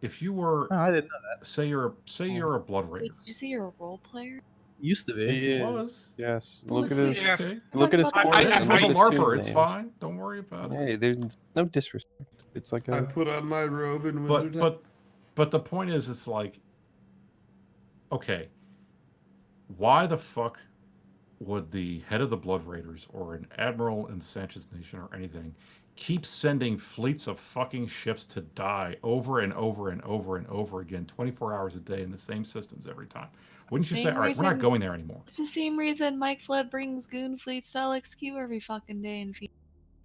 if you were, Oh, I didn't know that. say you're a blood raider. Did you say you're a role player? Used to be. He was. Yes. Well, Look at it's his. okay. Okay. Look at his I- core. I- It just and was a look at his larper. toon It's names. fine. Don't worry about it. Hey, there's no disrespect. It's like I a. put on my robe and wizard. But the point is, it's like, okay, why the fuck would the head of the Blood Raiders or an admiral in Sanchez Nation or anything keep sending fleets of fucking ships to die over and over and over and over again, 24 hours a day in the same systems every time? Wouldn't you say, Same all right, we're not reason- going there anymore? It's the same reason Mike Flood brings goon fleets to LXQ every fucking day in Phoenix.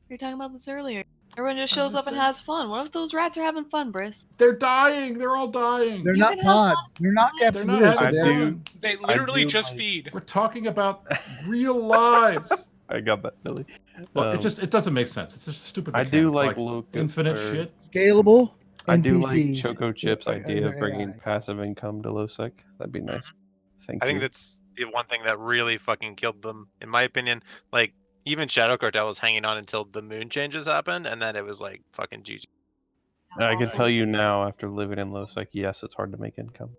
We were talking about this earlier. Everyone just shows up and has fun. What if those rats are having fun, Brisk? They're dying. They're all dying. They're You not can have pods. They're not They're captain not leaders. having So they're fun. They literally do just like- feed. We're talking about real lives. I got that, Billy. Look, it doesn't make sense. It's just stupid I mechanic. do like Luke infinite or- shit. scalable. I do like NPCs. Choco Chip's idea of AI. bringing passive income to Losec. That'd be nice. Thank I you. think that's the one thing that really fucking killed them, in my opinion. Like, even Shadow Cartel was hanging on until the moon changes happened, and then it was like fucking GG. I can tell you now, after living in Losec, yes, it's hard to make income.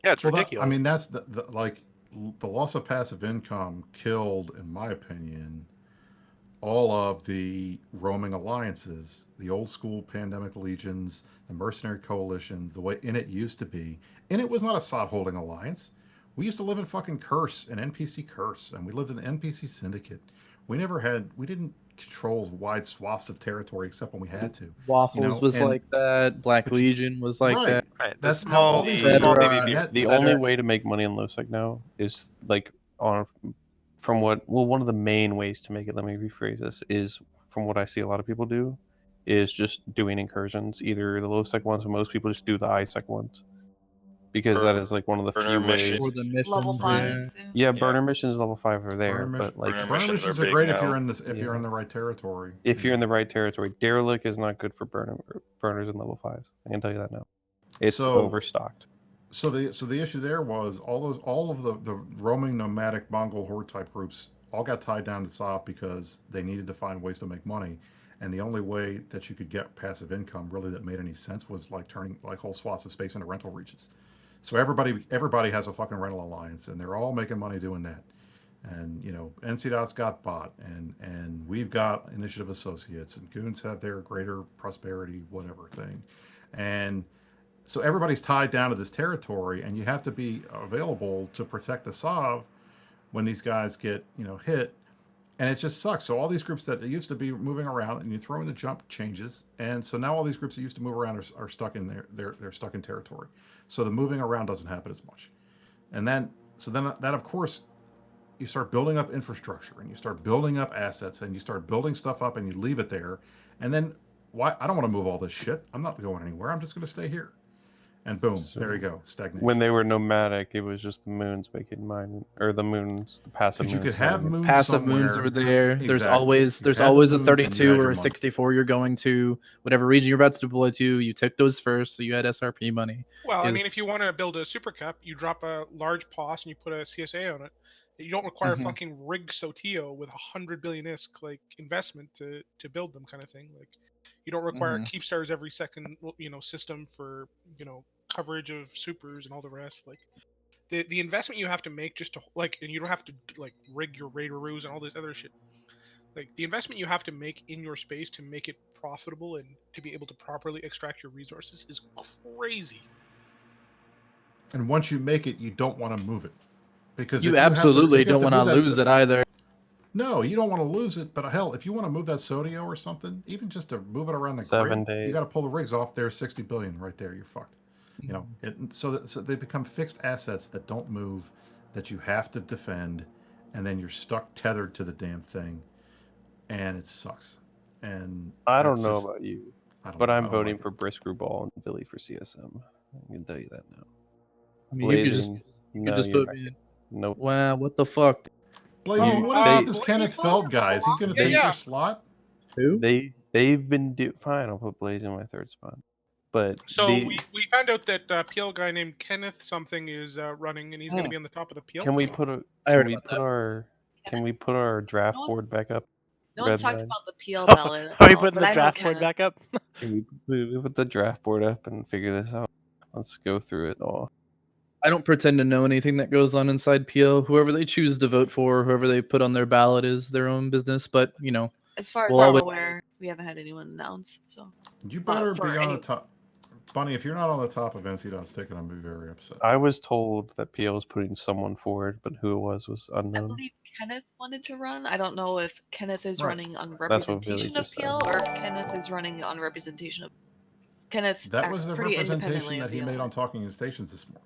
Yeah, it's Well, ridiculous. I mean, that's the loss of passive income killed, in my opinion, all of the roaming alliances, the old school pandemic legions, the mercenary coalitions, the way Init used to be. Init was not a sod holding alliance. We used to live in fucking Curse, an NPC Curse, and we lived in the NPC Syndicate. We didn't control wide swaths of territory except when we had to. Waffles was and- like that. Black but you- Legion was like right. that. Right. That's The how all small, these the people small Fedra- baby and beer. that- The that- only Fedra. way to make money in Losec now is like from one of the main ways to make it. Let me rephrase this: is from what I see a lot of people do, is just doing incursions. Either the Losec ones, or most people just do the ISEC ones, because that is like one of the Burner few missions. ways. Or the missions. Level yeah. 5s. Yeah, burner missions level 5 are there, Burner but like Burner burner missions missions are are big great now. if you're in the right territory. if you're in the right territory. Derelict is not good for burners in level 5s. I can tell you that now. It's So- overstocked. So the issue there was all of the roaming nomadic Mongol horde type groups all got tied down to SOP because they needed to find ways to make money, and the only way that you could get passive income really that made any sense was like turning like whole swaths of space into rental regions. So everybody has a fucking rental alliance, and they're all making money doing that. And NCDOT's got bot, and we've got Initiative Associates, and Goons have their Greater Prosperity whatever thing, and so everybody's tied down to this territory, and you have to be available to protect the SOV when these guys get hit, and it just sucks. So all these groups that used to be moving around, and you throw in the jump changes, and so now all these groups that used to move around are stuck in they're stuck in territory. So the moving around doesn't happen as much, and then that of course you start building up infrastructure, and you start building up assets, and you start building stuff up, and you leave it there, and then why I don't want to move all this shit. I'm not going anywhere. I'm just going to stay here. And boom, So there you go, stagnation. When they were nomadic, it was just the moons making mine, or the passive Because you moons. could have making- moons Passive somewhere. moons are there. There's Exactly. always You had the a moons and you 32 had or your a money. 64 you're going to whatever region you're about to deploy to. You took those first, so you had SRP money. Well, I mean, Is- if you want to build a super cap, you drop a large POS and you put a CSA on it. You don't require Mhm. fucking rig Sotio with 100 billion ISK like investment to build them, kind of thing. Like, you don't require Mhm. Keepstars every second, system for coverage of supers and all the rest. Like, the investment you have to make just to and you don't have to like rig your Raideroos and all this other shit. Like, the investment you have to make in your space to make it profitable and to be able to properly extract your resources is crazy. And once you make it, you don't want to move it, because you if have to- absolutely if you have don't to want to move that lose it either. No, you don't want to lose it. But hell, if you want to move that Sodio or something, even just to move it around the 7 grid, you days. got to pull the rigs off. There's 60 billion right there. You're fucked. So they become fixed assets that don't move, that you have to defend, and then you're stuck tethered to the damn thing, and it sucks. And I that don't know just- about you, I don't but know. I I'm don't voting like for Brisker Ball and Billy for CSM. I can tell you that now. I mean, you could just you're put not. me in. Nope. Wow, what the fuck? Blazing, You- what is they- with this Kenneth Feld guy? Is he going to Yeah, take yeah. your slot? Who? They've been fine. I'll put Blaze in my third spot, but So we found out that PL guy named Kenneth something is running, and he's going to be on the top of the PL. Can we team. put a I can heard we about put that. our draft No- board back up? No one's Red talked line? about the PL ballot. Are we at all, putting but the I know draft board Kenneth. back up? Can we put the draft board up and figure this out? Let's go through it all. I don't pretend to know anything that goes on inside PL. Whoever they choose to vote for, whoever they put on their ballot is their own business. But As far as we'll I'm always- aware, we haven't had anyone announce. So You better for be on any- the top. Bunny, if you're not on the top of NC.'s ticket, I'm going to be very upset. I was told that PL was putting someone forward, but who it was I unknown. believe Kenneth wanted to run. I don't know if Kenneth is Right. running on That's what Billy representation of just said. PL or if Kenneth is running on representation of. Kenneth That was acts the pretty independently representation that of he the made on alliance. Talking in Stations this morning.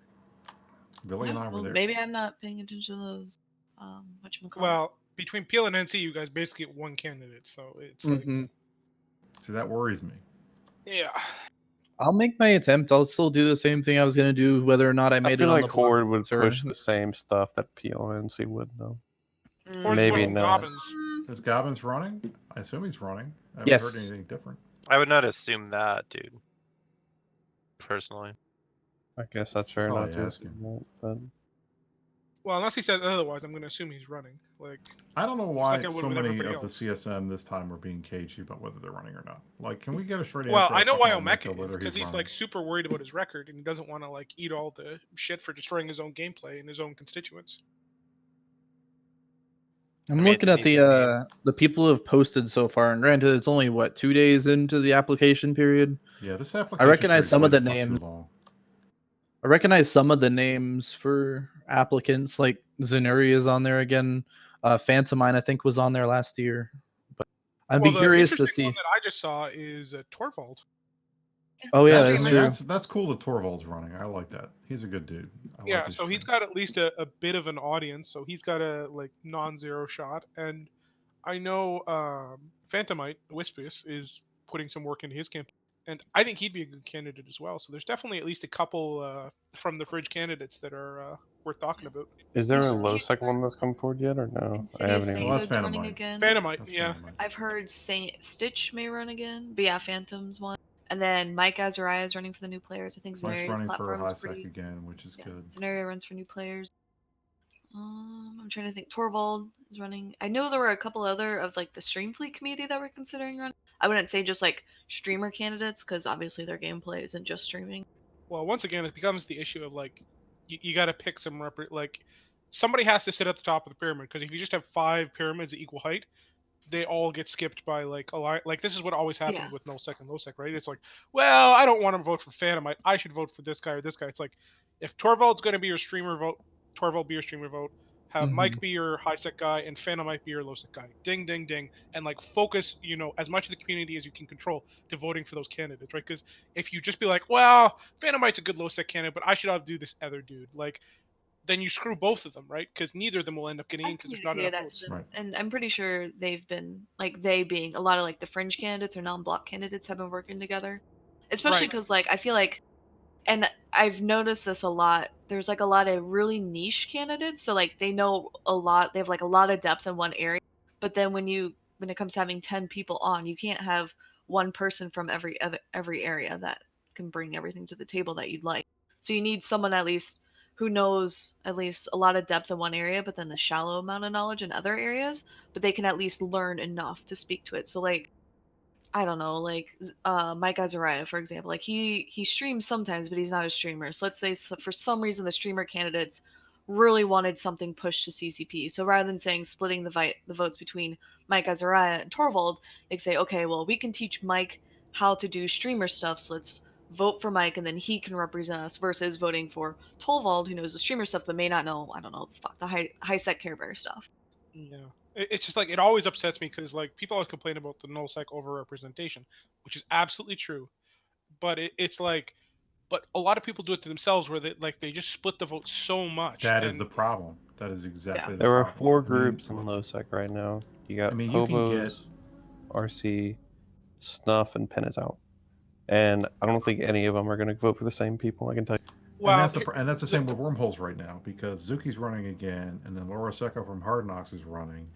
Billy and I were Well, there. maybe I'm not paying attention to those. Whatchamacallit. Well, between PL and NC, you guys basically get one candidate, so it's like, See, that worries me. yeah. I'll make my attempt. I'll still do the same thing I was gonna do, whether or not I I made feel it on like the board. Horde would or- push the same stuff that PL and NC would, though. Horde's Maybe pushing not. Dobbins. Is Gobbins running? I assume he's running. I haven't Yes. heard anything different. I would not assume that, dude. Personally. I guess that's fair Probably not to ask assume that, but Well, unless he says otherwise, I'm going to assume he's running. Like, I don't know just why like I would so with many everybody of else. the CSM this time are being cagey about whether they're running or not. Like, can we get a straight Well, answer? I know on why fucking Omeka is, whether because he's running? like super worried about his record and he doesn't want to like eat all the shit for destroying his own gameplay and his own constituents. I'm I mean, it's looking an at easy the people who have posted so far, and granted, it's only 2 days into the application period. Yeah, this I application. recognize some of the names. names. I recognize some of the names for applicants, like Zenuri is on there again. Phantomine, I think, was on there last year. But I'd Well, be the curious to interesting see. one that I just saw is Torvald. Oh yeah, I that's mean, true. that's cool that Torvald's running. I like that. He's a good dude. I Yeah, like his so he's streams. got at least a bit of an audience, so he's got a like non-zero shot. And I know Phantomite Wispius is putting some work into his campaign, and I think he'd be a good candidate as well. So there's definitely at least a couple from the fridge candidates that are worth talking about. Is there a low sec one that's come forward yet, or no? I haven't even. Well, that's running again. Phantomite, yeah. I've heard Stitch may run again, but yeah, Phantom's one. And then Mike Azariah is running for the new players. I think Mike's Zenaria's running for platform high is pretty. sec again, which is good. Zenaria runs for new players. I'm trying to think. Torvald is running. I know there were a couple other of like the Streamfleet community that were considering running. I wouldn't say just like streamer candidates because obviously their gameplay isn't just streaming. Well, once again, it becomes the issue of like you got to pick some like somebody has to sit at the top of the pyramid because if you just have 5 pyramids at equal height, they all get skipped by like a lot. Like this is what always happens with nullsec and lowsec, right? It's like, well, I don't want to vote for Phantomite. I should vote for this guy or this guy. It's like, if Torvald's going to be your streamer vote, Torvald be your streamer vote. Have Mike be your high sec guy and Phantomite be your low sec guy. Ding, ding, ding, and like focus, as much of the community as you can control to voting for those candidates, right? Because if you just be like, well, Phantomite's a good low sec candidate, but I should do this other dude, like then you screw both of them, right? Because neither of them will end up getting in because there's not enough votes. And I'm pretty sure they've been like they being a lot of like the fringe candidates or non-block candidates have been working together, especially because like I feel like, and I've noticed this a lot. There's like a lot of really niche candidates, so like they know a lot. They have like a lot of depth in one area. But then when it comes to having 10 people on, you can't have one person from every area that can bring everything to the table that you'd like. So you need someone at least who knows at least a lot of depth in one area, but then a shallow amount of knowledge in other areas. But they can at least learn enough to speak to it. So like I don't know, like Mike Azariah, for example, like he streams sometimes, but he's not a streamer. So let's say for some reason the streamer candidates really wanted something pushed to CCP. So rather than saying splitting the votes between Mike Azariah and Torvald, they say, okay, well we can teach Mike how to do streamer stuff. So let's vote for Mike, and then he can represent us versus voting for Torvald, who knows the streamer stuff but may not know, I don't know, the high sec Care Bear stuff. Yeah, it's just like it always upsets me because like people always complain about the nullsec overrepresentation, which is absolutely true, but it's like, but a lot of people do it to themselves where they just split the vote so much. That is the problem. That is exactly the There are problem. 4 groups in low sec right now. You got you can Hobos, RC, Snuff, and Pen is out. And I don't think any of them are going to vote for the same people. I can tell you. And that's the same with Wormholes right now because Zuki's running again, and then Laura Secco from Hard Knocks is running,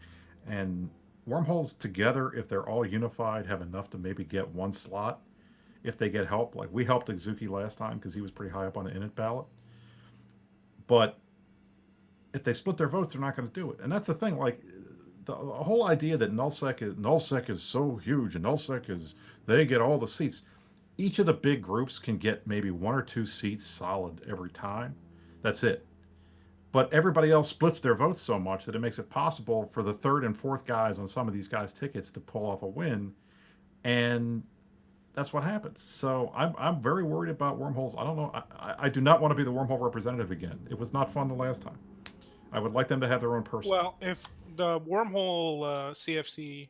and Wormholes together, if they're all unified, have enough to maybe get 1 slot. If they get help, like we helped Zuki last time because he was pretty high up on the init ballot. But if they split their votes, they're not going to do it. And that's the thing. Like the whole idea that nullsec is so huge, and nullsec is they get all the seats. Each of the big groups can get maybe 1 or 2 seats solid every time. That's it. But everybody else splits their votes so much that it makes it possible for the 3rd and 4th guys on some of these guys' tickets to pull off a win. And that's what happens. So I'm very worried about Wormholes. I don't know. I do not want to be the Wormhole representative again. It was not fun the last time. I would like them to have their own person. Well, if the Wormhole CFC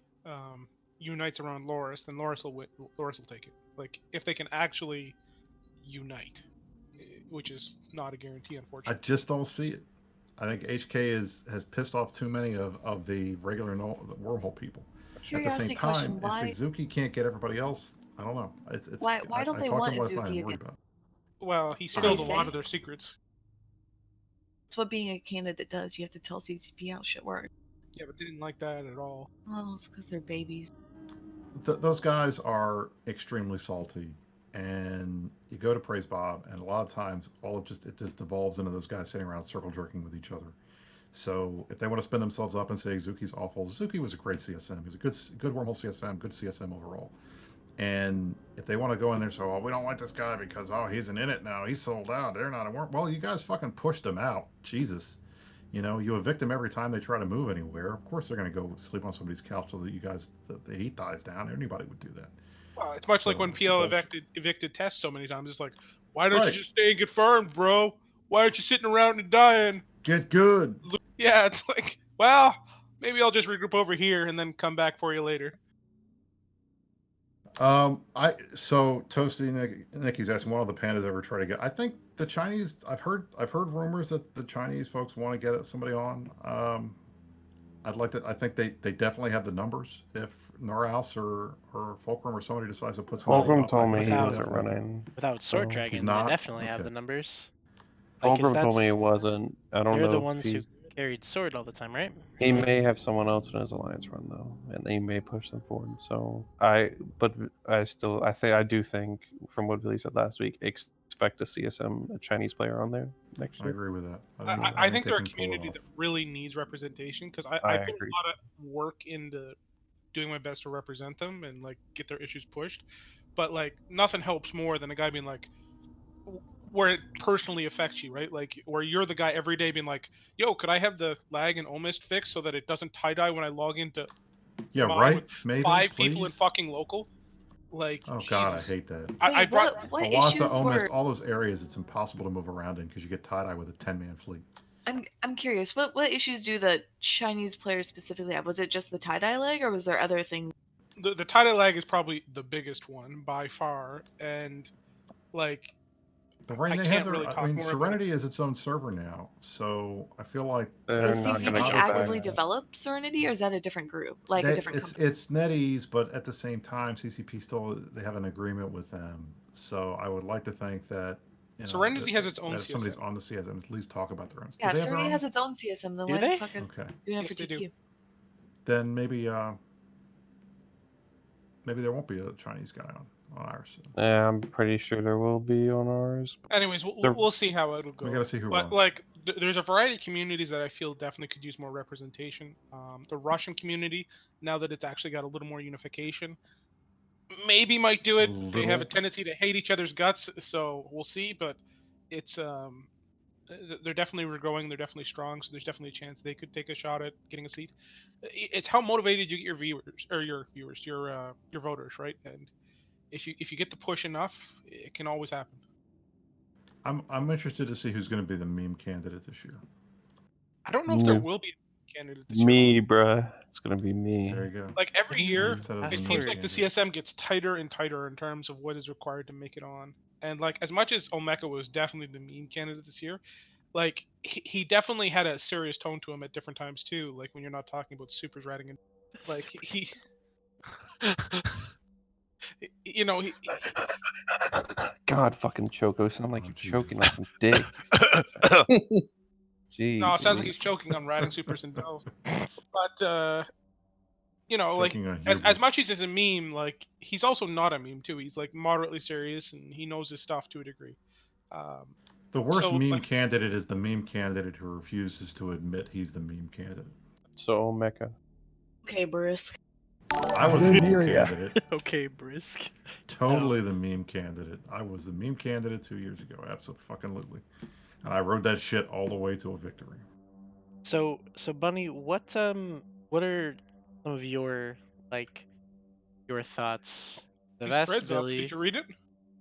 unites around Loris, then Loris will take it. Like if they can actually unite, which is not a guarantee, unfortunately. I just don't see it. I think HK has pissed off too many of the regular Wormhole people. Curiosity At the same time, question, why, if Izuki can't get everybody else, I don't know. Why don't they want Izuki again? Well, he spilled a lot of their secrets. That's what being a candidate does. You have to tell CCP how shit works. Yeah, but they didn't like that at all. Well, it's because they're babies. Those guys are extremely salty, and you go to Praise Bob, and a lot of times it just devolves into those guys sitting around circle jerking with each other. So if they want to spin themselves up and say Zuki's awful, Zuki was a great CSM. He was a good Wormhole CSM, good CSM overall. And if they want to go in there and say, "Oh, we don't like this guy because he's an init now. He's sold out. They're not a worm." Well, you guys fucking pushed him out. Jesus, you evict them every time they try to move anywhere. Of course, they're going to go sleep on somebody's couch so that the heat dies down. Anybody would do that. Well, it's much like when PL evicted Test so many times. It's like, why don't you just stay and get farmed, bro? Why aren't you sitting around and dying? Get good. Yeah, it's like, well, Maybe I'll just regroup over here and then come back for you later. Toasty Nicky's asking, one of the pandas ever try to get? I think the Chinese. I've heard rumors that the Chinese folks want to get somebody on. I'd like to. I think they definitely have the numbers. If Norhouse or Fulcrum or somebody decides to put somebody Fulcrum up, told I me think he they wasn't definitely- running. Without Sword so- Dragon, He's they not? definitely have Okay. the numbers. Like, 'cause Fulcrum told me he that's wasn't. I don't they're know the if ones who he's. carried Sword all the time, right? He may have someone else in his alliance run though, and he may push them forward. So I do think, from what Billy said last week, expect a CSM, a Chinese player on there next I year. agree with that. I think they they're a can pull it community off. that really needs representation because I I put agree. a lot of work into doing my best to represent them and like get their issues pushed. But like nothing helps more than a guy being like, where it personally affects you, right? Like where you're the guy every day being like, "Yo, could I have the lag and omist fixed so that it doesn't tie dye when I log into Yeah, mine right. with Maybe 5 please. people in fucking local?" Like, Oh Jesus. God, I hate that. I Wait, brought what Awasa, issues Omist, were? all those areas, it's impossible to move around in because you get tie-dye with a 10-man fleet. I'm curious. What issues do the Chinese players specifically have? Was it just the tie dye leg, or was there other things? the tie-dye lag is probably the biggest one by far, and like Well, right, I they have can't really their. I talk mean, more about it. Serenity is its own server now, so I feel like They're Does not gonna CCP go actively back. develop Serenity, or is that a different group, like a different company? it's NetEase, but at the same time, CCP still they have an agreement with them. So I would like to think that Serenity has its own that if somebody's CSM. on the CSM, at least talk about their own. Yeah, Do if they have their Serenity own? has its own CSM, then Do why they? the fuck are Okay. doing it Yes, for they do. TPU? Then maybe there won't be a Chinese guy on ours. Yeah, I'm pretty sure there will be on ours. Anyways, we'll see how it'll go. We gotta see who but runs. like, there's a variety of communities that I feel definitely could use more representation. The Russian community, now that it's actually got a little more unification, maybe might do it. They have a tendency to hate each other's guts, so we'll see. But it's they're definitely growing. They're definitely strong. So there's definitely a chance they could take a shot at getting a seat. It's how motivated you get your viewers or your voters, right? And if you get the push enough, it can always happen. I'm interested to see who's going to be the meme candidate this year. I don't know if there will be a candidate this year. Me, bruh. It's gonna be me. There you go. Like every year, Said it was it a seems meme like the candidate. CSM gets tighter and tighter in terms of what is required to make it on. And like as much as Omeka was definitely the meme candidate this year, like he definitely had a serious tone to him at different times too. Like when you're not talking about supers ratting and like he you know he God, fucking Choco, sound like you're choking on some dick. Jeez. no, it sounds like Louise. he's choking on ratting supers and Delve. But you know, like Choking on as hubris. much as he's a meme, like he's also not a meme too. He's like moderately serious and he knows his stuff to a degree. The worst so, meme like, candidate is the meme candidate who refuses to admit he's the meme candidate. So Omeka. Okay, Brisk. I was the didn't meme hear ya. candidate. Okay, Brisk. Totally the meme candidate. I was the meme candidate 2 years ago. Absolutely. And I rode that shit all the way to a victory. So Bunny, what are some of your your thoughts? I've these asked threads up. Billy. Did you read it?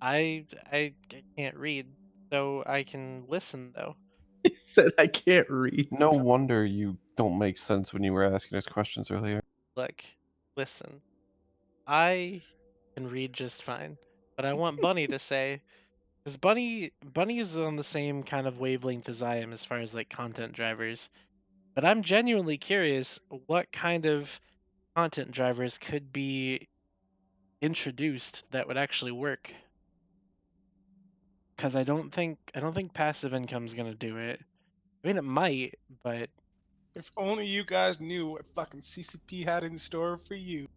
I can't read, so I can listen though. He said I can't read. No wonder you don't make sense when you were asking us questions earlier. Look, listen. I can read just fine, but I want Bunny to say, because Bunny is on the same kind of wavelength as I am as far as like content drivers. But I'm genuinely curious what kind of content drivers could be introduced that would actually work. Because I don't think passive income's gonna do it. I mean, it might, but If only you guys knew what fucking CCP had in store for you.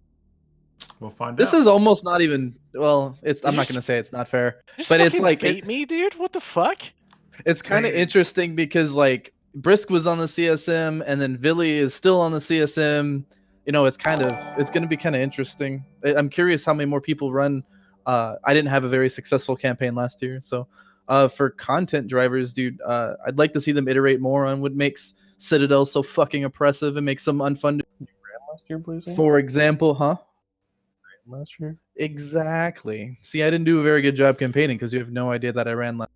We'll find This out. is almost not even. Well, it's. I'm you not just- gonna say it's not fair, just but it's fucking like bait me, dude. What the fuck? it's kind of interesting because like Brisk was on the CSM and then Villy is still on the CSM. You know, it's going to be kind of interesting. I'm curious how many more people run. I didn't have a very successful campaign last year, so for content drivers, dude, I'd like to see them iterate more on what makes Citadel so fucking oppressive and makes them unfunded. Last year, Blazing? For example, huh? Last year? Exactly. See, I didn't do a very good job campaigning because you have no idea that I ran last.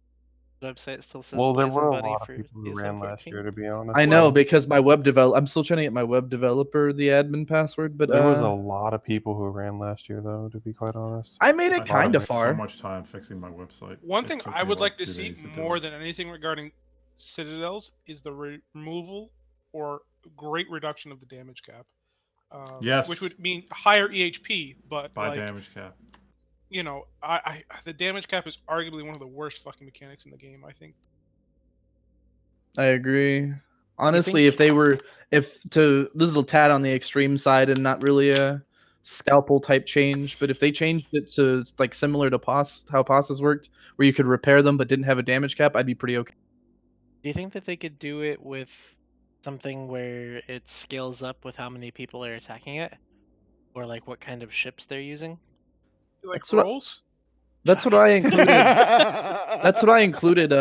website still says Well, there Poison were a Buddy lot of for people who CSM ran last 14. year, to be honest. I know though. because my I'm still trying to get my web developer the admin password, but There was a lot of people who ran last year, though. To be quite honest, I made I it spent kind of so far. much time fixing my website. One It thing took I me would like like to 2 see days to do more it. than anything regarding citadels is the removal or great reduction of the damage cap. Yes. Which would mean higher EHP, but By like, damage cap. you know, the damage cap is arguably one of the worst fucking mechanics in the game, I think. I agree. Honestly, think- if this is a tad on the extreme side and not really a scalpel type change, but if they changed it to like similar to how POSs worked, where you could repair them but didn't have a damage cap, I'd be pretty okay. Do you think that they could do it with something where it scales up with how many people are attacking it, or like what kind of ships they're using? Like That's what rolls? That's what I included. That's what I included.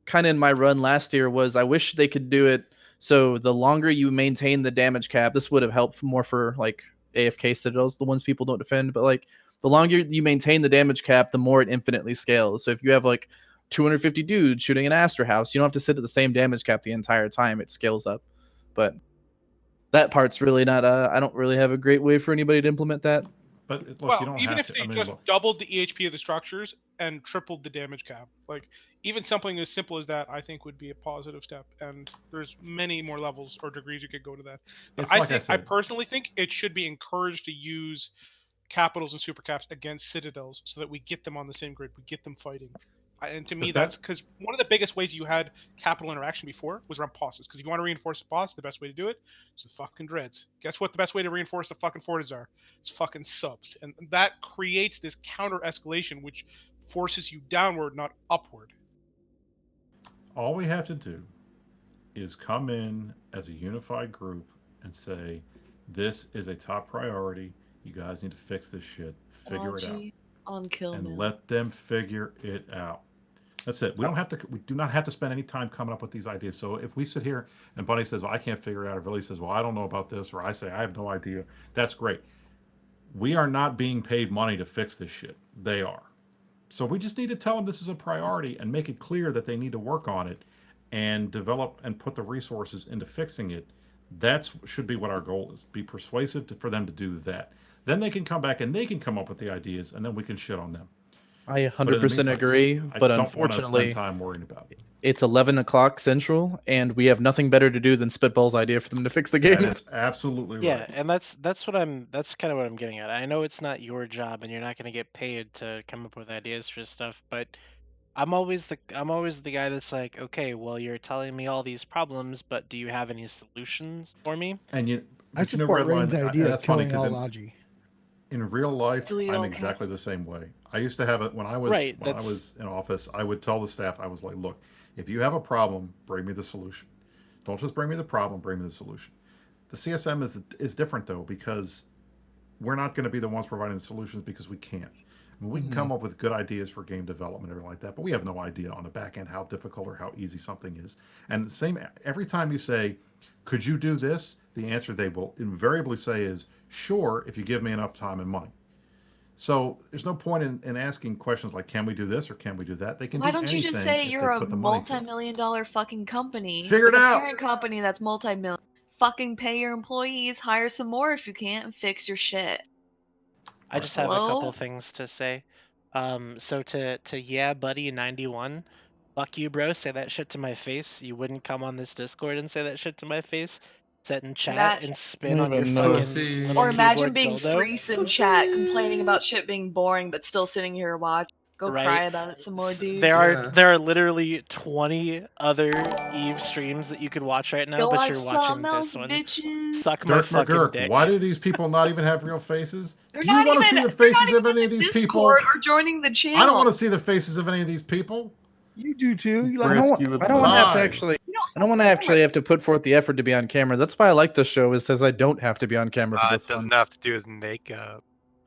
Kind of in my run last year was I wish they could do it so the longer you maintain the damage cap, this would have helped more for like AFK citadels, the ones people don't defend. But like the longer you maintain the damage cap, the more it infinitely scales. So if you have like 250 dudes shooting an Astor house, you don't have to sit at the same damage cap the entire time. It scales up. But that part's really not. I don't really have a great way for anybody to implement that. But look, Well, you don't even have if to. they I mean, just look. doubled the EHP of the structures and tripled the damage cap, like even something as simple as that, I think would be a positive step. And there's many more levels or degrees you could go to that. But It's like I I said. personally think it should be encouraged to use capitals and super caps against citadels so that we get them on the same grid, we get them fighting. And to me, But that- that's because one of the biggest ways you had capital interaction before was around bosses. Because if you want to reinforce a boss, the best way to do it is the fucking dreads. Guess what? The best way to reinforce the fucking forties are? It's fucking subs, and that creates this counter escalation, which forces you downward, not upward. All we have to do is come in as a unified group and say, "This is a top priority. You guys need to fix this shit. Figure it out." On kill And now. let them figure it out. That's it. We don't have to. We do not have to spend any time coming up with these ideas. So if we sit here and Bunny says, "Well, I can't figure it out," or Billy says, "Well, I don't know about this," or I say, "I have no idea," that's great. We are not being paid money to fix this shit. They are. So we just need to tell them this is a priority and make it clear that they need to work on it and develop and put the resources into fixing it. That should be what our goal is. Be persuasive for them to do that. Then they can come back and they can come up with the ideas, and then we can shit on them. I 100% agree, but I don't unfortunately, want to spend time worrying about it. it's 11 o'clock Central, and we have nothing better to do than Spitball's idea for them to fix the game. That is absolutely right. Yeah, and that's kind of what I'm getting at. I know it's not your job, and you're not going to get paid to come up with ideas for stuff, but I'm always the guy that's like, okay, well, you're telling me all these problems, but do you have any solutions for me? And I support Rain's idea of killing all logi. In real life, Delete I'm all exactly the same way. I used to have it when I was I was in office. I would tell the staff, I was like, "Look, if you have a problem, bring me the solution. Don't just bring me the problem, bring me the solution." The CSM is different though, because we're not going to be the ones providing the solutions because we can't. I mean, we can come up with good ideas for game development and everything like that, but we have no idea on the back end how difficult or how easy something is. And same every time you say, "Could you do this?" the answer they will invariably say is, "Sure, if you give me enough time and money." So there's no point in asking questions like, "Can we do this?" or "Can we do that?" They can Why do don't you anything just say if you're they a put the money to it. multi-million-dollar fucking company Figure with it a out. parent company that's multi-million? Fucking pay your employees, hire some more if you can, and fix your shit. I just have a couple Hello? things to say. So to yeah, buddy 91, fuck you, bro. Say that shit to my face. You wouldn't come on this Discord and say that shit to my face. Sit in chat and spin on your fucking little Or imagine keyboard being dildo. Freeze in chat complaining about shit being boring, but still sitting here watching. Go Right. cry about it some more, dude. There are literally 20 other Eve streams that you could watch right now, Go but watch you're watching something else, this one. bitches. Suck my Dirk fucking McGurk, dick. why do these people not even have real faces? They're Do you not want to even- see the they're not faces of even any in of these Discord people? or joining the channel. I don't want to see the faces of any of these people. You do too. You I like don't want to have to actually. I don't want to actually have to put forth the effort to be on camera. That's why I like this show. Is says I don't have to be on camera for this It doesn't one. have to do his makeup.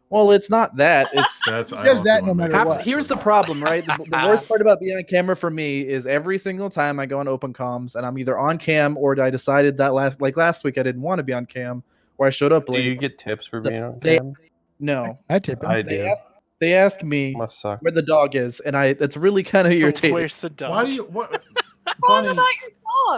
Well, it's not that. It's He does that no matter what. Here's the problem, right? The worst part about being on camera for me is every single time I go on open comms and I'm either on cam or I decided that last week I didn't want to be on cam or I showed up Do late. you get tips for being on They- cam? No, I tip him. I They do. ask, They ask me Must suck. where the dog is, and that's really kind of irritating. Where's the dog? Why do you what? Why Bunny, not your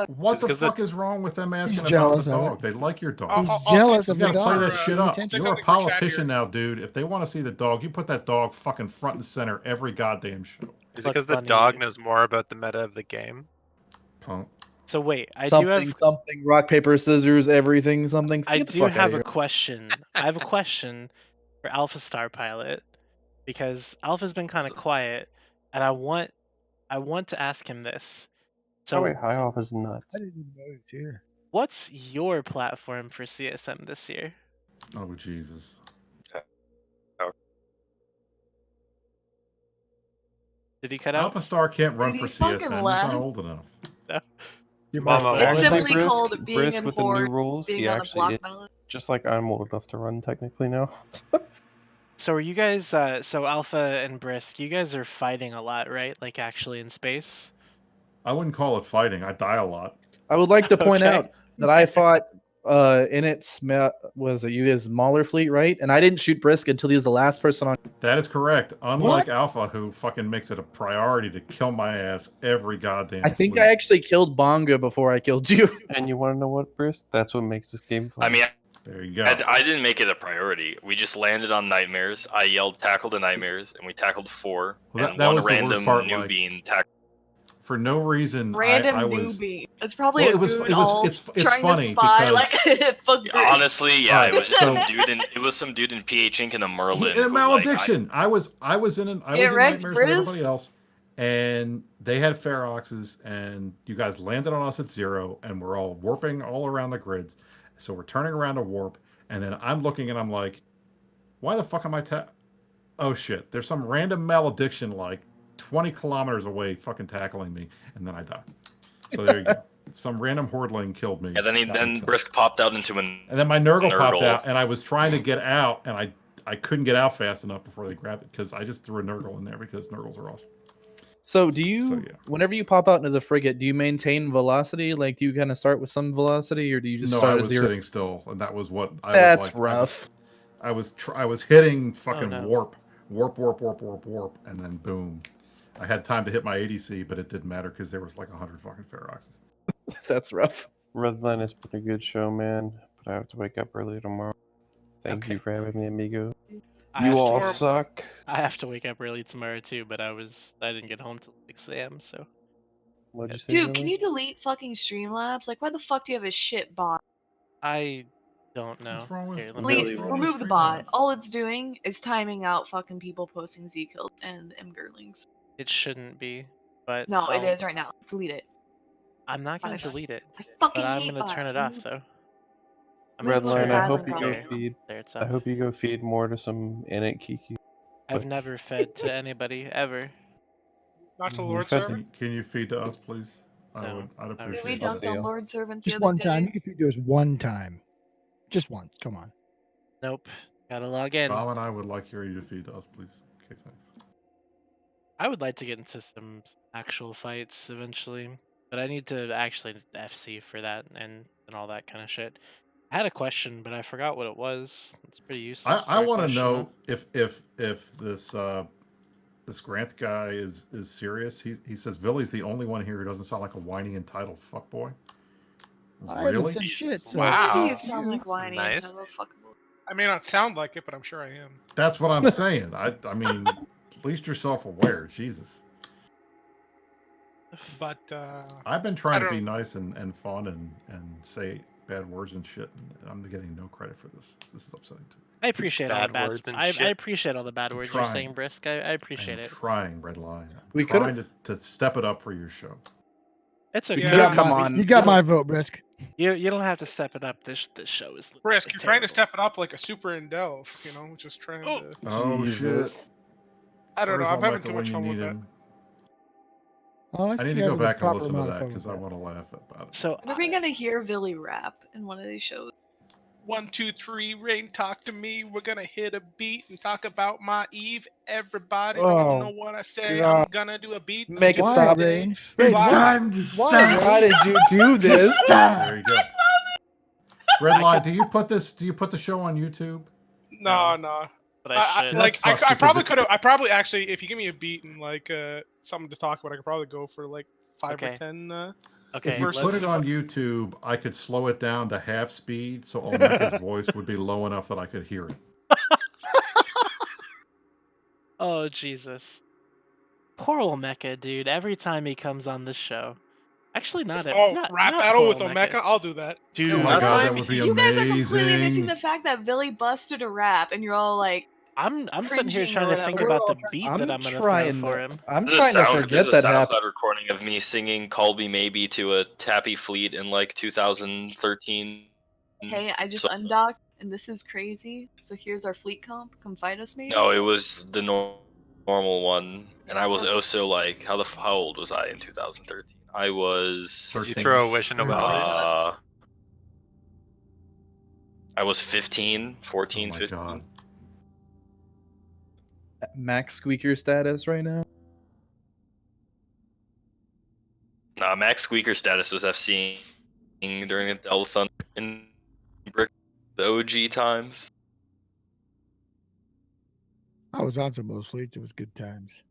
dog? what It's the 'cause fuck is wrong with them asking about jealous the of it. dog? They like your dog. He's I'll say jealous You of the gotta play dog. that for, shit Pay up. attention. You're a something for chat politician here. now, dude. If they want to see the dog, you put that dog fucking front and center every goddamn show. Is it Look, because the Bunny, dog knows more about the meta of the game? Punk. So wait, I do something, have something, rock, paper, scissors, everything, something. I Get the do fuck have outta a here. question. I have a question for Alpha Star Pilot because Alpha's been kind of quiet, and I want to ask him this. Oh wait, So, High Off is nuts. I didn't even know he was here. what's your platform for CSM this year? Oh Jesus. Did he cut out? Alpha Star can't run Did for he fucking CSM. He's left? not old enough. No. Your Mama best wants bet. It's Honestly, simply called being Brisk with the new enforced, rules, being he on a actually block is ballot. just like I'm old enough to run technically now. So are you guys so Alpha and Brisk, you guys are fighting a lot, right? Like actually in space? I wouldn't call it fighting. I die a lot. I would like to point Okay. out that I fought in its was it you guys Mauler fleet, right? And I didn't shoot Brisk until he was the last person on. That is correct. Unlike Alpha, who fucking makes it a priority to kill my ass every goddamn I think fleet. I actually killed Bonga before I killed you. And you want to know what, Brisk? That's what makes this game fun. I mean, there you go. I didn't make it a priority. We just landed on nightmares. I yelled tackle the nightmares, and we tackled 4. Well, and that one was the worst random part, like- newbie tackled. For no reason, Random I was. newbie. It's probably Well, a it was- goon it was- all it's trying funny to spy because- like fuck Brisk. Honestly, yeah, Alright, it was just so- some dude in it was some dude in PH Inc. and a Merlin. In a who, like, malediction. I was in Get wrecked, nightmares with Briz. everybody else, and they had Feroxes, and you guys landed on us at 0, and we're all warping all around the grids. So we're turning around to warp, and then I'm looking and I'm like, why the fuck am I oh shit, there's some random malediction like 20 kilometers away fucking tackling me, and then I die. So there you go. Some random hordling killed me. Yeah, then got me killed. Brisk popped out into an. And then my Nurgle popped Nurgle. out, and I was trying to get out, and I couldn't get out fast enough before they grabbed it, because I just threw a Nurgle in there, because Nurgles are awesome. So do you, So, yeah. whenever you pop out into the frigate, do you maintain velocity? Like, do you kind of start with some velocity, or do you just No, start I at was 0? sitting still, and that was what I That's was like. rough. I was hitting fucking no. warp, and then boom. I had time to hit my ADC, but it didn't matter because there was like 100 fucking Feroxes. That's rough. Redline has been a good show, man, but I have to wake up early tomorrow. Thank Okay. you for having me, amigo. I You have to- all suck. I have to wake up early tomorrow too, but I didn't get home till 6 a.m. So What'd you say, Dude, Billy? can you delete fucking Streamlabs? Like, why the fuck do you have a shit bot? I don't know. What's wrong with Here, let me Please look. wrong with remove the bot. Streamlabs? All it's doing is timing out fucking people posting Z kills and M girlings. It shouldn't be, but No, it I'll- is right now. Delete it. I'm not gonna I delete it, I fucking but I'm hate gonna turn bots. it off Remove- though. I'm Red gonna Line, turn I it hope off. you go There, feed. there it's I up. hope you go feed more to some Init Kiki. I've but- never fed to anybody ever. Not to You Lord fed Servant. Can you feed to us, please? No, I'd not appreciate We it. I'll dunked see on ya. Lord Servant the Just other one day. time. You can do us one time. Just once. Come on. Nope. Gotta log in. Dom and I would like you to feed to us, please. Okay, thanks. I would like to get into some actual fights eventually, but I need to actually FC for that and all that kind of shit. I had a question, but I forgot what it was. It's pretty useless. I for a want to question, know if this Grant guy is serious. He says Villy's the only one here who doesn't sound like a whiny entitled fuckboy. I haven't Really? said shit. So Wow. You sound like whiny. Nice. Son of a fucking boy. I may not sound like it, but I'm sure I am. That's what I'm saying. I mean, at least you're self-aware. Jesus. But I've been trying to don't- be nice and fun and say bad words and shit, and I'm getting no credit for this. This is upsetting to me. I appreciate all the Bad bad words and I shit. appreciate all the bad words you're trying. saying, Brisk. I appreciate I'm it. trying, Red Line. I'm We trying to step it up for your show. It's okay. Yeah. you got Come my, on. You got my vote, Brisk. You don't have to step it up. This show is Brisk, you're trying to terrible. step it up like a super in Delve, just trying to. Oh Jesus. shit! I don't know. Where's I'm having Omeka too when much you fun need with that. him? Oh, I need to go back and listen to that because I want to laugh about it. So When are we gonna hear Billy rap in one of these shows? 1, 2, 3, Rain, talk to me. We're gonna hit a beat and talk about my Eve. Everybody Oh, don't know what I say. I'm God. gonna do a beat. Make it Why, stop. Rain? It's why? time to Why, stop. Why did you do this? There you go. Red Line, do you put the show on YouTube? No. but I should. Like sucks I because probably if- could have. I probably actually, if you give me a beat and like something to talk about, I could probably go for like 5 or Okay. 10. Okay, If you versus- put it on YouTube, I could slow it down to half speed so Omeka's voice would be low enough that I could hear it. Oh Jesus. Poor Olmeca, dude. Every time he comes on this show. Actually, not rap not battle poor with Olmeca. Omeka, I'll do that. Dude, Oh my last god, time that would be You guys are completely missing amazing. the fact that Billy busted a rap, and you're all like, I'm sitting here cringing trying or to think whatever. about the beat that I'm gonna throw trying for to- him. I'm There's trying to there's forget a that SoundCloud happened. recording of me singing "Call Me Maybe" to a Tappy Fleet in like 2013. hey, I just So- undocked, and this is crazy. So here's our fleet comp. Come fight us, maybe. No, it was the normal one, and I was also like, how old was I in 2013? I was. Did you throw a Wish and a Welty? I was 15, 14, Oh my 15. god. Max Squeaker status right now. Nah, Max Squeaker status was FCing during the Delta Thunder in Brick, the OG times. I was on some of those fleets. It was good times.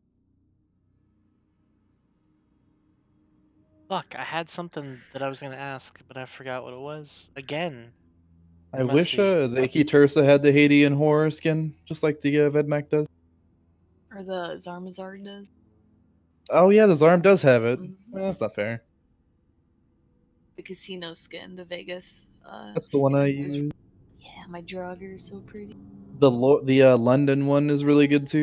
Fuck, I had something that I was gonna ask, but I forgot what it was. Again. I Must wish be. the Icky Tursa had the Hadean horror skin, just like the Vedmak does. Or the Zarmazar does. Oh yeah, the Zarm does have it. Well, that's not fair. The casino skin, the Vegas. That's the one I skin is- use. Yeah, my Draugr is so pretty. The London one is really good too.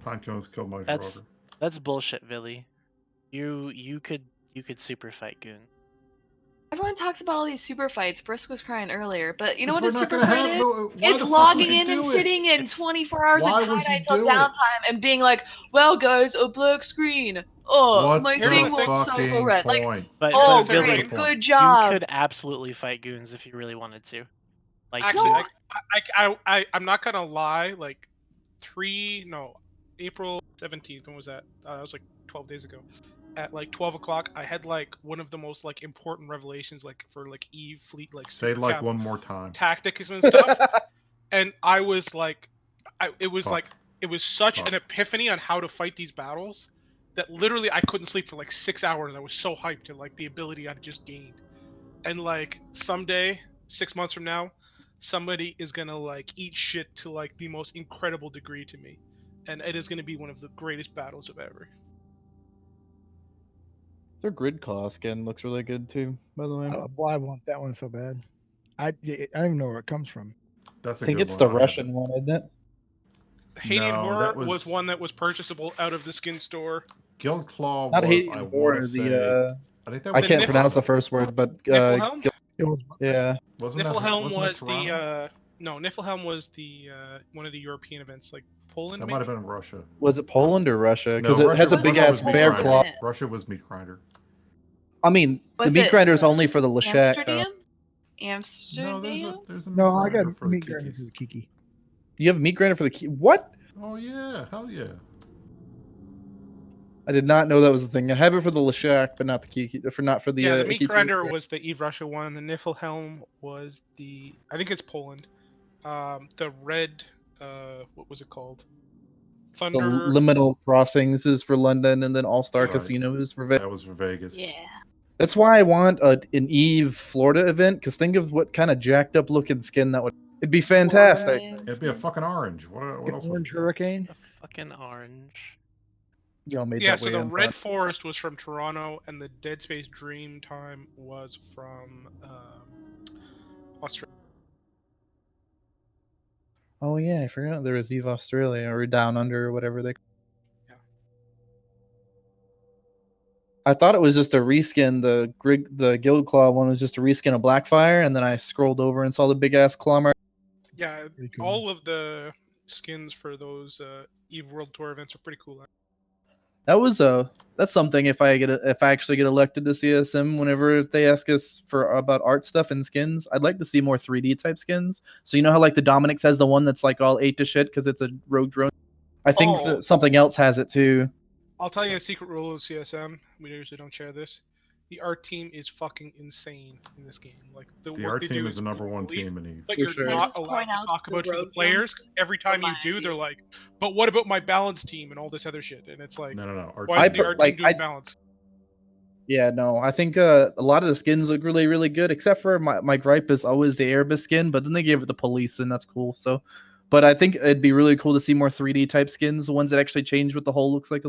Pincones killed my That's Draugr. that's bullshit, Billy. You could super fight Goon. Everyone talks about all these super fights. Brisk was crying earlier, but you know But what a we're not super gonna fight have is? no- why It's the fuck would logging you in and do it? sitting in 24 hours Why of would you tie-dye till do it? downtime and being like, well, guys, a black screen. Oh, What's my the thing won't cycle fucking red. Like, point? But oh, Billy, great, good job. You could absolutely fight Goons if you really wanted to. Like Actually, I'm not gonna lie. Like, April 17th. When was that? That was like 12 days ago. At like 12 o'clock, I had like one of the most like important revelations, like for like Eve fleet, like Say it super like cap one more time. tactics and stuff. And I was like, it was Fuck. like it was such Fuck. an epiphany on how to fight these battles that literally I couldn't sleep for like 6 hours. I was so hyped to like the ability I just gained. And like someday, 6 months from now, somebody is gonna like eat shit to like the most incredible degree to me, and it is gonna be one of the greatest battles of ever. Their grid claw skin looks really good too, by the way. Oh, boy, I want that one so bad. I don't even know where it comes from. That's I a think good it's one. the I have Russian it. one, isn't it? Hated No, Horror that was was- one that was purchasable out of the skin store. Guild Claw Not was, Hadean I Horror, want to say... the I think that I was can't Nifl- pronounce the first word, but Niflhelm? It was yeah. Wasn't that, Niflhelm wasn't was that Toronto? Niflhelm was the one of the European events, like Poland. That maybe? might have been Russia. Was it Poland or Russia? Because No, it has a Russia big ass was Meat bear Grinder. claw. Russia was Meat Grinder. I mean, the Was meat it grinder is only for the Lashak. Amsterdam? No, Amsterdam? there's a meat No, I grinder got for the meat grinder Kikis. for the Kiki. You have a meat grinder for the key? What? Oh yeah, hell yeah. I did not know that was the thing. I have it for the Lashak, but not the Kiki. Not for the. Yeah, the Meat Iki-2. Grinder was the Eve Russia one. The Niflhelm was the, I think it's Poland. The red, what was it called? The Thunder. Liminal Crossings is for London, and then All Star Right. Casino is for Vegas. That was for Vegas. Yeah. That's why I want an Eve Florida event. Because think of what kind of jacked up looking skin that would. It'd be fantastic. It'd be a fucking orange. What else? Orange Hurricane. a fucking orange. Y'all made Yeah, that so way the unfun. Red Forest was from Toronto, and the Dead Space Dream Time was from Australia. Oh yeah, I forgot there was Eve Australia or Down Under or whatever they. Yeah. I thought it was just a reskin. The Guild Claw one was just a reskin of Blackfire, and then I scrolled over and saw the big ass claw mark. Yeah, cool. all of the skins for those Eve World Tour events are pretty cool. That was that's something if I actually get elected to CSM, whenever they ask us for about art stuff and skins, I'd like to see more 3D type skins. So you know how like the Dominix has the one that's like all 8 to shit because it's a rogue drone. I think that something else has it too. I'll tell you a secret rule of CSM. We usually don't share this. the art team is fucking insane in this game. Like The what art they team do is the number one unbelievable. team in Eve. But For you're sure. Can I not just allowed point to out talk the about to the Rogue players. Jones Every time from you do, my they're view? like, "But what about my balance team and all this other shit?" And it's like, No. why is the art team doing balance? Yeah, no, I think a lot of the skins look really, really good, except for my gripe is always the Airbus skin, but then they gave it the police, and that's cool. So, but I think it'd be really cool to see more 3D type skins, the ones that actually change what the hull looks like.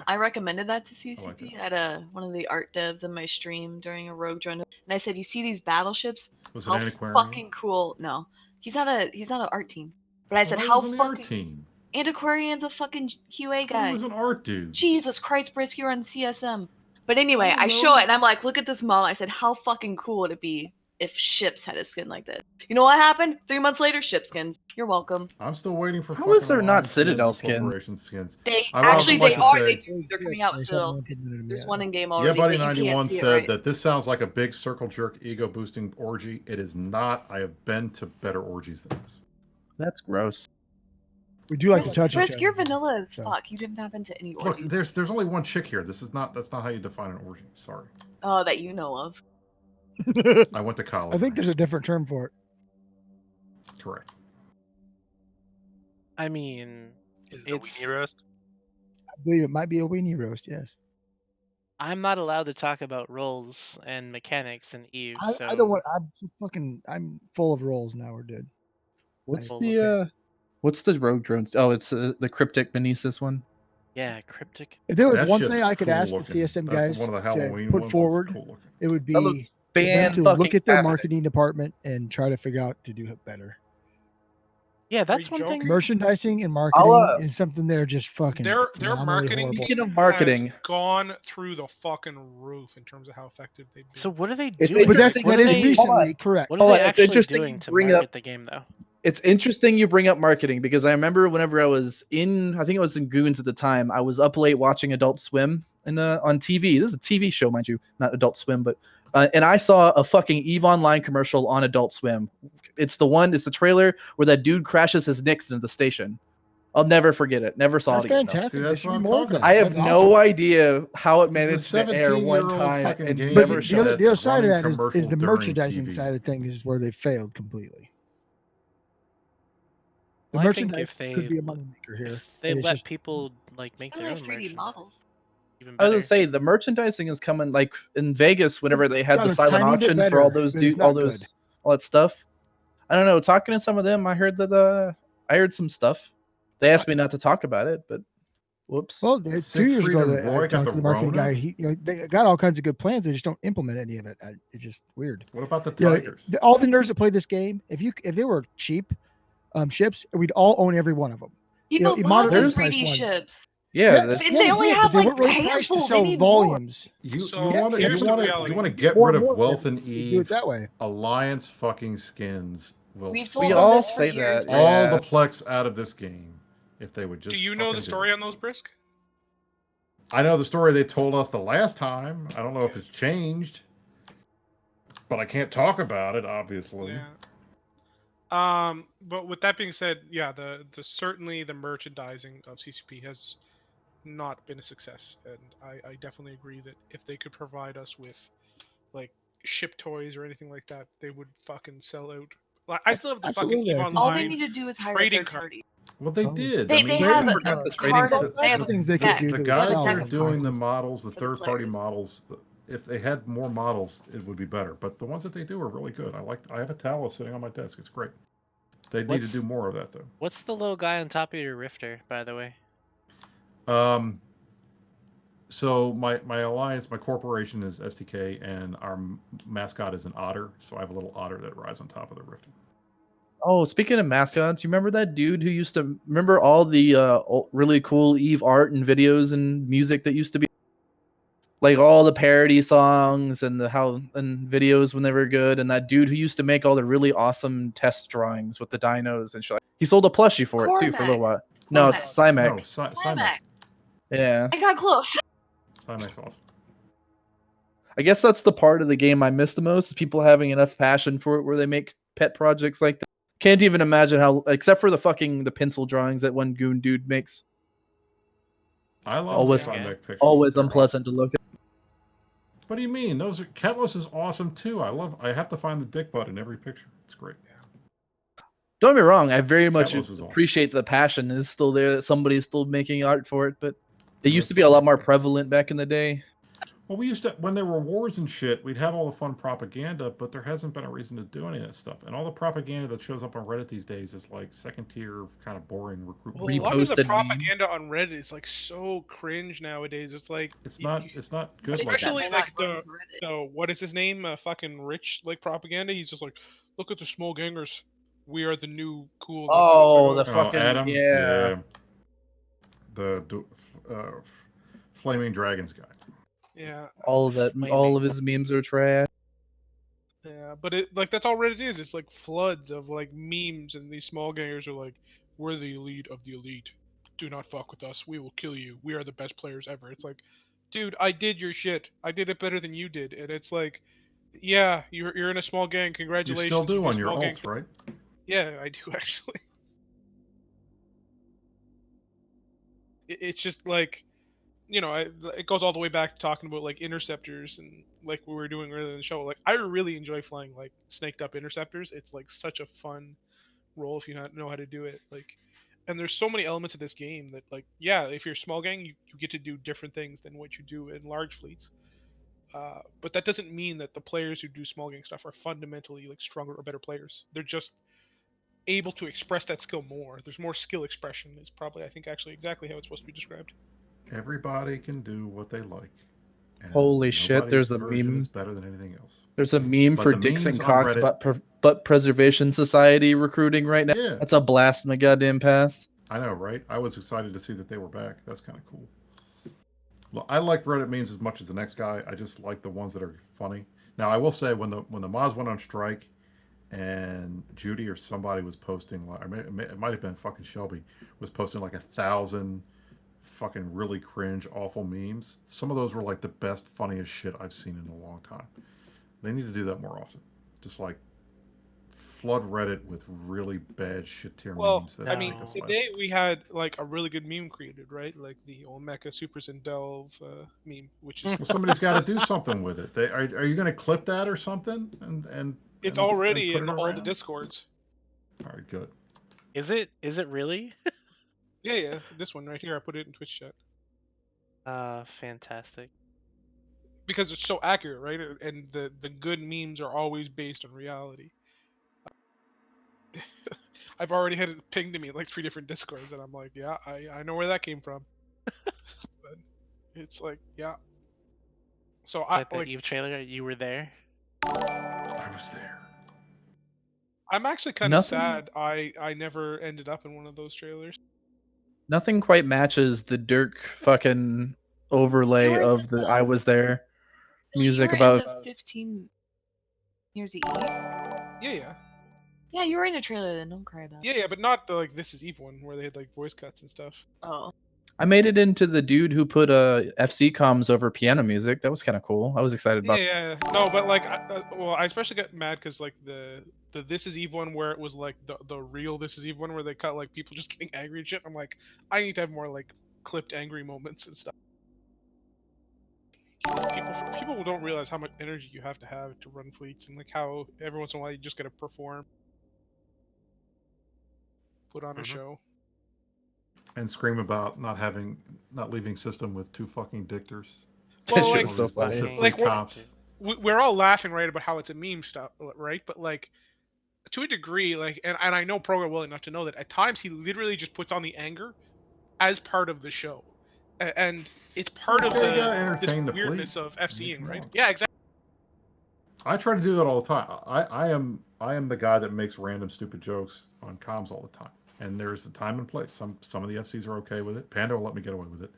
I recommended that to CCP at one of the art devs in my stream during a Rogue Join, and I said, "You see these battleships? Was it How Antiquarian? fucking cool!" No, he's not an art team. But I said, Well, he "How was on the art fucking team. Antiquarian's a fucking QA But guy." he was an art dude. Jesus Christ, Brisk, you're on CSM. But anyway, don't I show know. it and I'm like, look at this model. I said, how fucking cool would it be if ships had a skin like this? You know what happened? 3 months later, ship skins. You're welcome. I'm still waiting for How fucking is there not Alliance skins Citadel and skin? corporation skins. They I would also actually like they to are. say, They're coming out with Citadel skins. There's one in game Yeah, already, Buddy but you 91 can't see said it right. that this sounds like a big circle jerk ego boosting orgy. It is not. I have been to better orgies than this. That's gross. We do like to touch each Brisk, other. you're vanilla as so. fuck. You didn't happen to any Look, orgies. there's only one chick here. That's not how you define an orgy. Sorry. Oh, that you know of. I went to college. I think there's a different term for it. Correct. I mean, Is it a weenie roast? I believe it might be a weenie roast. Yes. I'm not allowed to talk about roles and mechanics in Eve, so I don't want. I'm full of rolls now. We're good. What's Well, what's the Rogue drones? Oh, it's the Cryptic Benesis one. yeah, cryptic. If there was That one shit's thing I could cool ask looking. the CSM That's guys one of the to Halloween put ones. That's forward, cool looking. it would That looks be them to look at their fan-fucking-tastic. marketing department and try to figure out to do it better. Yeah, that's one thing. Merchandising and marketing is something they're just fucking Their phenomenally marketing horrible. Speaking of team marketing, has gone through the fucking roof in terms of how effective they've been. So what are they It's doing? But interesting. that is recently correct. What are they It's actually interesting doing you to bring market up the game, though? It's interesting you bring up marketing because I remember whenever I was in, I think I was in Goons at the time. I was up late watching Adult Swim and on TV. This is a TV show, mind you, not Adult Swim, but and I saw a fucking Eve Online commercial on Adult Swim. It's the trailer where that dude crashes his Knicks into the station. I'll never forget it. Never saw That's it again. fantastic. See, There that's should what be I'm more of talking that. I have That's no awesome. idea how it This is a managed to air one 17-year-old time fucking and game never But showed the it. other side of running that is commercials the during merchandising TV. side of things is where they failed completely. The Well, I think merchandise if they could be a moneymaker here. if they and it's let just- people like make They their have own 3D merchandise, models. even I was better. gonna say the merchandising is coming like in Vegas whenever they had God, the it's silent tiny bit auction for all better, those but it's all not those good. all that stuff. I don't know. Talking to some of them, I heard that I heard some stuff. They asked me not to talk about it, but whoops. Well, 2 years Siegfried ago, and I Roy got talked the to the marketing Rona? guy. They got all kinds of good plans. They just don't implement any of it. It's just weird. What about the You know, Tigers? all the nerds that play this game, if they were cheap ships, we'd all own every one of them. People You love the moderately 3D priced ones. ships. Yeah, Yes, And they only did, have, but they like, weren't really a priced to handful. They sell need more. volumes. You So want here's the to reality. get More rid and of more Wealth them. and You do it Eve. that way. Alliance fucking skins will We've suck told we them all this for say years, that. all Yeah. the plex out of this game if they would just. Do you know the fucking do story it. on those, Brisk? I know the story they told us the last time. I don't know if it's changed, but I can't talk about it, obviously. Yeah. But with that being said, yeah, the certainly the merchandising of CCP has not been a success, and I definitely agree that if they could provide us with like ship toys or anything like that, they would fucking sell out. Like I still have the fucking Absolutely, EVE I think- All they Online need to do is hire a trading third card. party. Well, they did. They, I mean, they have Trading a cards. card. Trading They have cards. a Things they could deck. do the that would guys sell that are them. doing the models, the For the third-party players. models, if they had more models, it would be better. But the ones that they do are really good. I have a Talos sitting on my desk. It's great. They need to What's- do more of that, though. What's the little guy on top of your Rifter, by the way? So my alliance, my corporation is STK, and our mascot is an otter. So I have a little otter that rides on top of the Rifter. Oh, speaking of mascots, you remember that dude who used to remember all the really cool Eve art and videos and music that used to be like all the parody songs and and videos when they were good, and that dude who used to make all the really awesome test drawings with the dinos and shit. He sold a plushie for it too for a little while. No, it's Cymac. No, Cymac. Yeah. I got close. Cymac's awesome. I guess that's the part of the game I miss the most, is people having enough passion for it where they make pet projects like that. Can't even imagine how, except for the pencil drawings that one goon dude makes. I love always, Cymac pictures. always They're unpleasant to look at. What do you mean? Those are Ketlos is awesome too. I have to find the dick butt in every picture. It's great. Don't get me wrong, I very much Ketlos is awesome. appreciate the passion is still there. That somebody's still making art for it, but it used That's to be a lot more prevalent back in the day. Well, we used to, when there were wars and shit, we'd have all the fun propaganda, but there hasn't been a reason to do any of that stuff. And all the propaganda that shows up on Reddit these days is like second tier, kind of boring recruitment. Well, a lot of the Reposted propaganda on Reddit is like so cringe nowadays. It's like It's not good. especially like the what is his name? Fucking rich like propaganda. He's just like, look at the small gangers. We are the new cool. Oh, the Oh, fucking Adam, yeah. the flaming dragons guy. Yeah. All of that, all of his memes are trash. Yeah, but it like that's all Reddit is. It's like floods of like memes, and these small gangers are like, "We're the elite of the elite. Do not fuck with us. We will kill you. We are the best players ever." It's like, dude, I did your shit. I did it better than you did, and it's like, yeah, you're in a small gang. You Congratulations. still do you've on your small gang alts, right? Yeah, I do actually. It's just like, you know, it goes all the way back to talking about like interceptors and like we were doing earlier in the show. Like I really enjoy flying like snaked up interceptors. It's like such a fun role if you know how to do it. Like, and there's so many elements of this game that like, yeah, if you're a small gang, you get to do different things than what you do in large fleets. But that doesn't mean that the players who do small gang stuff are fundamentally like stronger or better players. They're just able to express that skill more. There's more skill expression is probably I think actually exactly how it's supposed to be described. Everybody can do what they like. And Holy shit! There's a version meme. is better than anything else. There's a meme But for the Dixon memes on Cox Reddit- butt preservation society recruiting right now. Yeah. That's a blast from the goddamn past. I know, right? I was excited to see that they were back. That's kind of cool. Well, I like Reddit memes as much as the next guy. I just like the ones that are funny. Now, I will say when the mods went on strike, and Judy or somebody was posting, like, it might have been fucking Shelby, was posting like 1,000 fucking really cringe, awful memes. Some of those were like the best, funniest shit I've seen in a long time. They need to do that more often. Just like flood Reddit with really bad shit tier Well, memes. That I mean, make us laugh. today we had like a really good meme created, right? Like the old Mecha Supers and Delve meme, which is Well, somebody's got to do something with it. Are you going to clip that or something? And it's and already put in it all the around? discords. All right, good. Is it really? Yeah, this one right here. I put it in Twitch chat Fantastic. because it's so accurate, right? And the good memes are always based on reality. I've already had it pinged to me like 3 different discords, and I'm like, yeah, I know where that came from. But it's like, yeah. So It's like the Eve trailer. You were there. I was there. I'm actually kind of Nothing- sad I never ended up in one of those trailers. Nothing quite matches the Dirk fucking overlay of the "I was there" music you were about. in the 15 years Eve. Yeah. Yeah, you were in a trailer then. Don't cry about it. Yeah, but not the like This Is Eve one where they had like voice cuts and stuff. Oh. I made it into the dude who put FC comms over piano music. That was kind of cool. I was excited about. Yeah, no, but like, I especially got mad because like the This Is Eve one where it was like the real This Is Eve one where they cut like people just getting angry and shit. I'm like, I need to have more like clipped angry moments and stuff. People don't realize how much energy you have to run fleets and like how every once in a while you just gotta perform, put on a show. And scream about not leaving system with 2 fucking dictors. Well, shit like, was so funny. like cops. we're all laughing right about how it's a meme stuff, right? But like to a degree, like, and I know Program well enough to know that at times he literally just puts on the anger as part of the show, and it's part of You gotta this entertain the weirdness fleet. of FCing, come right? on. Yeah, exactly. I try to do that all the time. I am the guy that makes random stupid jokes on comms all the time. And there's a time and place. Some of the FCs are okay with it. Panda will let me get away with it.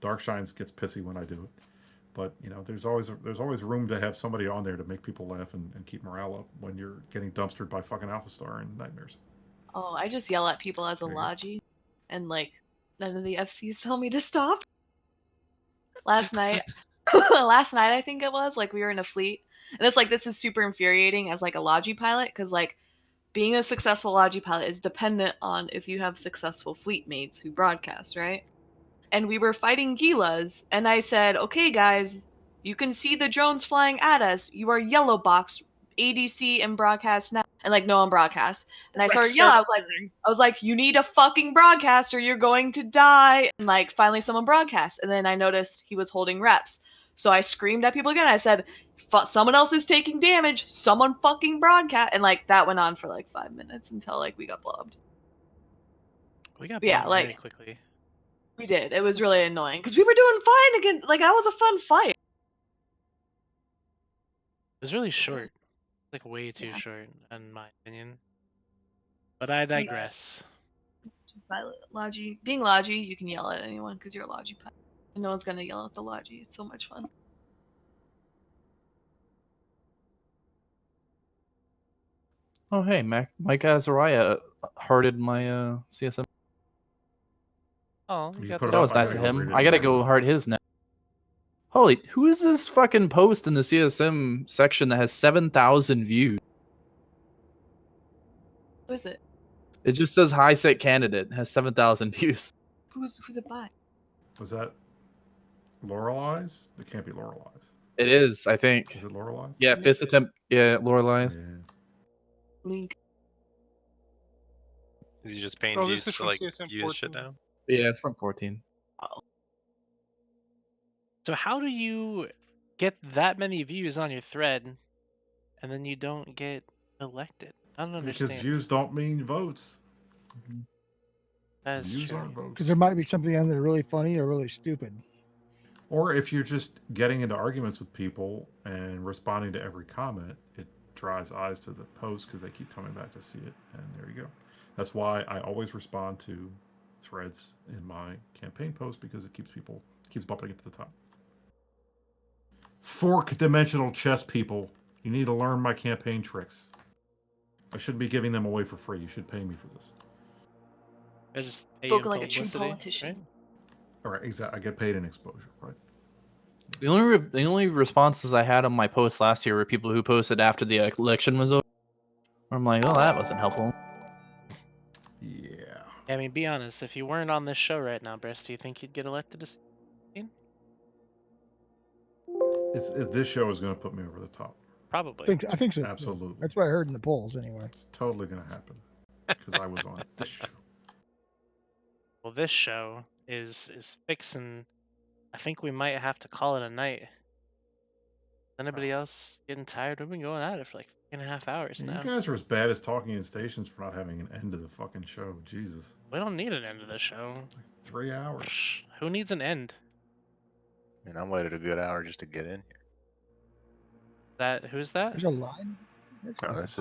Darkshines gets pissy when I do it. But you know, there's always room to have somebody on there to make people laugh and keep morale up when you're getting dumpstered by fucking Alpha Star and Nightmares. Oh, I just yell at people as a Logi, and like none of the FCs tell me to stop. Last night, I think it was like we were in a fleet, and it's like this is super infuriating as like a Logi pilot because like being a successful Logi pilot is dependent on if you have successful fleet mates who broadcast, right? And we were fighting Gilas, and I said, "Okay, guys, You can see the drones flying at us. You are yellow box, ADC and broadcast now, and like no one broadcast. And I started yelling. I was like, you need a fucking broadcast or you're going to die. And like finally someone broadcast, and then I noticed he was holding reps. So I screamed at people again. I said, someone else is taking damage. Someone fucking broadcast. And like that went on for like 5 minutes until like we got blobbed. We got But yeah, blobbed very like quickly. we did. It was really annoying because we were doing fine again. Like that was a fun fight. It was really short, like way too short, in my opinion. But I digress. Logi, being Logi, you can yell at anyone because you're a Logi pilot. And no one's gonna yell at the Logi. It's so much fun. Oh hey, Mike Azariah hearted my CSM. Oh, You got put it That up, was I nice gotta of go him. read it I gotta now. go heart his now. Holy, who is this fucking post in the CSM section that has 7,000 views? Who is it? It just says high set candidate, has 7,000 views. Who's it by? Was that Lorelei's? It can't be Lorelei's. It is, I think. Is it Lorelei's? Yeah, fifth attempt. Yeah, Lorelei's. Yeah. Link. Is he just paying Oh, dudes this is to from like CSM view his shit 14. now? Yeah, it's from 14. So how do you get that many views on your thread, and then you don't get elected? I don't Because understand. views don't mean votes. That's Views true. aren't votes. Because there might be something on there really funny or really stupid. Or if you're just getting into arguments with people and responding to every comment, it drives eyes to the post because they keep coming back to see it. And there you go. That's why I always respond to threads in my campaign post because it keeps bumping it to the top. Fork dimensional chess people. You need to learn my campaign tricks. I shouldn't be giving them away for free. You should pay me for this. I just pay Spoken in like a true publicity, politician. right? All right, exactly. I get paid in exposure, right? The only responses I had on my post last year were people who posted after the election was over. I'm like, oh, that wasn't helpful. Yeah. I mean, be honest. If you weren't on this show right now, Briss, do you think you'd get elected to? This show is going to put me over the top. Probably. I think so. Absolutely. That's what I heard in the polls, anyway. It's totally going to happen because I was on this show. Well, this show is fixing. I think we might have to call it a night. Is anybody else getting tired? We've been going at it for like 3.5 hours now. You guys are as bad as talking in stations for not having an end to the fucking show. Jesus. We don't need an end to the show. Like 3 hours. Who needs an end? And I waited a good hour just to get in here. Who's that? There's a line. No, this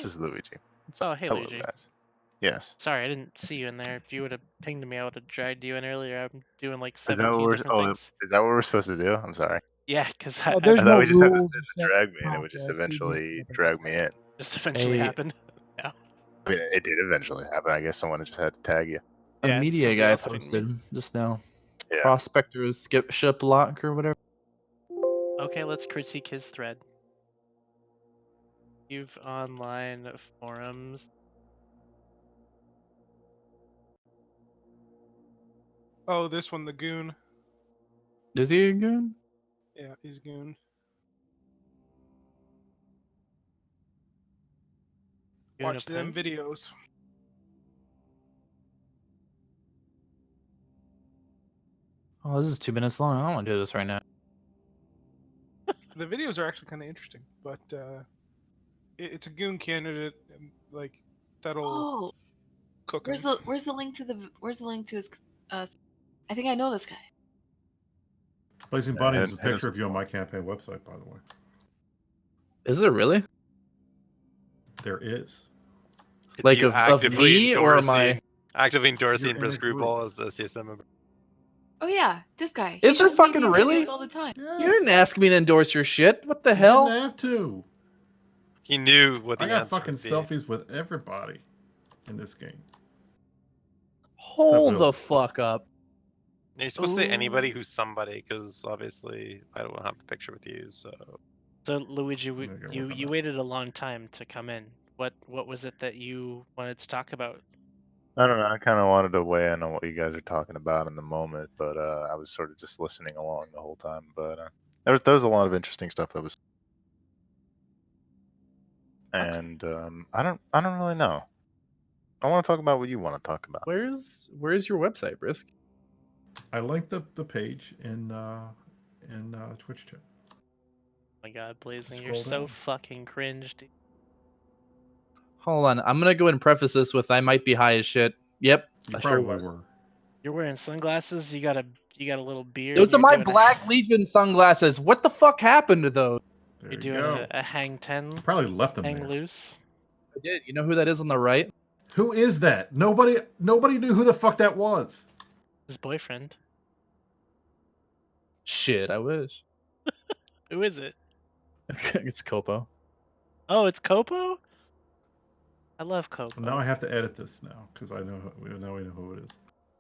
is Luigi. Oh, hey, Hello, Luigi. guys. Yes. Sorry, I didn't see you in there. If you would have pinged me, I would have dragged you in earlier. I'm doing like Is that 17 what different things. is that what we're supposed to do? I'm sorry. Yeah, because Oh, I there's I no thought we just had to rules. sit and drag me, and it would just eventually drag me in. just eventually Hey. happened. Yeah. I mean, it did eventually happen. I guess someone just had to tag you. A Yeah, media somebody guy else didn't posted just now. Yeah. Prospectors skip ship lock or whatever. Okay, let's critique his thread. You've online forums. Oh, this one, the goon. Is he a goon? Yeah, he's goon. Watch them videos. Oh, this is 2 minutes long. I don't want to do this right now. The videos are actually kind of interesting, but it's a goon candidate, and like that'll cook him. Where's the link to his? I think I know this guy. Blazing Bunny, there's a and picture of you on my campaign website, by the way. Is there really? There is. Like you of me, or am I? Actively endorsing You're in Briss a group. Screwball as a CSM member. Oh yeah, this guy. Is He there shows me fucking these really? videos all the time. You didn't ask me to endorse your shit. What the You hell? didn't have to. He knew what the I got answer fucking would be. selfies with everybody in this game. Hold Except the fuck up. You're supposed to say anybody who's somebody, because obviously I don't have a picture with you. So Luigi, gotta work on you that. waited a long time to come in. What was it that you wanted to talk about? I don't know. I kind of wanted to weigh in on what you guys are talking about in the moment, but I was sort of just listening along the whole time. But There was a lot of interesting stuff that was, and I don't really know. I want to talk about what you want to talk about. Where's your website, Brisk? I linked the page in Twitch chat. Oh my god, Blazing, Scroll you're so down. fucking cringe, dude. Hold on, I'm gonna go ahead and preface this with I might be high as shit. Yep, You I sure probably was. were. You're wearing sunglasses. You got a little beard. Those are you're my doing Black Legion sunglasses. What the fuck happened to those? There You're you doing go. a hang 10. You probably left them hang there. loose. I did. You know who that is on the right? Who is that? Nobody knew who the fuck that was. His boyfriend. Shit, I wish. Who is it? It's Copo. Oh, it's Copo? I love Copo. Now I have to edit this now because now we know who it is.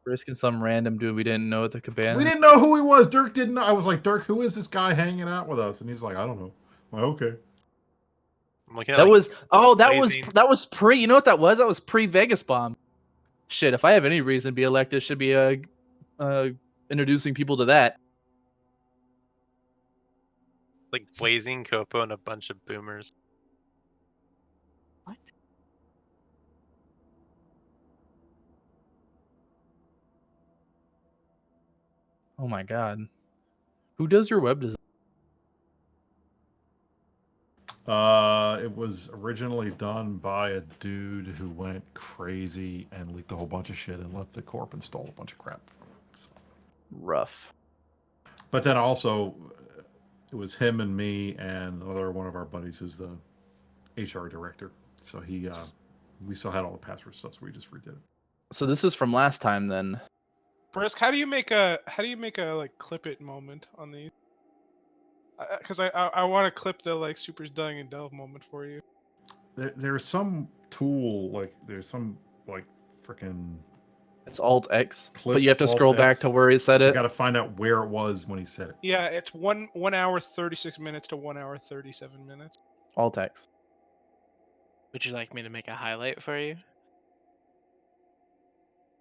Risking some random dude we didn't know at the cabana. We didn't know who he was. Dirk didn't know. I was like, Dirk, who is this guy hanging out with us? And he's like, I don't know. I'm like, okay. I'm looking at, That like, was Blazing. that was pre. You know what that was? That was pre Vegas bomb. Shit, if I have any reason to be elected, it should be introducing people to that. Like Blazing, Copo, and a bunch of boomers. What? Oh my god. Who does your web design? It was originally done by a dude who went crazy and leaked a whole bunch of shit and left the corp and stole a bunch of crap. So. Rough. But then also, it was him and me and another one of our buddies who's the HR director. So he, we still had all the password stuff, so we just redid it. So this is from last time then. Brisk, how do you make a like clip it moment on these? Because I want to clip the like Super's Dying and Delve moment for you. There's some tool, like there's some like freaking. It's Alt X, clip, but you have to Alt scroll back X, to where he said You it. got to find out where it was when he said it. Yeah, it's 1 hour 36 minutes to 1 hour 37 minutes. Alt X. Would you like me to make a highlight for you?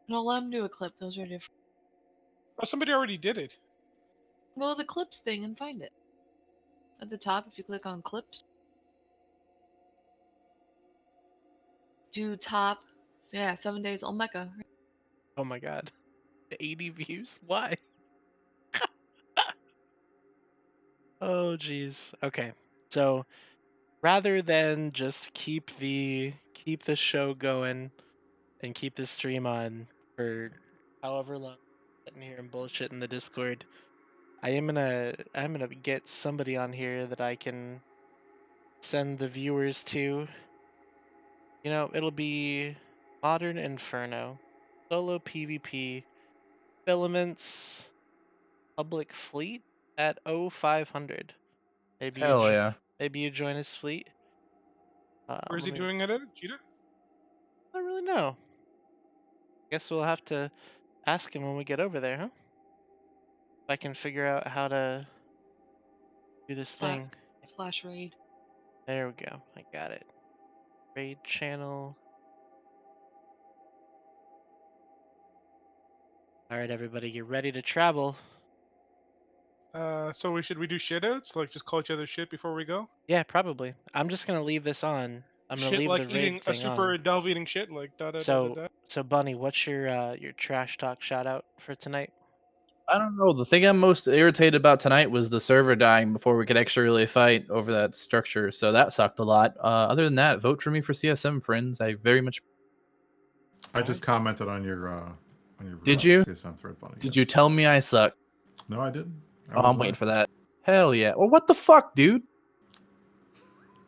No, let him do a clip. Those are different. Oh, somebody already did it. Go to the clips thing and find it. At the top, if you click on clips, do top. So yeah, 7 days Olmeca. Oh my god. 80 views? Why? Oh jeez. Okay. So rather than just keep the show going and keep the stream on for however long, sitting here and bullshit in the Discord, I'm gonna get somebody on here that I can send the viewers to. You know, it'll be Modern Inferno, solo PvP, Filaments, Public Fleet at 0500. Maybe Hell yeah. Maybe you join his fleet. Where is he doing it at? Cheetah? I don't really know. Guess we'll have to ask him when we get over there, huh? If I can figure out how to do this thing. Slash raid. There we go. I got it. Raid channel. All right, everybody, get ready to travel. So we do shitouts? Like just call each other shit before we go? Yeah, probably. I'm just gonna leave this on. I'm gonna Shit leave like the raid eating a thing super on. Delve eating shit like da da So, da da da. so Bunny, what's your trash talk shout out for tonight? I don't know. The thing I'm most irritated about tonight was the server dying before we could actually really fight over that structure. So that sucked a lot. Other than that, vote for me for CSM, friends. I very much. I just commented on your Did you? CSM thread, Bunny. Did you tell me I suck? No, I didn't. Oh, I'm waiting for that. Hell yeah. Well, what the fuck, dude?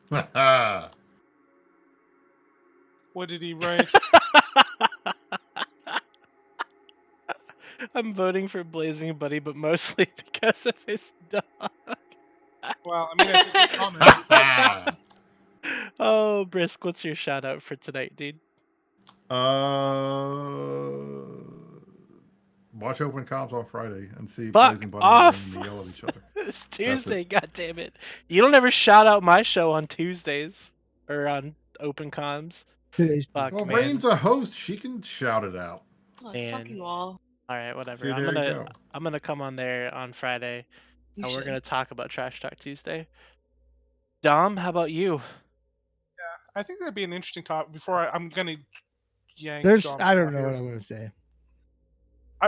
What did he write? I'm voting for Blazing Buddy, but mostly because of his dog. Well, I mean, that's a good comment. Oh, Brisk, what's your shout out for tonight, dude? Watch open comms on Friday and see Fuck Blazing Bunny off! and yell at each other. It's Tuesday, god damn it! You don't ever shout out my show on Tuesdays or on open comms. Fuck, Well, man. Rain's a host; she can shout it out. Fuck Man. you all. All right, whatever. See, there you go. I'm gonna come on there on Friday You and we're should. gonna talk about Trash Talk Tuesday. Dom, how about you? I think that'd be an interesting topic. Before I'm gonna yank. There's, Dom's I don't spot know here. what I'm going to say.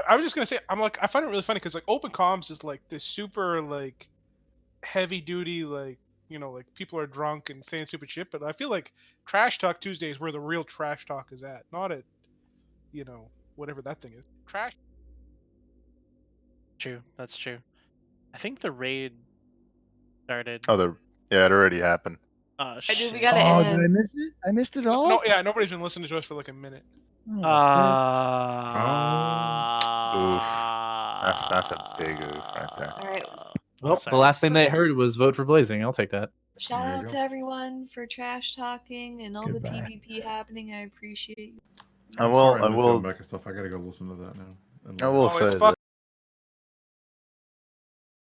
I was just gonna say, I find it really funny because like open comms is like this super like heavy duty, like, you know, like people are drunk and saying stupid shit, but I feel like Trash Talk Tuesday is where the real trash talk is at, not at, you know, whatever that thing is. Trash. True, that's true. I think the raid started. Oh, yeah, it already happened. Oh I do. We shit. gotta Oh, did I end. miss it? I missed it No, all? no, yeah, nobody's been listening to us for like a minute. Oh, Oof. That's a big oof right there. All right. Well, sorry. the last thing they heard was vote for Blazing. I'll take that. Shout There you out go. to everyone for trash talking and all Goodbye. the PvP happening. I appreciate you. I'm sorry I missed the Omega stuff. I gotta go listen to that now. I will say it's that